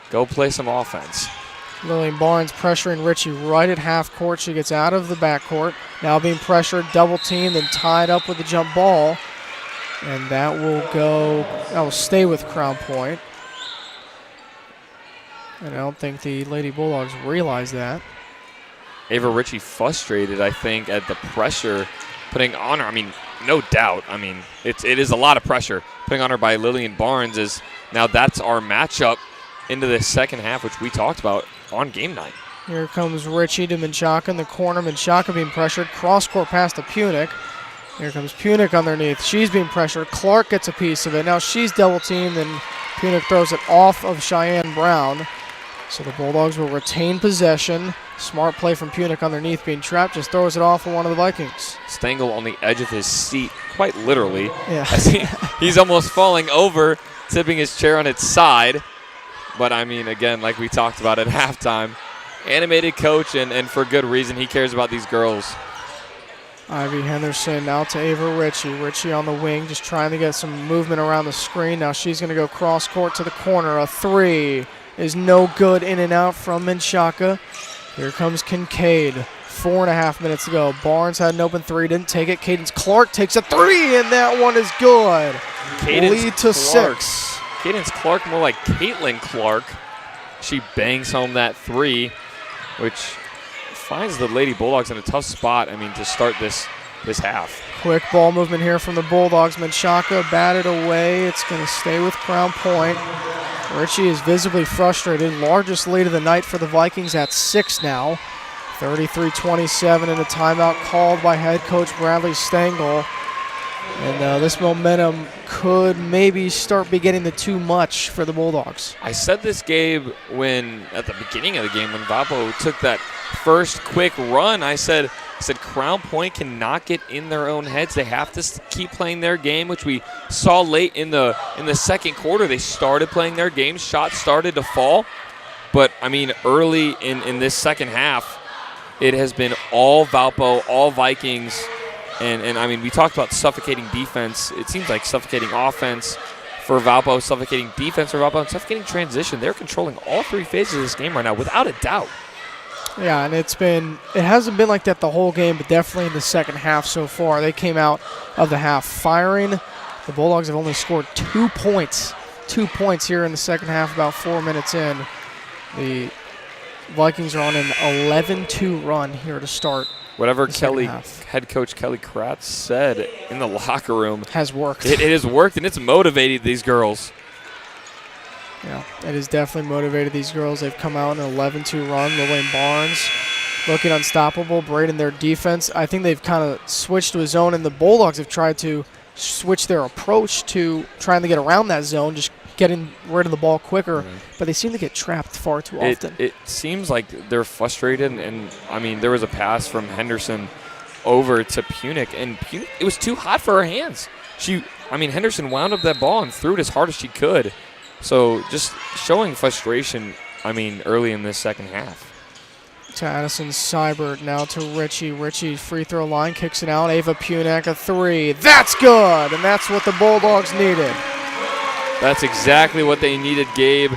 Speaker 5: go play some offense.
Speaker 2: Lillian Barnes pressuring Ritchie right at half court. She gets out of the backcourt. Now being pressured, double teamed, and tied up with the jump ball. And that will stay with Crown Point. And I don't think the Lady Bulldogs realize that.
Speaker 5: Ava Ritchie frustrated, I think, at the pressure putting on her. I mean, no doubt. I mean, it is a lot of pressure putting on her by Lillian Barnes. Is now that's our matchup into the second half, which we talked about on game night.
Speaker 2: Here comes Ritchie to Menchaca in the corner. Menchaca being pressured. Cross-court pass to Punic. Here comes Punic underneath. She's being pressured. Clark gets a piece of it. Now she's double-teamed, and Punic throws it off of Cheyenne Brown. So the Bulldogs will retain possession. Smart play from Punic underneath, being trapped. Just throws it off of one of the Vikings.
Speaker 5: Stengel on the edge of his seat, quite literally.
Speaker 2: Yeah.
Speaker 5: As he's almost falling over, tipping his chair on its side. But, I mean, again, like we talked about at halftime, animated coach, and for good reason. He cares about these girls.
Speaker 2: Ivy Henderson out to Ava Ritchie. Ritchie on the wing, just trying to get some movement around the screen. Now she's going to go cross-court to the corner. A three is no good, in and out from Menchaca. Here comes Kincaid. 4.5 minutes to go. Barnes had an open three, didn't take it. Cadence Clark takes a three, and that one is good. Lead to 6.
Speaker 5: Cadence Clark, more like Caitlin Clark. She bangs home that three, which finds the Lady Bulldogs in a tough spot, I mean, to start this half.
Speaker 2: Quick ball movement here from the Bulldogs. Menchaca batted away. It's going to stay with Crown Point. Ritchie is visibly frustrated. Largest lead of the night for the Vikings at 6 now. 33-27, and a timeout called by head coach Bradley Stengel. And this momentum could maybe start beginning to too much for the Bulldogs.
Speaker 5: I said this, Gabe, at the beginning of the game, when Valpo took that first quick run, I said Crown Point cannot get in their own heads. They have to keep playing their game, which we saw late in the second quarter. They started playing their game. Shots started to fall. But, I mean, early in this second half, it has been all Valpo, all Vikings. And I mean, we talked about suffocating defense. It seems like suffocating offense for Valpo, suffocating defense for Valpo, and suffocating transition. They're controlling all three phases of this game right now, without a doubt.
Speaker 2: Yeah, and it hasn't been like that the whole game, but definitely in the second half so far. They came out of the half firing. The Bulldogs have only scored 2 points. 2 points here in the second half, about 4 minutes in. The Vikings are on an 11-2 run here to start.
Speaker 5: Whatever head coach Kelly Kratz said in the locker room
Speaker 2: has worked.
Speaker 5: It has worked, and it's motivated these girls.
Speaker 2: Yeah, it has definitely motivated these girls. They've come out in an 11-2 run. Lillian Barnes looking unstoppable. Braden, their defense, I think they've kind of switched to a zone, and the Bulldogs have tried to switch their approach to trying to get around that zone, just getting rid of the ball quicker, but they seem to get trapped far too often.
Speaker 5: It seems like they're frustrated, and I mean, there was a pass from Henderson over to Punic, and Punic, it was too hot for her hands. Henderson wound up that ball and threw it as hard as she could. So just showing frustration, early in this second half.
Speaker 2: To Addison Seibert, now to Ritchie. Ritchie, free throw line, kicks it out. Ava Punic, a three. That's good, and that's what the Bulldogs needed.
Speaker 5: That's exactly what they needed, Gabe.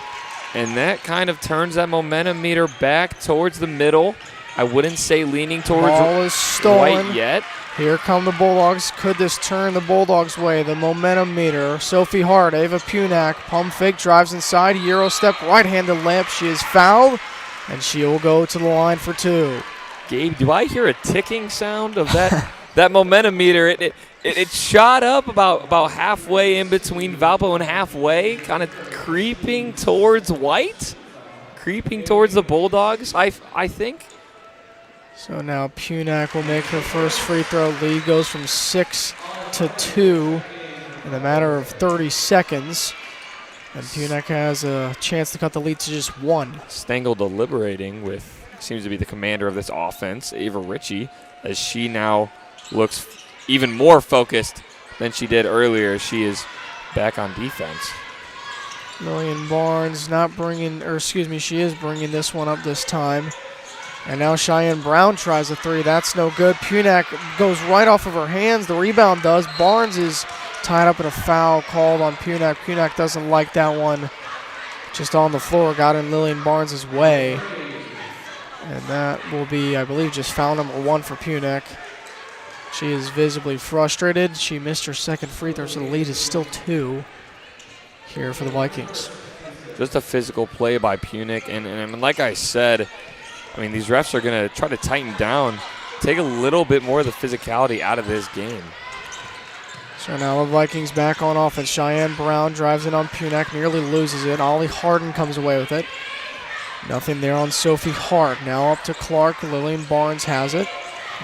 Speaker 5: And that kind of turns that momentum meter back towards the middle. I wouldn't say leaning towards
Speaker 2: ball is stolen.
Speaker 5: White yet.
Speaker 2: Here come the Bulldogs. Could this turn the Bulldogs' way? The momentum meter. Sophie Hart, Ava Punic, pump fake, drives inside. Euro step, right-handed layup. She is fouled, and she will go to the line for 2.
Speaker 5: Gabe, do I hear a ticking sound of that? That momentum meter, it shot up about halfway in between Valpo and halfway, kind of creeping towards white, creeping towards the Bulldogs, I think.
Speaker 2: So now Punic will make her first free throw. Lead goes from 6 to 2 in a matter of 30 seconds. And Punic has a chance to cut the lead to just 1.
Speaker 5: Stengel deliberating with, seems to be the commander of this offense, Ava Ritchie, as she now looks even more focused than she did earlier. She is back on defense.
Speaker 2: Lillian Barnes she is bringing this one up this time. And now Cheyenne Brown tries a three. That's no good. Punic goes right off of her hands. The rebound does. Barnes is tied up in a foul called on Punic. Punic doesn't like that one. Just on the floor, got in Lillian Barnes' way. And that will be, I believe, just foul number 1 for Punic. She is visibly frustrated. She missed her second free throw, so the lead is still 2 here for the Vikings.
Speaker 5: just a physical play by Punic. And like I said, I mean, these refs are going to try to tighten down, take a little bit more of the physicality out of this game.
Speaker 2: So now the Vikings back on offense. Cheyenne Brown drives in on Punic, nearly loses it. Ollie Harden comes away with it. Nothing there on Sophie Hart. Now up to Clark. Lillian Barnes has it.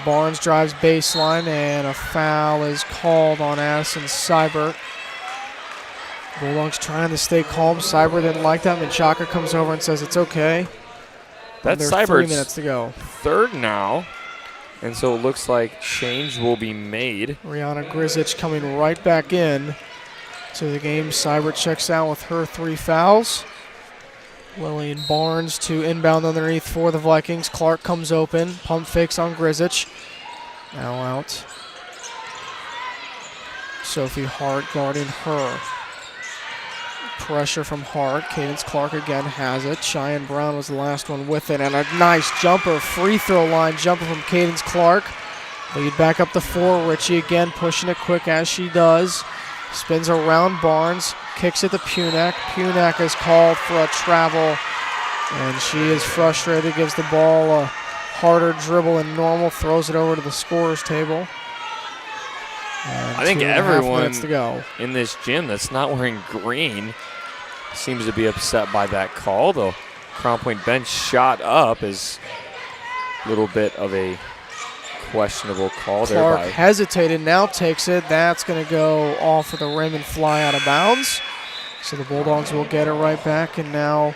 Speaker 2: Barnes drives baseline, and a foul is called on Addison Seibert. Bulldogs trying to stay calm. Seibert didn't like that. Menchaca comes over and says it's okay.
Speaker 5: That's
Speaker 2: There's 3
Speaker 5: Seibert's
Speaker 2: minutes to go.
Speaker 5: third now, and so it looks like change will be made.
Speaker 2: Rihanna Grisic coming right back in to the game. Seibert checks out with her 3 fouls. Lillian Barnes to inbound underneath for the Vikings. Clark comes open. Pump fakes on Grisic. Now out. Sophie Hart guarding her. Pressure from Hart. Cadence Clark again has it. Cheyenne Brown was the last one with it. And a nice jumper, free throw line jumper from Cadence Clark. Lead back up to 4. Ritchie again pushing it quick as she does. Spins around Barnes. Kicks it to Punic. Punic is called for a travel. And she is frustrated. Gives the ball a harder dribble than normal. Throws it over to the scorer's table. And
Speaker 5: I think
Speaker 2: 2.5
Speaker 5: everyone
Speaker 2: minutes to go.
Speaker 5: in this gym that's not wearing green seems to be upset by that call, though. Crown Point bench shot up is a little bit of a questionable call there.
Speaker 2: Clark hesitated, now takes it. That's going to go off of the rim and fly out of bounds. So the Bulldogs will get it right back, and now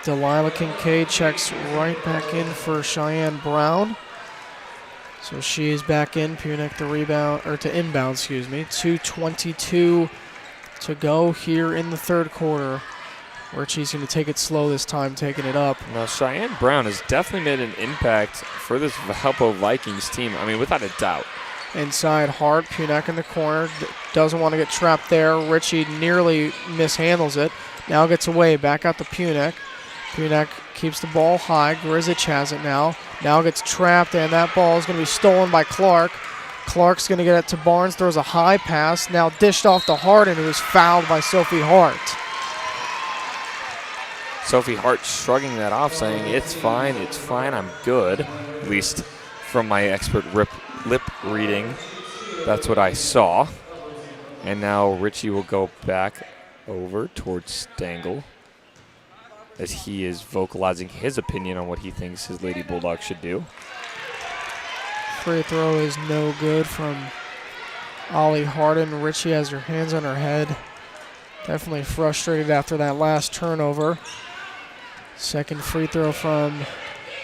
Speaker 2: Delilah Kincaid checks right back in for Cheyenne Brown. So she is back in. Punic to inbound, 2:22 to go here in the third quarter. Ritchie's going to take it slow this time, taking it up.
Speaker 5: Now, Cheyenne Brown has definitely made an impact for this Valpo Vikings team. I mean, without a doubt.
Speaker 2: Inside Hart, Punic in the corner. Doesn't want to get trapped there. Ritchie nearly mishandles it. Now gets away, back out to Punic. Punic keeps the ball high. Grisic has it now. Now gets trapped, and that ball is going to be stolen by Clark. Clark's going to get it to Barnes. Throws a high pass. Now dished off to Hart, and it was fouled by Sophie Hart.
Speaker 5: Sophie Hart shrugging that off, saying, it's fine, I'm good. At least from my expert lip reading, that's what I saw. And now Ritchie will go back over towards Stengel as he is vocalizing his opinion on what he thinks his Lady Bulldog should do.
Speaker 2: Free throw is no good from Ollie Harden. Ritchie has her hands on her head. Definitely frustrated after that last turnover. Second free throw from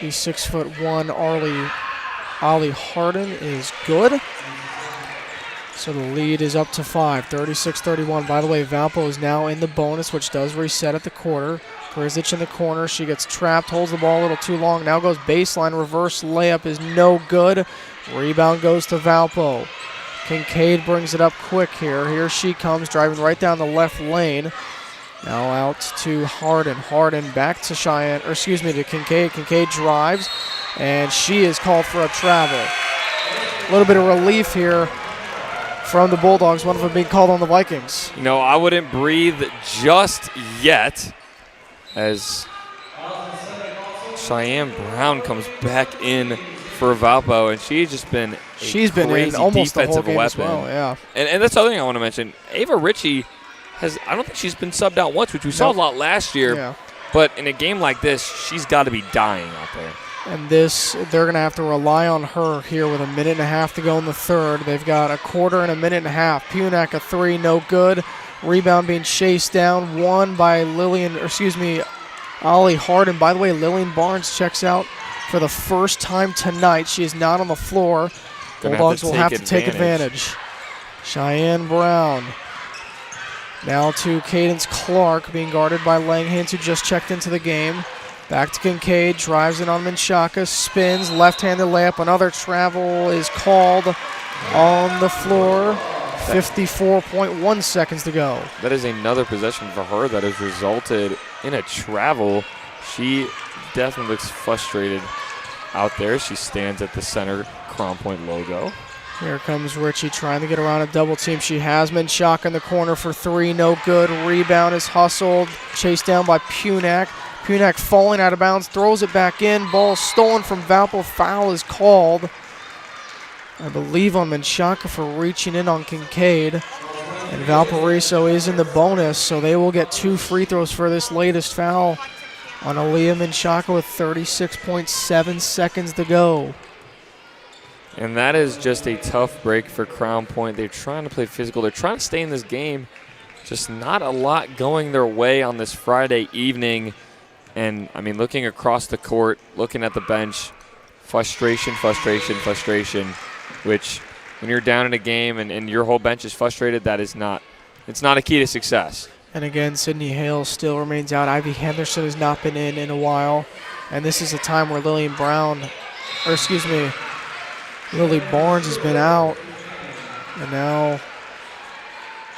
Speaker 2: the 6'1" Ollie Harden is good. So the lead is up to 5, 36-31. By the way, Valpo is now in the bonus, which does reset at the quarter. Grisic in the corner. She gets trapped, holds the ball a little too long. Now goes baseline. Reverse layup is no good. Rebound goes to Valpo. Kincaid brings it up quick here. Here she comes, driving right down the left lane. Now out to Harden. Harden back to to Kincaid. Kincaid drives, and she is called for a travel. A little bit of relief here from the Bulldogs, one of them being called on the Vikings.
Speaker 5: You know, I wouldn't breathe just yet as Cheyenne Brown comes back in for Valpo, and she's just been
Speaker 2: in almost the whole game
Speaker 5: weapon.
Speaker 2: as well, yeah.
Speaker 5: And that's the other thing I want to mention. Ava Ritchie I don't think she's been subbed out once, which we saw a lot last year.
Speaker 2: Yeah.
Speaker 5: But in a game like this, she's got to be dying out there.
Speaker 2: And they're going to have to rely on her here with 1.5 minutes to go in the third. They've got a quarter and 1.5 minutes. Punic, a 3, no good. Rebound being chased down, won by Ollie Harden. By the way, Lillian Barnes checks out for the first time tonight. She is not on the floor. Bulldogs will have to take advantage. Cheyenne Brown. Now to Cadence Clark, being guarded by Langhans, who just checked into the game. Back to Kincaid, drives in on Menchaca, spins, left-handed layup. Another travel is called on the floor. 54.1 seconds to go.
Speaker 5: That is another possession for her that has resulted in a travel. She definitely looks frustrated out there. She stands at the center Crown Point logo.
Speaker 2: Here comes Richie trying to get around a double team. She has Menchaca in the corner for three. No good. Rebound is hustled. Chased down by Punak. Punak falling out of bounds. Throws it back in. Ball stolen from Valpo. Foul is called, I believe, on Menchaca for reaching in on Kincaid. And Valparaiso is in the bonus, so they will get 2 free throws for this latest foul on Aaliyah Menchaca with 36.7 seconds to go.
Speaker 5: And that is just a tough break for Crown Point. They're trying to play physical. They're trying to stay in this game. Just not a lot going their way on this Friday evening. And, I mean, looking across the court, looking at the bench, frustration, which when you're down in a game and your whole bench is frustrated, that is not – it's not a key to success.
Speaker 2: And again, Sydney Hale still remains out. Ivy Henderson has not been in a while. And this is a time where Lily Barnes has been out. And now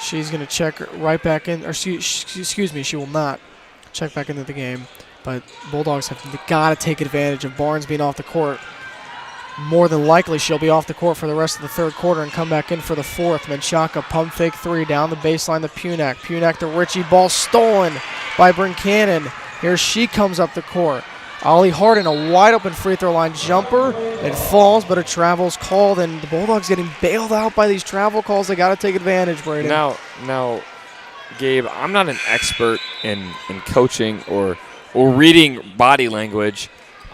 Speaker 2: she's going to check right back in. Or excuse me, she will not check back into the game. But Bulldogs have got to take advantage of Barnes being off the court. More than likely, she'll be off the court for the rest of the third quarter and come back in for the fourth. Menchaca pump fake three down the baseline to Punak. Punak to Richie. Ball stolen by Brincannon. Here she comes up the court. Ollie Harden, a wide open free throw line jumper. It falls, but a travel's called, and the Bulldogs getting bailed out by these travel calls. They got to take advantage, Brady.
Speaker 5: Now, Gabe, I'm not an expert in coaching or reading body language.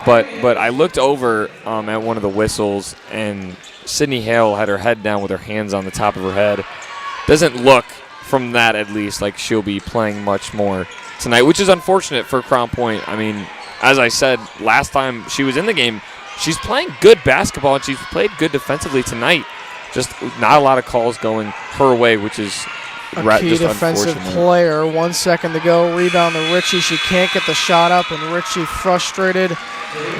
Speaker 5: But I looked over at one of the whistles, and Sydney Hale had her head down with her hands on the top of her head. Doesn't look, from that at least, like she'll be playing much more tonight, which is unfortunate for Crown Point. I mean, as I said last time she was in the game, she's playing good basketball, and she's played good defensively tonight. Just not a lot of calls going her way, which is
Speaker 2: a key defensive player. 1 second to go. Rebound to Richie. She can't get the shot up, and Richie frustrated.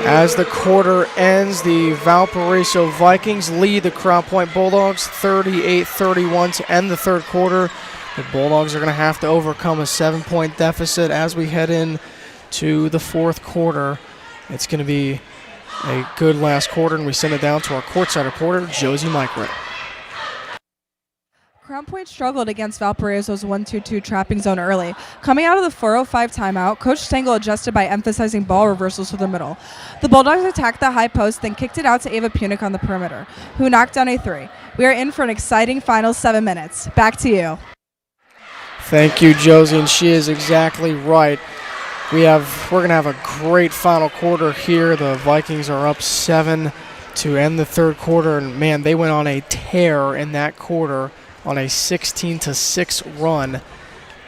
Speaker 2: As the quarter ends, the Valparaiso Vikings lead the Crown Point Bulldogs 38-31 to end the third quarter. The Bulldogs are going to have to overcome a 7-point deficit as we head in to the fourth quarter. It's going to be a good last quarter, and we send it down to our courtside reporter, Josie Micret.
Speaker 13: Crown Point struggled against Valparaiso's 1-2-2 trapping zone early. Coming out of the 4:05 timeout, Coach Stengel adjusted by emphasizing ball reversals to the middle. The Bulldogs attacked the high post, then kicked it out to Ava Punak on the perimeter, who knocked down a three. We are in for an exciting final 7 minutes. Back to you.
Speaker 2: Thank you, Josie, and she is exactly right. We're going to have a great final quarter here. The Vikings are up 7 to end the third quarter, and man, they went on a tear in that quarter, on a 16-6 run,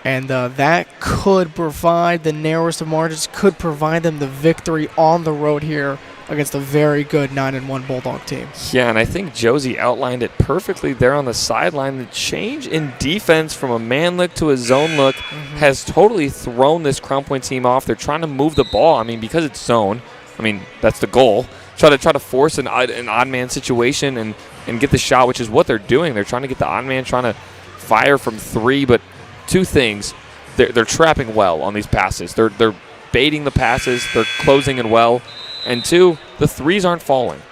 Speaker 2: and that could provide the narrowest of margins, could provide them the victory on the road here against a very good 9-1 Bulldog team.
Speaker 5: Yeah, and I think Josie outlined it perfectly there on the sideline. The change in defense from a man look to a zone look has totally thrown this Crown Point team off. They're trying to move the ball. I mean, because it's zone, I mean, that's the goal. Try to force an odd man situation and get the shot, which is what they're doing. They're trying to get the odd man, trying to fire from three. But two things, they're trapping well on these passes. They're baiting the passes. They're closing in well. And two, the threes aren't falling,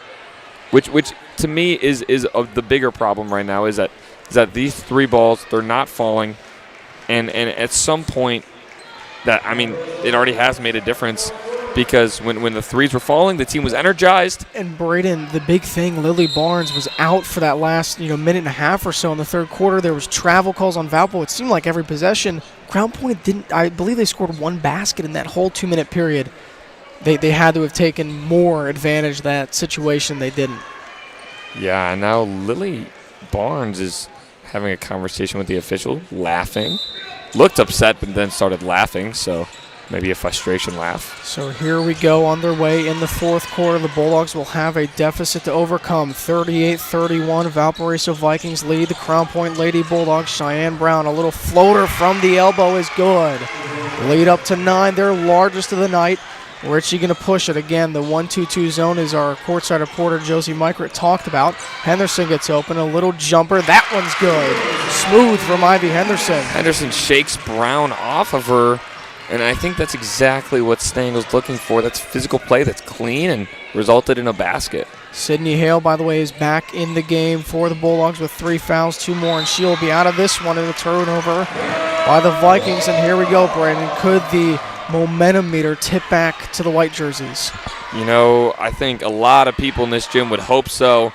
Speaker 5: which to me is the bigger problem right now. Is that these three balls, they're not falling, and at some point, that, I mean, it already has made a difference. Because when the threes were falling, the team was energized.
Speaker 2: And Braden, the big thing, Lily Barnes was out for that last minute and a half or so in the third quarter. There was travel calls on Valpo. It seemed like every possession. Crown Point didn't. I believe they scored one basket in that whole 2-minute period. They had to have taken more advantage of that situation. They didn't.
Speaker 5: Yeah, and now Lily Barnes is having a conversation with the official, laughing. Looked upset, but then started laughing, so maybe a frustration laugh.
Speaker 2: So here we go, underway in the fourth quarter. The Bulldogs will have a deficit to overcome. 38-31, Valparaiso Vikings lead the Crown Point Lady Bulldogs. Cheyenne Brown, a little floater from the elbow is good. Lead up to 9, their largest of the night. Richie going to push it again. The 1-2-2 zone is our courtside reporter Josie Micret talked about. Henderson gets open, a little jumper. That one's good. Smooth from Ivy Henderson.
Speaker 5: Henderson shakes Brown off of her. And I think that's exactly what Stengel's looking for. That's physical play that's clean and resulted in a basket.
Speaker 2: Sydney Hale, by the way, is back in the game for the Bulldogs with 3 fouls, 2 more, and she'll be out of this one in a turnover by the Vikings. And here we go, Brandon. Could the momentum meter tip back to the white jerseys?
Speaker 5: You know, I think a lot of people in this gym would hope so,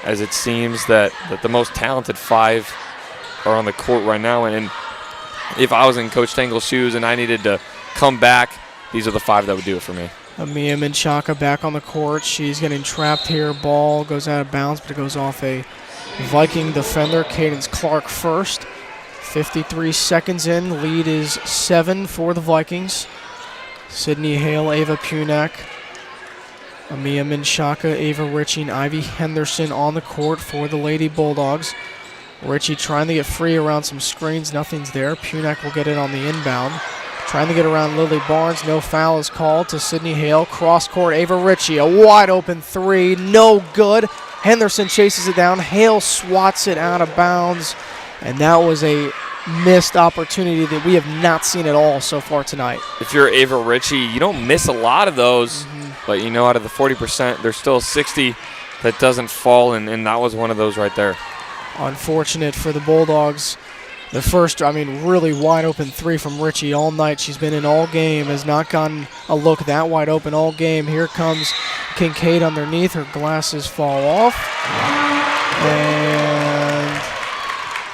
Speaker 5: as it seems that the most talented 5 are on the court right now. And if I was in Coach Stengel's shoes and I needed to come back, these are the 5 that would do it for me.
Speaker 2: Amia Menchaca back on the court. She's getting trapped here. Ball goes out of bounds, but it goes off a Viking defender. Cadence Clark first. 53 seconds in. Lead is 7 for the Vikings. Sydney Hale, Ava Punak, Amia Menchaca, Ava Ritchie, and Ivy Henderson on the court for the Lady Bulldogs. Ritchie trying to get free around some screens. Nothing's there. Punak will get it on the inbound. Trying to get around Lily Barnes. No foul is called to Sydney Hale. Cross court, Ava Ritchie. A wide open 3. No good. Henderson chases it down. Hale swats it out of bounds. And that was a missed opportunity that we have not seen at all so far tonight.
Speaker 5: If you're Ava Ritchie, you don't miss a lot of those. But, you know, out of the 40%, there's still 60 that doesn't fall. And that was one of those right there.
Speaker 2: Unfortunate for the Bulldogs. The first, really wide open 3 from Ritchie all night. She's been in all game, has not gotten a look that wide open all game. Here comes Kincaid underneath. Her glasses fall off. And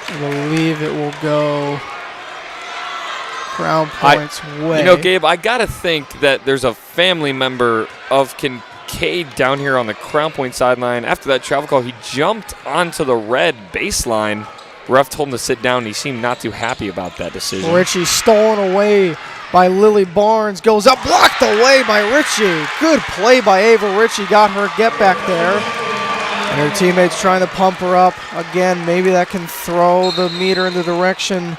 Speaker 2: I believe it will go Crown Point's way.
Speaker 5: You know, Gabe, I got to think that there's a family member of Kincaid down here on the Crown Point sideline. After that travel call, he jumped onto the red baseline. Ref told him to sit down. He seemed not too happy about that decision.
Speaker 2: Ritchie stolen away by Lily Barnes. Goes up, blocked away by Ritchie. Good play by Ava Ritchie. Got her get back there. And her teammates trying to pump her up. Again, maybe that can throw the meter in the direction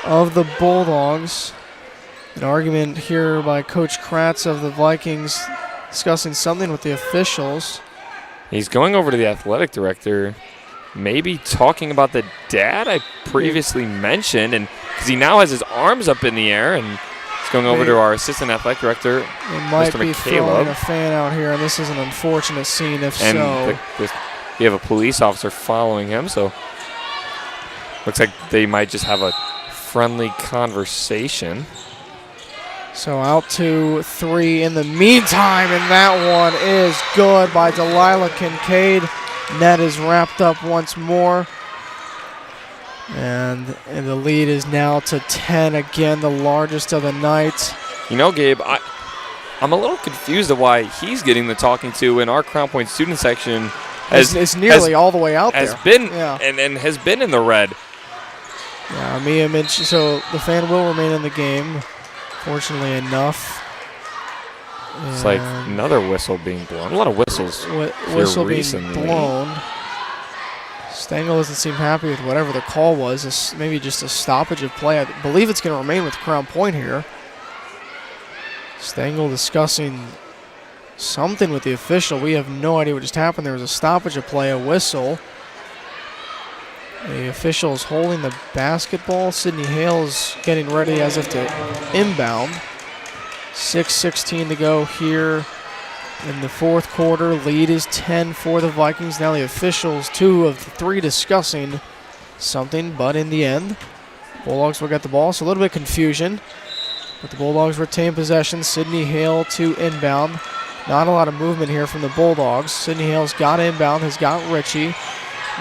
Speaker 2: of the Bulldogs. An argument here by Coach Kratz of the Vikings discussing something with the officials.
Speaker 5: He's going over to the athletic director. Maybe talking about the dad I previously mentioned, and because he now has his arms up in the air, and he's going over to our assistant athletic director,
Speaker 2: It might
Speaker 5: Mr.
Speaker 2: be throwing a
Speaker 5: McCaleb.
Speaker 2: fan out here, and this is an unfortunate scene if
Speaker 5: And
Speaker 2: so.
Speaker 5: you have a police officer following him, so looks like they might just have a friendly conversation.
Speaker 2: So out to 3 in the meantime, and that one is good by Delilah Kincaid. Net is wrapped up once more. And the lead is now to 10, again, the largest of the night.
Speaker 5: You know, Gabe, I'm a little confused of why he's getting the talking to in our Crown Point student section.
Speaker 2: It's nearly all the way out there.
Speaker 5: And has been in the red.
Speaker 2: Yeah, Mia Minch, so the fan will remain in the game, fortunately enough.
Speaker 5: It's like another whistle being blown. A lot of whistles.
Speaker 2: Whistle being blown. Stengel doesn't seem happy with whatever the call was. It's maybe just a stoppage of play. I believe it's going to remain with Crown Point here. Stengel discussing something with the official. We have no idea what just happened. There was a stoppage of play, a whistle. The official is holding the basketball. Sydney Hale is getting ready as if to inbound. 6:16 to go here in the fourth quarter. Lead is 10 for the Vikings. Now the officials, 2 of the 3 discussing something, but in the end, Bulldogs will get the ball. So a little bit of confusion, but the Bulldogs retain possession. Sydney Hale to inbound. Not a lot of movement here from the Bulldogs. Sydney Hale's got inbound, has got Ritchie.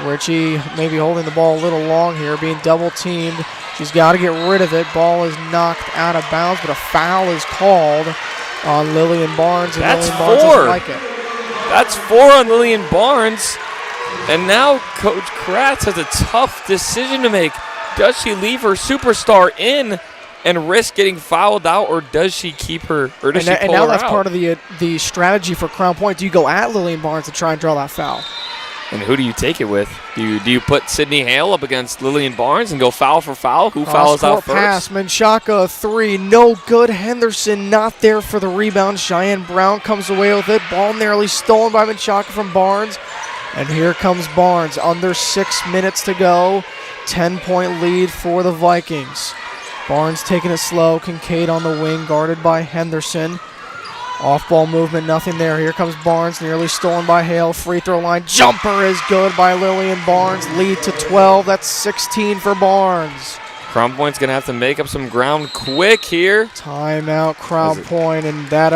Speaker 2: Ritchie maybe holding the ball a little long here, being double teamed. She's got to get rid of it. Ball is knocked out of bounds, but a foul is called on Lillian Barnes. And
Speaker 5: That's
Speaker 2: Lillian Barnes
Speaker 5: 4.
Speaker 2: doesn't like it.
Speaker 5: That's 4 on Lillian Barnes. And now Coach Kratz has a tough decision to make. Does she leave her superstar in and risk getting fouled out, or does she keep her, or does she pull her out?
Speaker 2: And now that's part of the strategy for Crown Point. Do you go at Lillian Barnes to try and draw that foul?
Speaker 5: And who do you take it with? Do you put Sydney Hale up against Lillian Barnes and go foul for foul? Who fouls out first?
Speaker 2: Pass, Menchaca 3, no good. Henderson not there for the rebound. Cheyenne Brown comes away with it. Ball nearly stolen by Menchaca from Barnes. And here comes Barnes, under 6 minutes to go. 10-point lead for the Vikings. Barnes taking it slow. Kincaid on the wing, guarded by Henderson. Off-ball movement, nothing there. Here comes Barnes, nearly stolen by Hale. Free throw line jumper is good by Lillian Barnes. Lead to 12. That's 16 for Barnes.
Speaker 5: Crown Point's going to have to make up some ground quick here.
Speaker 2: Timeout, Crown Point, and that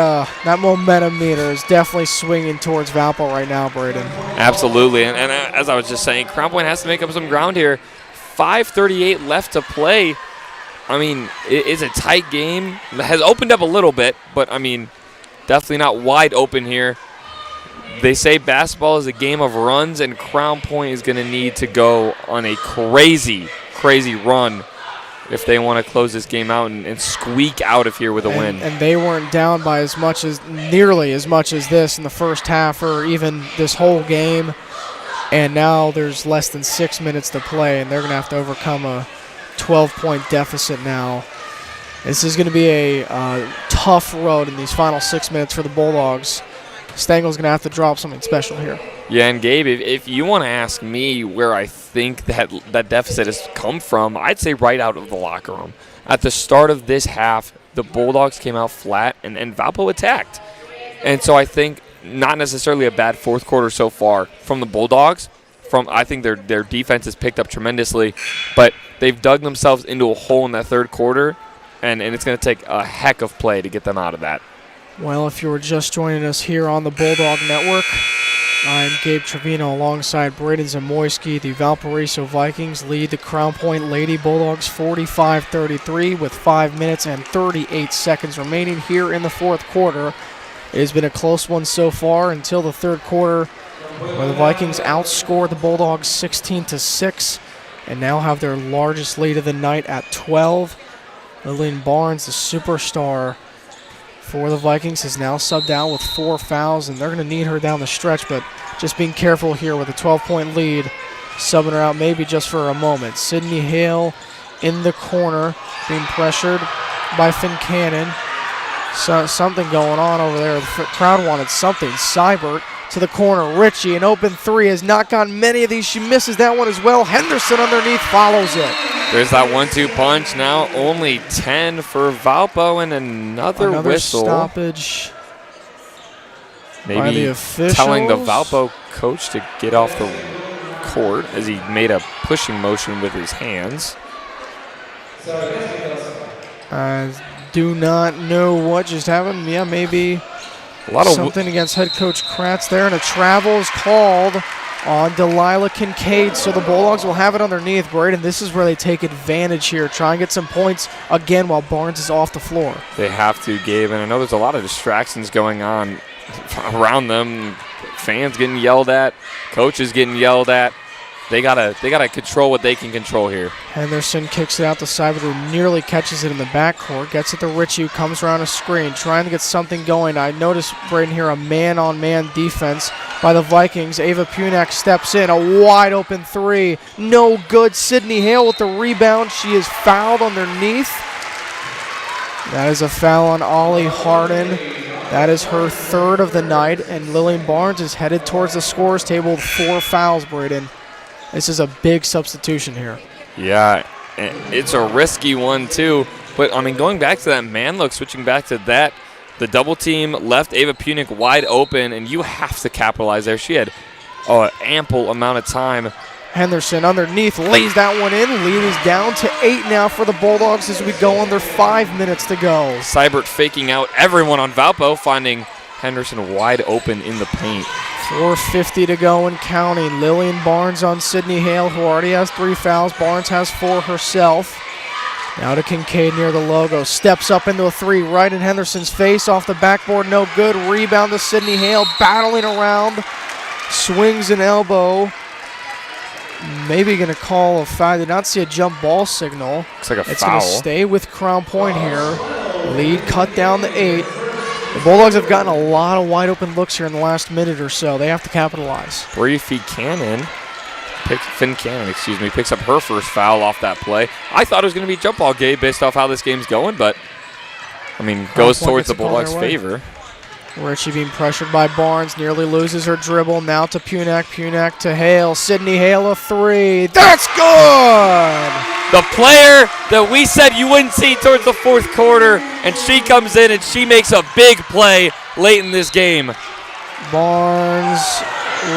Speaker 2: momentum meter is definitely swinging towards Valpo right now, Braden.
Speaker 5: Absolutely, and as I was just saying, Crown Point has to make up some ground here. 5:38 left to play. I mean, it's a tight game. It has opened up a little bit, but, I mean, definitely not wide open here. They say basketball is a game of runs, and Crown Point is going to need to go on a crazy, crazy run if they want to close this game out and squeak out of here with a win.
Speaker 2: And they weren't down by nearly as much as this in the first half or even this whole game. And now there's less than 6 minutes to play, and they're going to have to overcome a 12-point deficit now. This is going to be a tough road in these final 6 minutes for the Bulldogs. Stengel's going to have to drop something special here.
Speaker 5: Yeah, and Gabe, if you want to ask me where I think that deficit has come from, I'd say right out of the locker room. At the start of this half, the Bulldogs came out flat, and Valpo attacked. And so I think not necessarily a bad fourth quarter so far from the Bulldogs. I think their defense has picked up tremendously, but they've dug themselves into a hole in that third quarter, and it's going to take a heck of play to get them out of that.
Speaker 2: Well, if you were just joining us here on the Bulldog Network, I'm Gabe Trevino alongside Braden Zamoyski. The Valparaiso Vikings lead the Crown Point Lady Bulldogs 45-33 with 5 minutes and 38 seconds remaining here in the fourth quarter. It has been a close one so far until the third quarter, where the Vikings outscored the Bulldogs 16-6 and now have their largest lead of the night at 12. Lillian Barnes, the superstar for the Vikings, is now subbed out with 4 fouls, and they're going to need her down the stretch, but just being careful here with a 12-point lead, subbing her out maybe just for a moment. Sydney Hale in the corner, being pressured by Finn Cannon. So, something going on over there. The crowd wanted something. Seibert to the corner. Ritchie, an open three, has not gotten many of these. She misses that one as well. Henderson underneath follows it.
Speaker 5: There's that 1-2 punch. Now only 10 for Valpo and another whistle.
Speaker 2: Stoppage.
Speaker 5: Maybe telling the Valpo coach to get off the court as he made a pushing motion with his hands.
Speaker 2: Do not know what just happened. Yeah, maybe something against head coach Kratz there, and a travel is called on Delilah Kincaid, so the Bulldogs will have it underneath. Braden, this is where they take advantage here, try and get some points again while Barnes is off the floor.
Speaker 5: They have to, Gabe, and I know there's a lot of distractions going on around them. Fans getting yelled at, coaches getting yelled at. They gotta control what they can control here.
Speaker 2: Henderson kicks it out to Seibert, who nearly catches it in the backcourt. Gets it to Ritchie, who comes around a screen, trying to get something going. I notice, Braden, here a man-on-man defense by the Vikings. Ava Punak steps in, a wide-open three. No good. Sydney Hale with the rebound. She is fouled underneath. That is a foul on Ollie Harden. That is her third of the night, and Lillian Barnes is headed towards the scorer's table with 4 fouls, Braden. This is a big substitution here.
Speaker 5: Yeah, it's a risky one too. But, I mean, going back to that man look, switching back to that, the double team left Ava Punik wide open, and you have to capitalize there. She had an ample amount of time.
Speaker 2: Henderson underneath lays that one in. Lead is down to 8 now for the Bulldogs as we go under 5 minutes to go.
Speaker 5: Seibert faking out everyone on Valpo, finding Henderson wide open in the paint.
Speaker 2: 4:50 to go and counting. Lillian Barnes on Sydney Hale, who already has 3 fouls. Barnes has 4 herself. Now to Kincaid near the logo. Steps up into a 3 right in Henderson's face. Off the backboard, no good. Rebound to Sydney Hale, battling around. Swings an elbow. Maybe going to call a foul. Did not see a jump ball signal.
Speaker 5: Looks like a foul.
Speaker 2: It's going to stay with Crown Point here. Lead cut down to 8. The Bulldogs have gotten a lot of wide open looks here in the last minute or so. They have to capitalize.
Speaker 5: Finn Cannon, picks up her first foul off that play. I thought it was going to be jump ball, Gabe, based off how this game's going, but, I mean, goes towards the Bulldogs' favor.
Speaker 2: Ritchie being pressured by Barnes, nearly loses her dribble. Now to Punak, Punak to Hale. Sydney Hale a 3. That's good!
Speaker 5: The player that we said you wouldn't see towards the fourth quarter, and she comes in and she makes a big play. late in this game.
Speaker 2: Barnes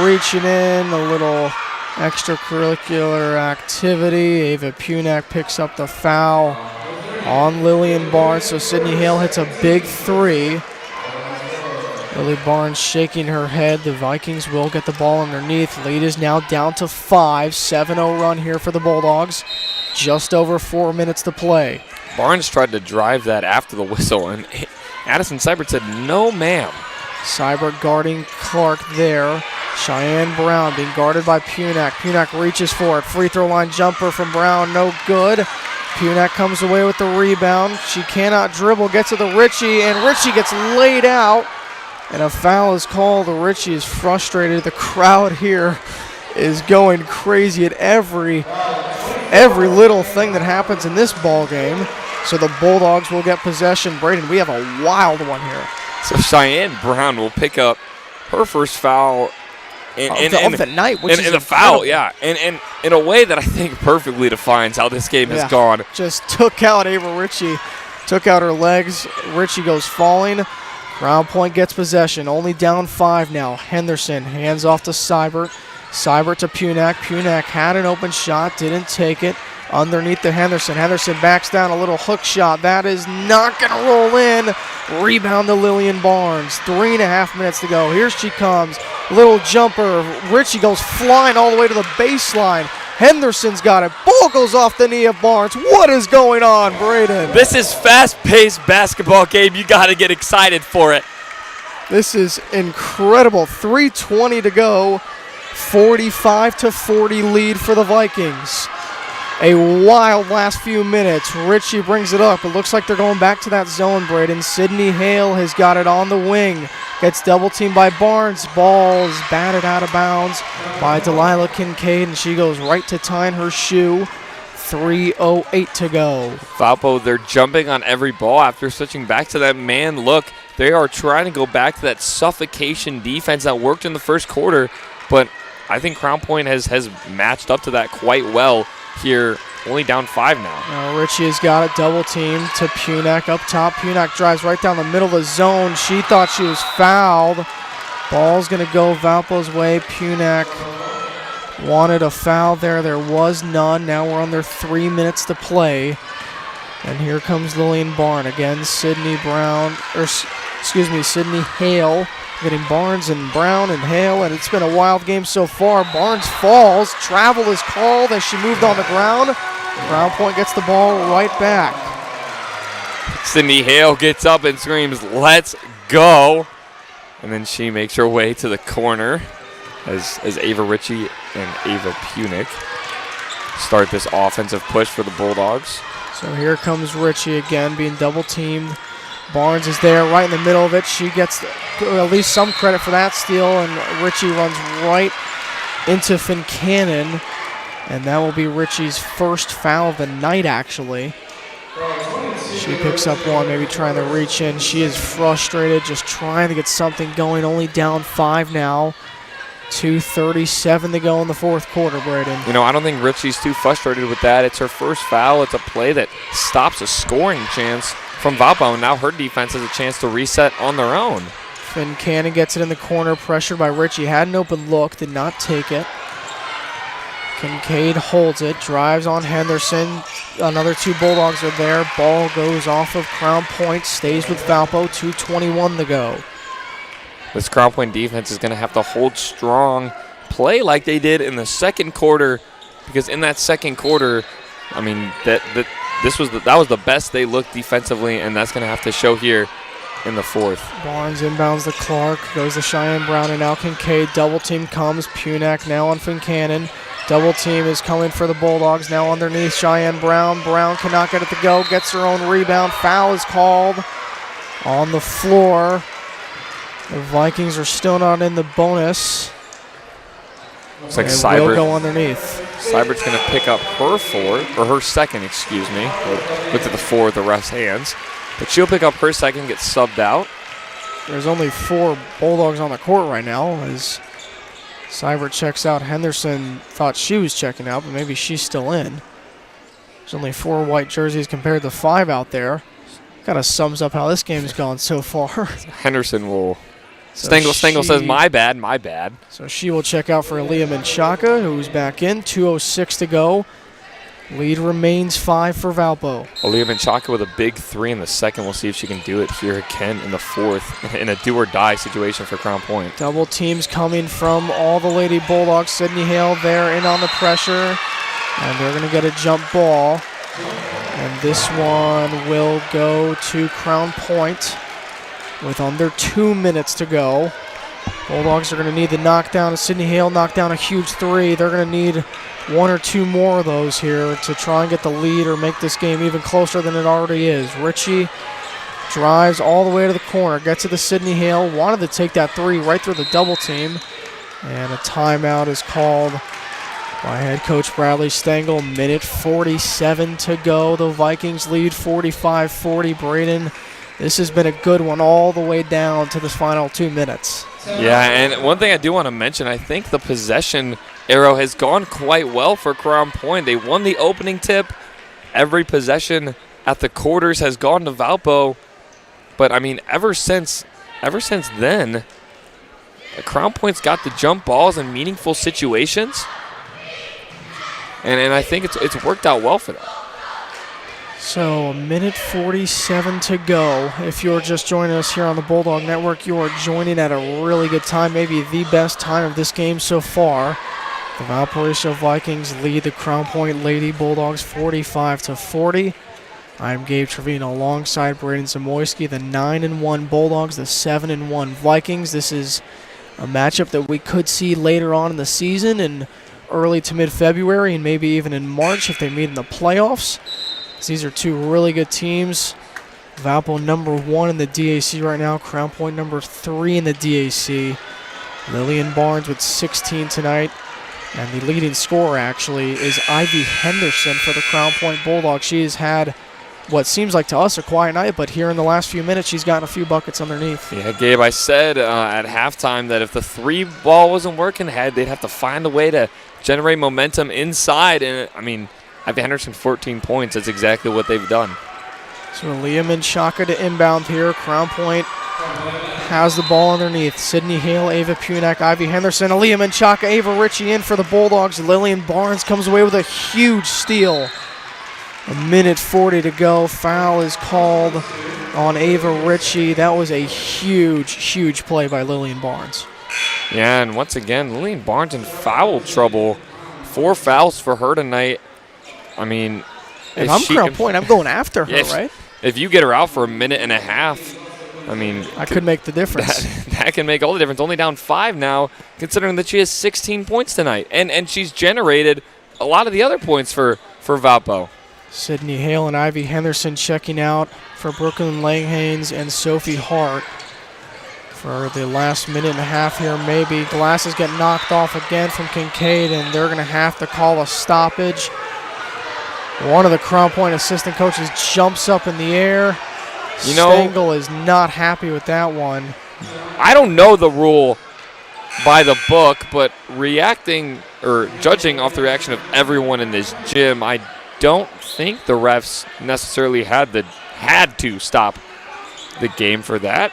Speaker 2: reaching in, a little extracurricular activity. Ava Punak picks up the foul on Lillian Barnes, so Sydney Hale hits a big three. Lily Barnes shaking her head. The Vikings will get the ball underneath. Lead is now down to 5. 7-0 run here for the Bulldogs. Just over 4 minutes to play.
Speaker 5: Barnes tried to drive that after the whistle, and Addison Seibert said, no, ma'am.
Speaker 2: Seibert guarding Clark there. Cheyenne Brown being guarded by Punak. Punak reaches for it. Free throw line jumper from Brown, no good. Punak comes away with the rebound. She cannot dribble, gets to the Ritchie, and Ritchie gets laid out. And a foul is called. Ritchie is frustrated. The crowd here is going crazy at every little thing that happens in this ball game. So the Bulldogs will get possession. Braden, we have a wild one here.
Speaker 5: So Cheyenne Brown will pick up her first foul
Speaker 2: of the night, which is
Speaker 5: the foul, yeah. And in a way that I think perfectly defines how this game has gone.
Speaker 2: Just took out Ava Ritchie, took out her legs. Ritchie goes falling. Ground Point gets possession, only down 5 now. Henderson hands off to Seibert. Seibert to Punak. Punak had an open shot, didn't take it. Underneath to Henderson. Henderson backs down, a little hook shot. That is not going to roll in. Rebound to Lillian Barnes. 3.5 minutes to go. Here she comes. Little jumper. Ritchie goes flying all the way to the baseline. Henderson's got it. Ball goes off the knee of Barnes. What is going on, Braden?
Speaker 5: This is fast-paced basketball game. You got to get excited for it.
Speaker 2: This is incredible. 3:20 to go. 45-40 lead for the Vikings. A wild last few minutes. Ritchie brings it up. It looks like they're going back to that zone, Braden. Sydney Hale has got it on the wing. Gets double teamed by Barnes. Ball is batted out of bounds by Delilah Kincaid, and she goes right to tying her shoe. 3:08 to go.
Speaker 5: Valpo, they're jumping on every ball after switching back to that man look. They are trying to go back to that suffocation defense that worked in the first quarter, but I think Crown Point has matched up to that quite well here, only down 5 now.
Speaker 2: Ritchie has got it, double team to Punak up top. Punak drives right down the middle of the zone. She thought she was fouled. Ball's going to go Valpo's way. Punak wanted a foul there. There was none. Now we're under 3 minutes to play. And here comes Lillian Barnes again. Sydney Hale getting Barnes and Brown and Hale, and it's been a wild game so far. Barnes falls. Travel is called as she moved on the ground. Crown Point gets the ball right back.
Speaker 5: Sydney Hale gets up and screams, "Let's go!" And then she makes her way to the corner as Ava Ritchie and Ava Punak start this offensive push for the Bulldogs.
Speaker 2: So here comes Ritchie again, being double teamed. Barnes is there right in the middle of it. She gets at least some credit for that steal, and Ritchie runs right into Fincannon, and that will be Ritchie's first foul of the night, actually. She picks up one, maybe trying to reach in. She is frustrated, just trying to get something going, only down 5 now. 2:37 to go in the fourth quarter, Braden.
Speaker 5: You know, I don't think Ritchie's too frustrated with that. It's her first foul. It's a play that stops a scoring chance from Valpo, and now her defense has a chance to reset on their own.
Speaker 2: Fincannon gets it in the corner, pressured by Ritchie. Had an open look, did not take it. Kincaid holds it, drives on Henderson. Another 2 Bulldogs are there. Ball goes off of Crown Point, stays with Valpo, 2:21 to go.
Speaker 5: This Crown Point defense is going to have to hold strong, play like they did in the second quarter, because in that second quarter, I mean, that was the best they looked defensively, and that's going to have to show here in the fourth.
Speaker 2: Barnes inbounds to Clark, goes to Cheyenne Brown, and now Kincaid. Double team comes. Punak now on Fincannon. Double team is coming for the Bulldogs, now underneath Cheyenne Brown. Brown cannot get it to go, gets her own rebound. Foul is called on the floor. The Vikings are still not in the bonus.
Speaker 5: Looks like Seibert
Speaker 2: will go underneath.
Speaker 5: Seibert's going to pick up her second, excuse me. Looked at the 4 with the ref's hands. But she'll pick up her second, get subbed out.
Speaker 2: There's only 4 Bulldogs on the court right now as Seibert checks out. Henderson thought she was checking out, but maybe she's still in. There's only 4 white jerseys compared to 5 out there. Kind of sums up how this game's gone so far.
Speaker 5: Henderson will.
Speaker 2: So
Speaker 5: Stengel says, my bad.
Speaker 2: So she will check out for Aaliyah Menchaca, who's back in. 2:06 to go. Lead remains 5 for Valpo.
Speaker 5: Aaliyah Menchaca with a big 3 in the second. We'll see if she can do it here again in the fourth in a do-or-die situation for Crown Point.
Speaker 2: Double teams coming from all the Lady Bulldogs. Sydney Hale there in on the pressure. And they're going to get a jump ball. And this one will go to Crown Point with under 2 minutes to go. Bulldogs are going to need the knockdown. Sydney Hale knocked down a huge 3. They're going to need 1 or 2 more of those here to try and get the lead or make this game even closer than it already is. Ritchie drives all the way to the corner, gets to the Sydney Hale, wanted to take that 3 right through the double team. And a timeout is called by head coach Bradley Stengel. Minute 47 to go. The Vikings lead 45-40. Braden, this has been a good one all the way down to the final 2 minutes.
Speaker 5: Yeah, and one thing I do want to mention, I think the possession arrow has gone quite well for Crown Point. They won the opening tip. Every possession at the quarters has gone to Valpo. But, I mean, ever since then, Crown Point's got the jump balls in meaningful situations. And I think it's worked out well for them.
Speaker 2: So, a minute 47 to go. If you're just joining us here on the Bulldog Network, you are joining at a really good time, maybe the best time of this game so far. The Valparaiso Vikings lead the Crown Point Lady Bulldogs 45-40. I'm Gabe Trevino alongside Braden Zamoyski, the 9-1 Bulldogs, the 7-1 Vikings. This is a matchup that we could see later on in the season in early to mid-February and maybe even in March if they meet in the playoffs. These are two really good teams. Valpo number 1 in the DAC right now. Crown Point number 3 in the DAC. Lillian Barnes with 16 tonight. And the leading scorer actually is Ivy Henderson for the Crown Point Bulldogs. She has had what seems like to us a quiet night, but here in the last few minutes she's gotten a few buckets underneath.
Speaker 5: Yeah, Gabe, I said at halftime that if the 3 ball wasn't working, they'd have to find a way to generate momentum inside. And, I mean, Ivy Henderson, 14 points. That's exactly what they've done.
Speaker 2: So Aaliyah Menchaca to inbound here. Crown Point has the ball underneath. Sydney Hale, Ava Punak, Ivy Henderson, Aaliyah Menchaca, Ava Ritchie in for the Bulldogs. Lillian Barnes comes away with a huge steal. A minute 40 to go. Foul is called on Ava Ritchie. That was a huge, huge play by Lillian Barnes.
Speaker 5: Yeah, and once again, Lillian Barnes in foul trouble. 4 fouls for her tonight. I mean,
Speaker 2: if I'm Crown Point, I'm going after her, right?
Speaker 5: If you get her out for a minute and a half, I mean,
Speaker 2: I could make the difference.
Speaker 5: That can make all the difference. Only down 5 now, considering that she has 16 points tonight. And she's generated a lot of the other points for Valpo.
Speaker 2: Sydney Hale and Ivy Henderson checking out for Brooklyn Langhanes and Sophie Hart for the last minute and a half here. Maybe glasses get knocked off again from Kincaid, and they're going to have to call a stoppage. One of the Crown Point assistant coaches jumps up in the air. Stengel is not happy with that one.
Speaker 5: I don't know the rule by the book, but reacting or judging off the reaction of everyone in this gym, I don't think the refs necessarily had to stop the game for that.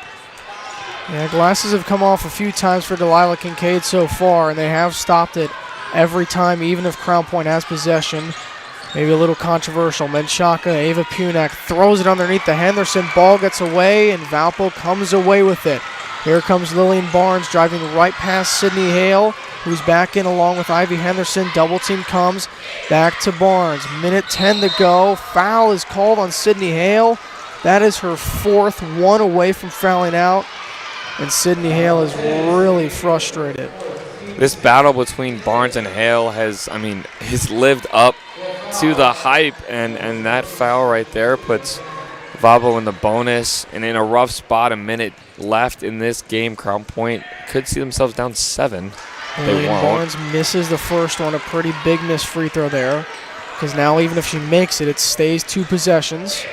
Speaker 2: Yeah, glasses have come off a few times for Delilah Kincaid so far, and they have stopped it every time, even if Crown Point has possession. Maybe a little controversial. Menchaca, Ava Punak throws it underneath the Henderson. Ball gets away, and Valpo comes away with it. Here comes Lillian Barnes driving right past Sydney Hale, who's back in along with Ivy Henderson. Double team comes back to Barnes. Minute 10 to go. Foul is called on Sydney Hale. That is her 4th, 1 away from fouling out. And Sydney Hale is really frustrated.
Speaker 5: This battle between Barnes and Hale has lived up to the hype, and that foul right there puts Valpo in the bonus, and in a rough spot, a minute left in this game. Crown Point could see themselves down 7. They won't.
Speaker 2: Barnes misses the first one, a pretty big missed free throw there, because now even if she makes it, it stays 2 possessions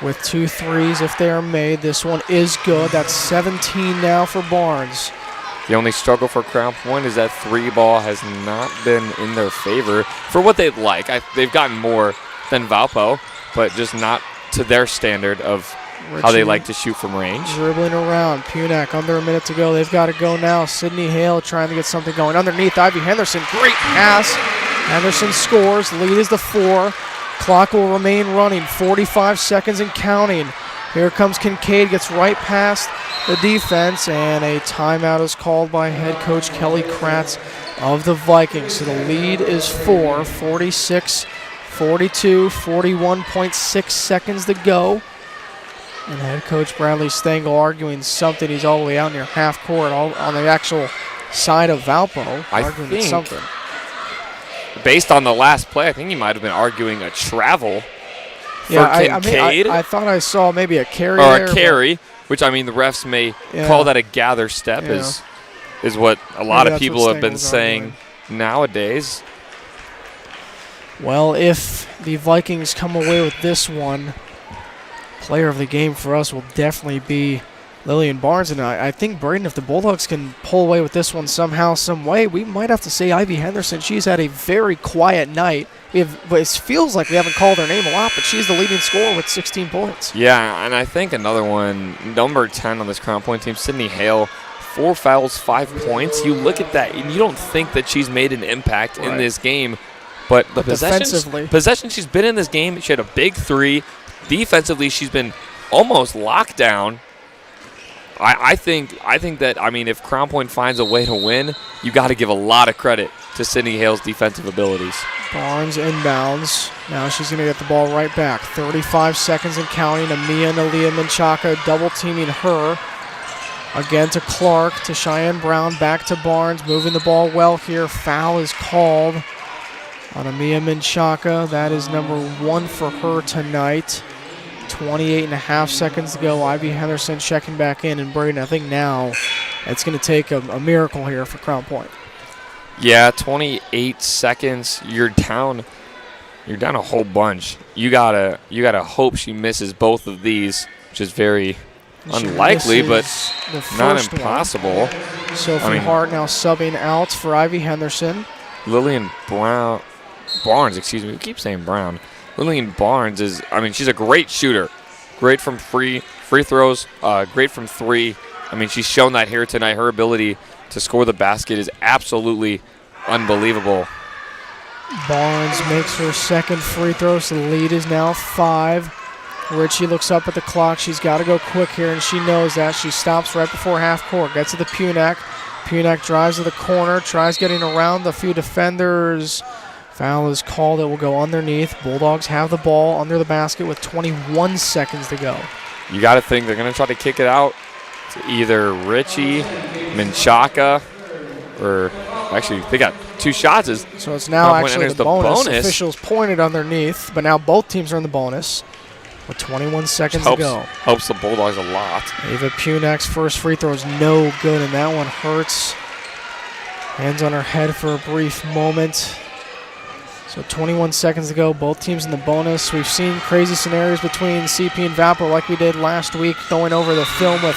Speaker 2: with 2 threes if they are made. This one is good. That's 17 now for Barnes.
Speaker 5: The only struggle for Crown Point is that 3 ball has not been in their favor for what they'd like. They've gotten more than Valpo, but just not to their standard of how they like to shoot from range.
Speaker 2: Dribbling around. Punak under a minute to go. They've got to go now. Sydney Hale trying to get something going. Underneath, Ivy Henderson. Great pass. Henderson scores. Lead is the 4. Clock will remain running. 45 seconds and counting. Here comes Kincaid. Gets right past the defense. And a timeout is called by head coach Kelly Kratz of the Vikings. So the lead is 4. 46, 42, 41.6 seconds to go. And head coach Bradley Stengel arguing something. He's all the way out near half court on the actual side of Valpo, arguing something.
Speaker 5: Based on the last play, I think he might have been arguing a travel for
Speaker 2: I
Speaker 5: Kincaid.
Speaker 2: I thought I saw maybe a carry
Speaker 5: or
Speaker 2: there,
Speaker 5: a carry, which, I mean, the refs may call that a gather step, is what a lot of people have been saying nowadays.
Speaker 2: Well, if the Vikings come away with this one, player of the game for us will definitely be Lillian Barnes. And I think, Braden, if the Bulldogs can pull away with this one somehow, some way, we might have to say Ivy Henderson. She's had a very quiet night. But it feels like we haven't called her name a lot, but she's the leading scorer with 16 points.
Speaker 5: Yeah, and I think another one, number 10 on this Crown Point team, Sydney Hale, 4 fouls, 5 points. You look at that, and you don't think that she's made an impact in this game. But the possession she's been in this game, she had a big 3. Defensively, she's been almost locked down. I think that, I mean, if Crown Point finds a way to win, you got to give a lot of credit to Sydney Hale's defensive abilities.
Speaker 2: Barnes inbounds. Now she's going to get the ball right back. 35 seconds and counting. Amia Nalia Menchaca double teaming her. Again to Clark, to Cheyenne Brown, back to Barnes, moving the ball well here. Foul is called on Amia Menchaca. That is number 1 for her tonight. 28.5 seconds to go. Ivy Henderson checking back in. And Braden, I think now it's going to take a miracle here for Crown Point.
Speaker 5: Yeah, 28 seconds. You're down a whole bunch. You gotta hope she misses both of these, which is very unlikely, but not impossible.
Speaker 2: Sophie Hart now subbing out for Ivy Henderson.
Speaker 5: Lillian Barnes, excuse me. We keep saying Brown. Lillian Barnes is, I mean, she's a great shooter. Great from free throws, great from 3. I mean, she's shown that here tonight. Her ability to score the basket is absolutely unbelievable.
Speaker 2: Barnes makes her second free throw, so the lead is now 5. Richie looks up at the clock. She's got to go quick here, and she knows that. She stops right before half court, gets to the Punak. Punak drives to the corner, tries getting around the few defenders. Foul is called. It will go underneath. Bulldogs have the ball under the basket with 21 seconds to go.
Speaker 5: You got to think they're going to try to kick it out to either Richie, Menchaca, or actually they got 2 shots.
Speaker 2: So it's now actually the bonus. Officials pointed underneath, but now both teams are in the bonus with 21 seconds to go.
Speaker 5: Helps the Bulldogs a lot.
Speaker 2: Ava Punak's first free throw is no good, and that one hurts. Hands on her head for a brief moment. So 21 seconds to go, both teams in the bonus. We've seen crazy scenarios between CP and Valpo like we did last week, going over the film with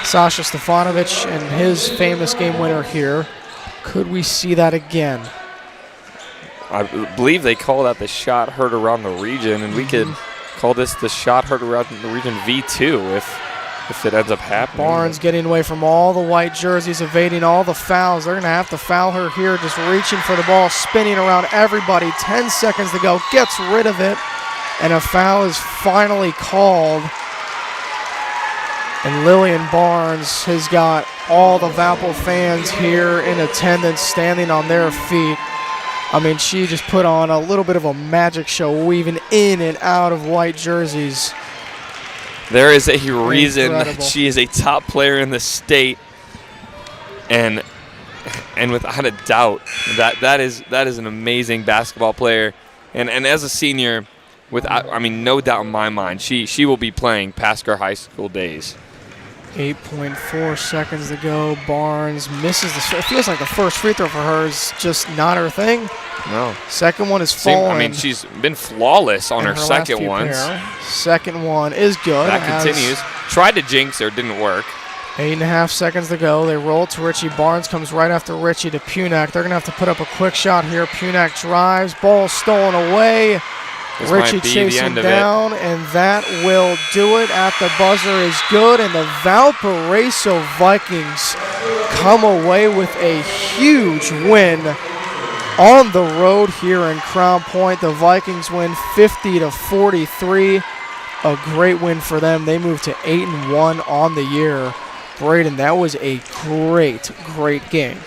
Speaker 2: Sasha Stefanovic and his famous game winner here. Could we see that again?
Speaker 5: I believe they call that the shot heard around the region, and we could call this the shot heard around the region V2 if it ends up happening.
Speaker 2: Barnes getting away from all the white jerseys, evading all the fouls. They're going to have to foul her here, just reaching for the ball, spinning around everybody. 10 seconds to go, gets rid of it, and a foul is finally called. And Lillian Barnes has got all the Valpo fans here in attendance, standing on their feet. I mean, she just put on a little bit of a magic show, weaving in and out of white jerseys.
Speaker 5: There is a reason that she is a top player in the state, and without a doubt, that is an amazing basketball player. And as a senior, no doubt in my mind, she will be playing past her high school days.
Speaker 2: 8.4 seconds to go. Barnes misses it feels like the first free throw for her is just not her thing.
Speaker 5: No.
Speaker 2: Second one is falling.
Speaker 5: She's been flawless on her second ones.
Speaker 2: Second one is good.
Speaker 5: That continues. Tried to jinx her, didn't work.
Speaker 2: 8.5 seconds to go. They roll to Richie. Barnes comes right after Richie to Punak. They're going to have to put up a quick shot here. Punak drives. Ball stolen away.
Speaker 5: This
Speaker 2: Richie
Speaker 5: might be the
Speaker 2: chasing
Speaker 5: end of
Speaker 2: down, and that will do it. At the buzzer is good, and the Valparaiso Vikings come away with a huge win on the road here in Crown Point. The Vikings win 50-43. A great win for them. They move to 8-1 on the year. Braden, that was a great game.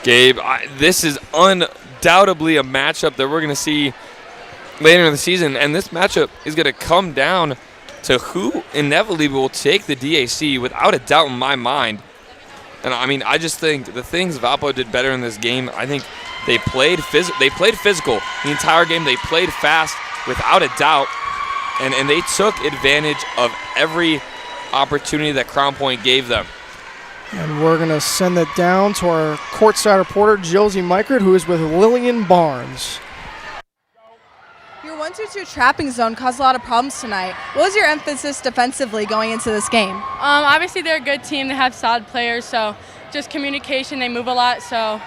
Speaker 5: Gabe, this is undoubtedly a matchup that we're going to see later in the season, and this matchup is going to come down to who inevitably will take the DAC without a doubt in my mind. And I mean, I just think the things Valpo did better in this game, I think they played physical the entire game. They played fast without a doubt, and they took advantage of every opportunity that Crown Point gave them.
Speaker 2: And we're going to send it down to our courtside reporter, Josie Mikert, who is with Lillian Barnes.
Speaker 13: Your 1-2-2 trapping zone caused a lot of problems tonight. What was your emphasis defensively going into this game?
Speaker 3: Obviously, they're a good team. They have solid players, so just communication. They move a lot, so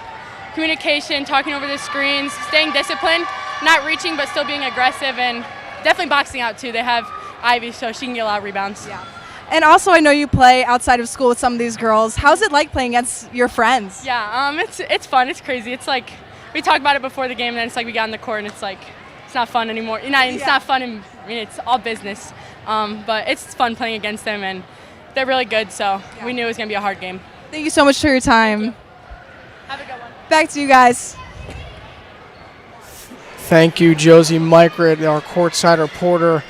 Speaker 3: communication, talking over the screens, staying disciplined, not reaching but still being aggressive, and definitely boxing out too. They have Ivy, so she can get a lot of rebounds.
Speaker 13: Yeah. And also, I know you play outside of school with some of these girls. How's it like playing against your friends?
Speaker 3: Yeah, it's fun. It's crazy. It's like we talk about it before the game, and then it's like we got on the court, and it's like it's not fun anymore. It's not fun. I mean, it's all business. But it's fun playing against them, and they're really good. So we knew it was gonna be a hard game.
Speaker 13: Thank you so much for your time.
Speaker 3: Have a good one.
Speaker 13: Back to you guys.
Speaker 2: Thank you, Josie Mikert, our courtside reporter,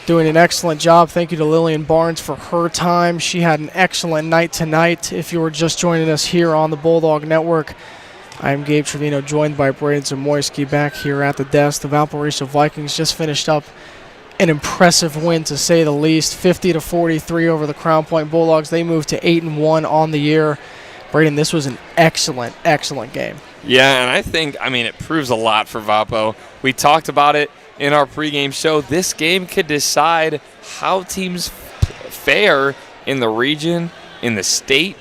Speaker 2: doing an excellent job. Thank you to Lillian Barnes for her time. She had an excellent night tonight. If you were just joining us here on the Bulldog Network, I'm Gabe Trevino, joined by Braden Zamoyski back here at the desk. The Valparaiso Vikings just finished up an impressive win, to say the least, 50-43 over the Crown Point Bulldogs. They moved to 8-1 on the year. Braden, this was an excellent game.
Speaker 5: Yeah, and I think, it proves a lot for Valpo. We talked about it in our pregame show. This game could decide how teams fare in the region, in the state.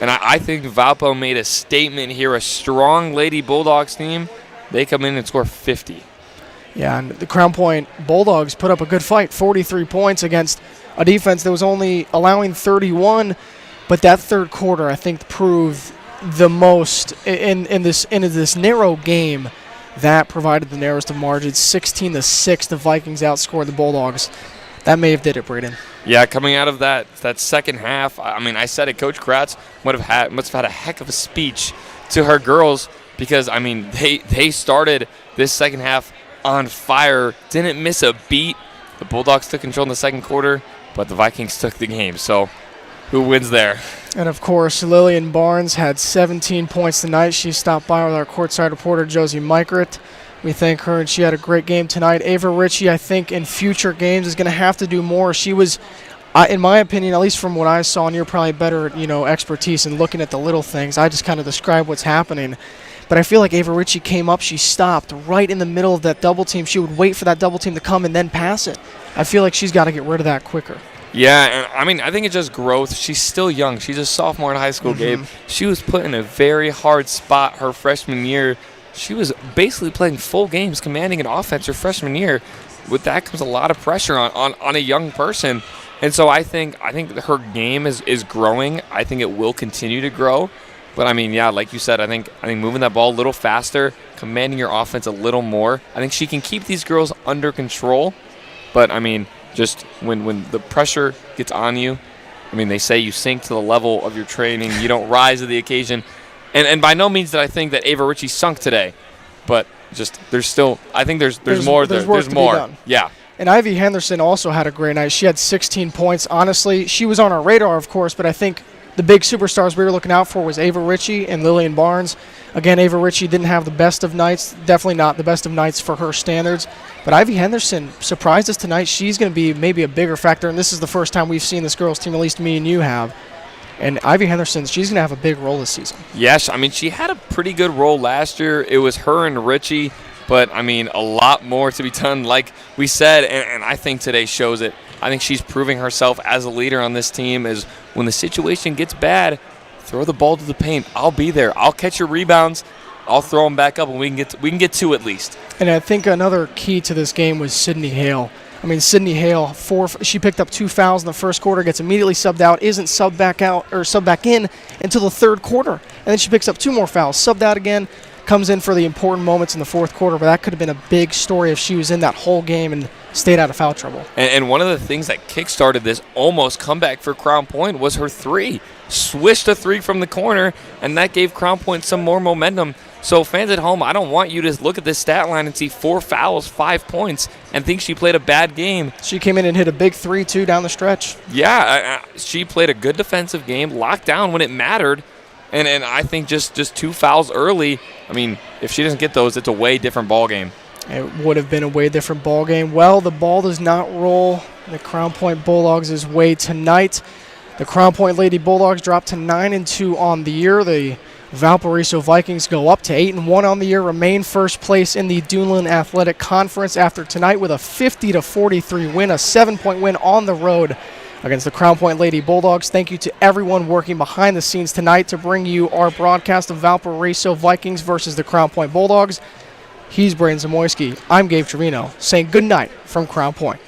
Speaker 5: And I think Valpo made a statement here. A strong Lady Bulldogs team, they come in and score 50.
Speaker 2: Yeah, and the Crown Point Bulldogs put up a good fight, 43 points against a defense that was only allowing 31. But that third quarter, I think, proved the most in this narrow game. That provided the narrowest of margins. 16-6, the Vikings outscored the Bulldogs. That may have did it, Braden.
Speaker 5: Yeah, coming out of that second half, I said it, Coach Kratz must have had a heck of a speech to her girls, because, they started this second half on fire, didn't miss a beat. The Bulldogs took control in the second quarter, but the Vikings took the game. So who wins there?
Speaker 2: And, of course, Lillian Barnes had 17 points tonight. She stopped by with our courtside reporter, Josie Mikert. We thank her, and she had a great game tonight. Ava Ritchie, I think, in future games is going to have to do more. She was, in my opinion, at least from what I saw, and you're probably better, expertise in looking at the little things. I just kind of describe what's happening. But I feel like Ava Ritchie came up, she stopped right in the middle of that double team. She would wait for that double team to come and then pass it. I feel like she's got to get rid of that quicker.
Speaker 5: Yeah, and I think it's just growth. She's still young. She's a sophomore in high school, Gabe. She was put in a very hard spot her freshman year. She was basically playing full games, commanding an offense her freshman year. With that comes a lot of pressure on a young person. And so I think her game is growing. I think it will continue to grow. But, like you said, I think moving that ball a little faster, commanding your offense a little more, I think she can keep these girls under control. But, just when the pressure gets on you, they say you sink to the level of your training. You don't rise to the occasion. And by no means did I think that Ava Ritchie sunk today. But just there's still – I think there's more. There's more. Done. Yeah.
Speaker 2: And Ivy Henderson also had a great night. She had 16 points. Honestly, she was on our radar, of course, but I think – the big superstars we were looking out for was Ava Ritchie and Lillian Barnes. Again, Ava Ritchie didn't have the best of nights, definitely not the best of nights for her standards. But Ivy Henderson surprised us tonight. She's going to be maybe a bigger factor, and this is the first time we've seen this girls' team, at least me and you have. And Ivy Henderson, she's going to have a big role this season.
Speaker 5: Yes, she had a pretty good role last year. It was her and Ritchie, but, a lot more to be done, like we said, and I think today shows it. I think she's proving herself as a leader on this team. Is when the situation gets bad, throw the ball to the paint. I'll be there. I'll catch your rebounds. I'll throw them back up, and we can get two at least.
Speaker 2: And I think another key to this game was Sydney Hale. I mean, Sydney Hale, she picked up 2 fouls in the first quarter, gets immediately subbed out, isn't subbed back in until the third quarter. And then she picks up 2 more fouls, subbed out again, comes in for the important moments in the fourth quarter. But that could have been a big story if she was in that whole game and stayed out of foul trouble.
Speaker 5: And one of the things that kick-started this almost comeback for Crown Point was her 3. Swished a 3 from the corner, and that gave Crown Point some more momentum. So fans at home, I don't want you to look at this stat line and see 4 fouls, 5 points, and think she played a bad game.
Speaker 2: She came in and hit a big 3, too, down the stretch.
Speaker 5: Yeah, she played a good defensive game, locked down when it mattered, and I think just 2 fouls early, I mean, if she doesn't get those, it's a way different ball game.
Speaker 2: It would have been a way different ball game. Well, the ball does not roll the Crown Point Bulldogs' way tonight. The Crown Point Lady Bulldogs drop to 9-2 on the year. The Valparaiso Vikings go up to 8-1 on the year, remain first place in the Duneland Athletic Conference after tonight with a 50-43 win, a 7-point win on the road against the Crown Point Lady Bulldogs. Thank you to everyone working behind the scenes tonight to bring you our broadcast of Valparaiso Vikings versus the Crown Point Bulldogs. He's Braden Zamoyski. I'm Gabe Trevino saying good night from Crown Point.